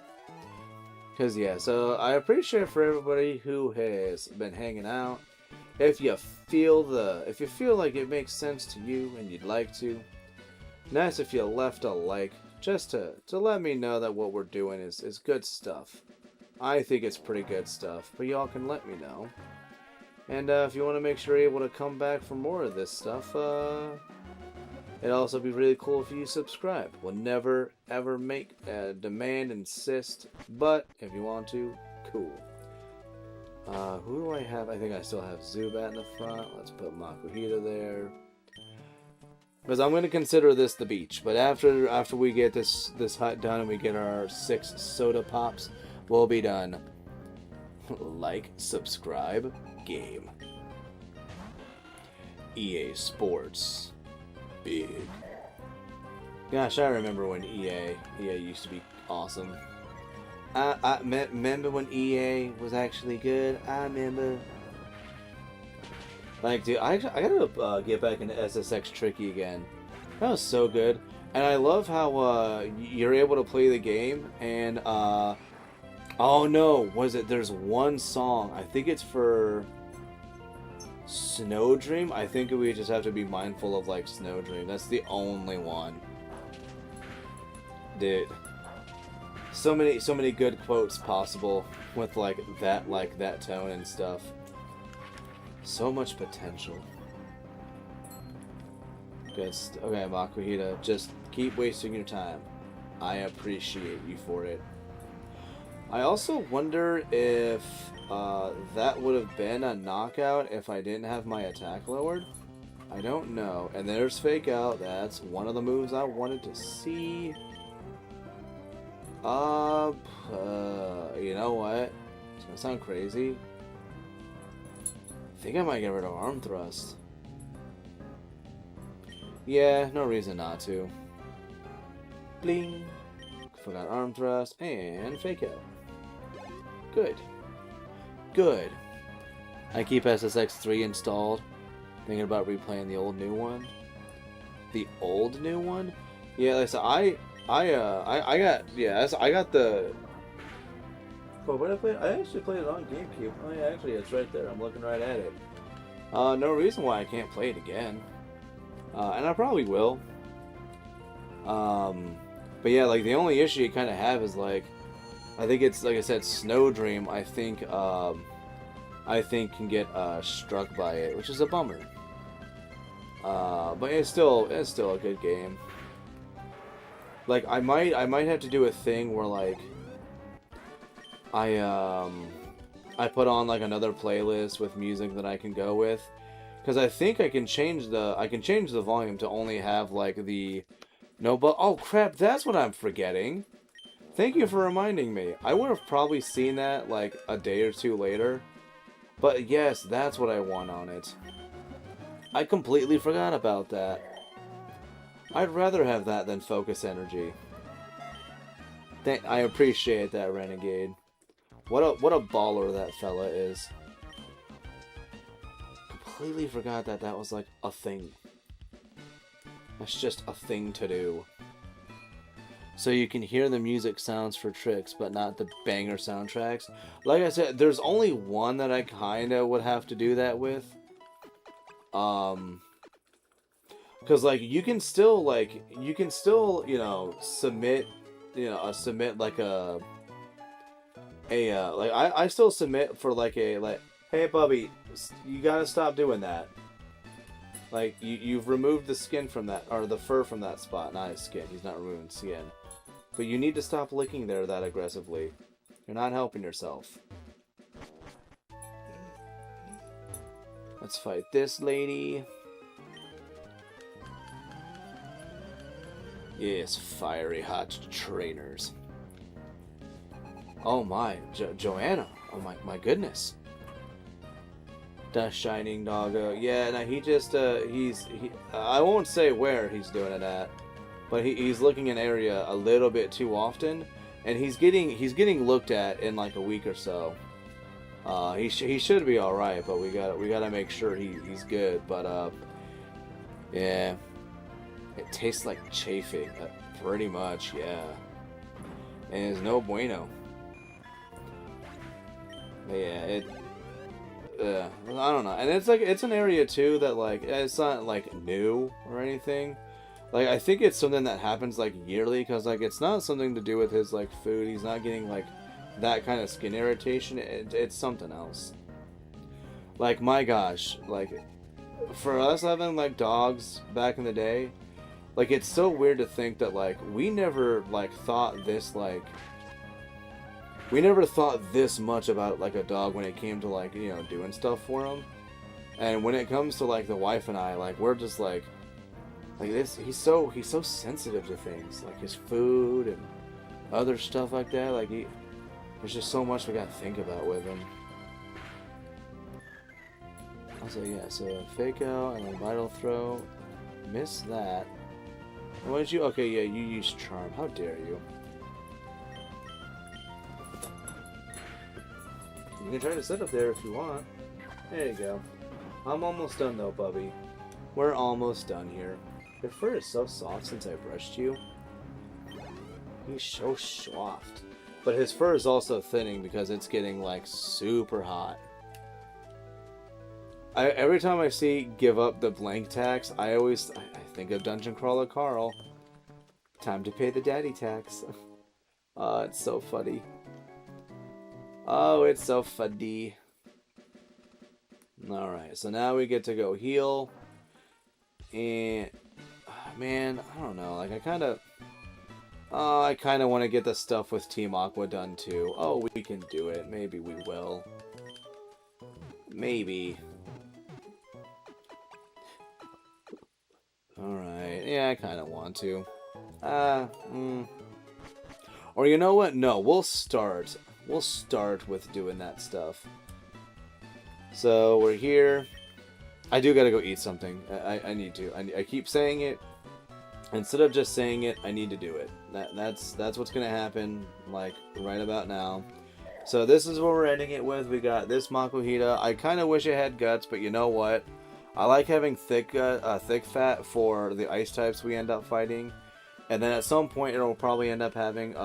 Because, yeah, so I appreciate for everybody who has been hanging out. If you feel like it makes sense to you and you'd like to, nice if you left a like, just to let me know that what we're doing is good stuff. I think it's pretty good stuff, but y'all can let me know. And if you want to make sure you're able to come back for more of this stuff, it'd also be really cool if you subscribe. We'll never, ever make a demand, insist, but if you want to, cool. Who do I have? I think I still have Zubat in the front. Let's put Makuhita there. Because I'm going to consider this the beach, but after we get this hut done and we get our 6 soda pops, we'll be done. Like, subscribe, game. EA Sports. Big. Gosh, I remember when EA used to be awesome. I remember when EA was actually good. I remember. Like, dude, I gotta get back into SSX Tricky again. That was so good. And I love how you're able to play the game and oh no, was it? There's one song. I think it's for Snow Dream. I think we just have to be mindful of like Snow Dream. That's the only one. Dude. So many good quotes possible with like that tone and stuff. So much potential. Just okay, Makuhita, just keep wasting your time. I appreciate you for it. I also wonder if that would have been a knockout if I didn't have my attack lowered. I don't know. And there's Fake Out. That's one of the moves I wanted to see. You know what? It's gonna sound crazy. I think I might get rid of Arm Thrust. Yeah, no reason not to. Bling. Forgot Arm Thrust and Fake Out. Good. Good. I keep SSX3 installed. Thinking about replaying the old new one. The old new one? Yeah, like I said, I got the. Oh, what I played? I actually played it on GameCube. Oh yeah, actually, it's right there. I'm looking right at it. No reason why I can't play it again. And I probably will. But yeah, like the only issue you kind of have is like, I think it's like I said, Snow Dream. I think can get struck by it, which is a bummer. But it's still a good game. Like I might have to do a thing where like I put on like another playlist with music that I can go with, because I think I can change the volume to only have like the no, but oh crap, that's what I'm forgetting. Thank you for reminding me. I would have probably seen that like a day or two later. But yes, that's what I want on it. I completely forgot about that. I'd rather have that than focus energy. I appreciate that, Renegade. What a baller that fella is. Completely forgot that that was like a thing. That's just a thing to do. So you can hear the music sounds for tricks, but not the banger soundtracks. Like I said, there's only one that I kinda would have to do that with. Because like you can still you know submit like I still submit for like hey Bubby, you gotta stop doing that. Like you've removed the skin from that, or the fur from that spot, not his skin. He's not removing skin. But you need to stop licking there that aggressively. You're not helping yourself. Let's fight this lady. Yes, fiery hot trainers. Oh my, Joanna. Oh my goodness. DaShiningGamer. Yeah, no, he just I won't say where he's doing it at. But he's looking in area a little bit too often, and he's getting looked at in like a week or so. He should be all right, but we gotta make sure he's good. But yeah, it tastes like chafing, pretty much, yeah. And it's no bueno. But yeah, I don't know, and it's an area too that like it's not like new or anything. Like, I think it's something that happens, like, yearly, because, like, it's not something to do with his, like, food. He's not getting, like, that kind of skin irritation. It's something else. Like, my gosh, like, for us having, like, dogs back in the day, like, it's so weird to think that, like, we never, like, thought this, like, we never thought this much about, like, a dog when it came to, like, you know, doing stuff for him. And when it comes to, like, the wife and I, like, we're just, like this, he's so sensitive to things like his food and other stuff like that. Like there's just so much we gotta think about with him. Also, yeah. So Fake Out and then Vital Throw. Miss that. What did you? Okay, yeah. You used Charm. How dare you? You can try to sit up there if you want. There you go. I'm almost done though, Bubby. We're almost done here. Your fur is so soft since I brushed you. He's so soft. But his fur is also thinning because it's getting, like, super hot. Every time I see give up the blank tax, I think of Dungeon Crawler Carl. Time to pay the daddy tax. Oh, it's so funny. Oh, it's so funny. Alright, so now we get to go heal. And, man, I don't know. Like, I kind of want to get the stuff with Team Aqua done, too. Oh, we can do it. Maybe we will. Maybe. Alright, yeah, I kind of want to. Or you know what? No, we'll start. We'll start with doing that stuff. So, we're here. I do gotta go eat something. I need to. I keep saying it. Instead of just saying it, I need to do it. That's what's gonna happen, like, right about now. So this is what we're ending it with. We got this Makuhita. I kind of wish it had guts, but you know what? I like having thick fat for the ice types we end up fighting. And then at some point, it'll probably end up having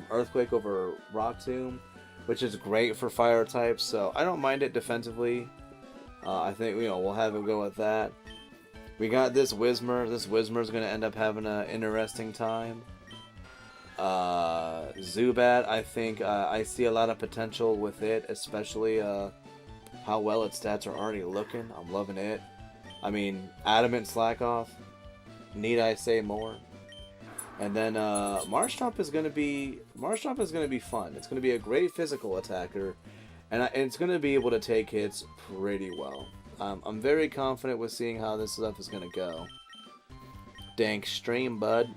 Earthquake over Rock Tomb, which is great for fire types. So I don't mind it defensively. I think we'll have it go with that. We got this Whismer. This Whismer is going to end up having an interesting time. Zubat, I think I see a lot of potential with it, especially how well its stats are already looking. I'm loving it. I mean, Adamant Slack Off. Need I say more? And then Marshtomp is gonna be fun. It's gonna be a great physical attacker, and it's gonna be able to take hits pretty well. I'm very confident with seeing how this stuff is gonna go. Dank stream, bud.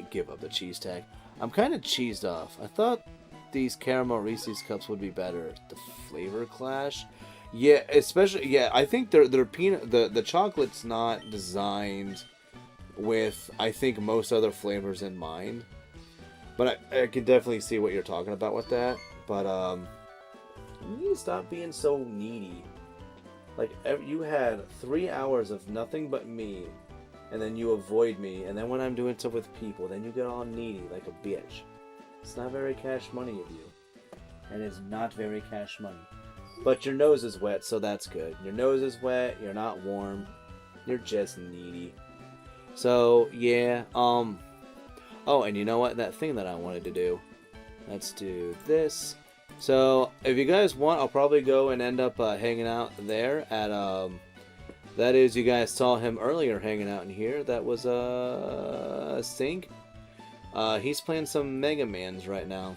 Give up the cheese tag. I'm kind of cheesed off. I thought these caramel Reese's cups would be better. The flavor clash. Yeah, especially I think they're peanut. The chocolate's not designed with, I think, most other flavors in mind. But I can definitely see what you're talking about with that. But you need to stop being so needy. Like, you had 3 hours of nothing but me, and then you avoid me, and then when I'm doing stuff with people, then you get all needy like a bitch. It's not very cash money of you. And it's not very cash money. But your nose is wet, so that's good. Your nose is wet, you're not warm, you're just needy. So, yeah, oh, and you know what? That thing that I wanted to do. Let's do this. So, if you guys want, I'll probably go and end up hanging out there at, that is, you guys saw him earlier hanging out in here. That was, Sync. He's playing some Mega Mans right now.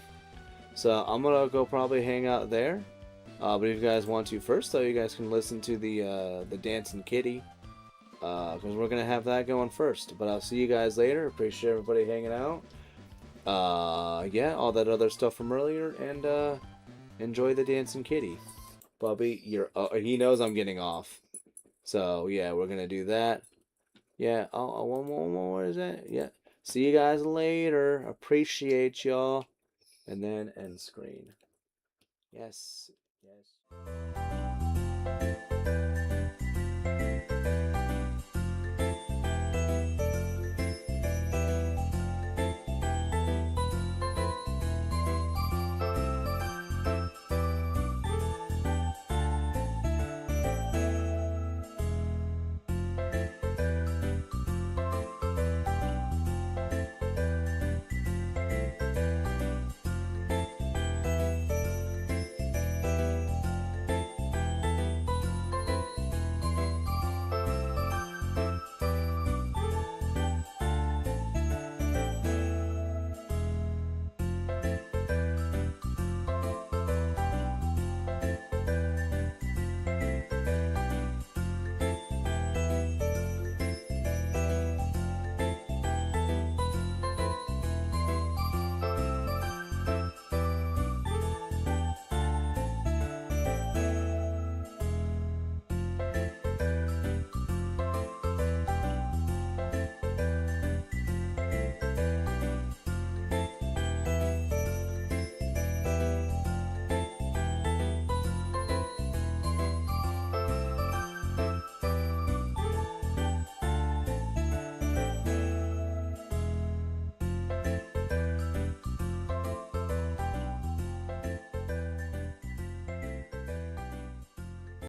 So, I'm gonna go probably hang out there. But if you guys want to first, though, you guys can listen to the Dancing Kitty. Because we're going to have that going first. But I'll see you guys later. Appreciate everybody hanging out. Yeah, all that other stuff from earlier. And enjoy the Dancing Kitty. Bubby, he knows I'm getting off. So, yeah, we're going to do that. Yeah, one more, is that? Yeah. See you guys later. Appreciate y'all. And then end screen. Yes. Yes.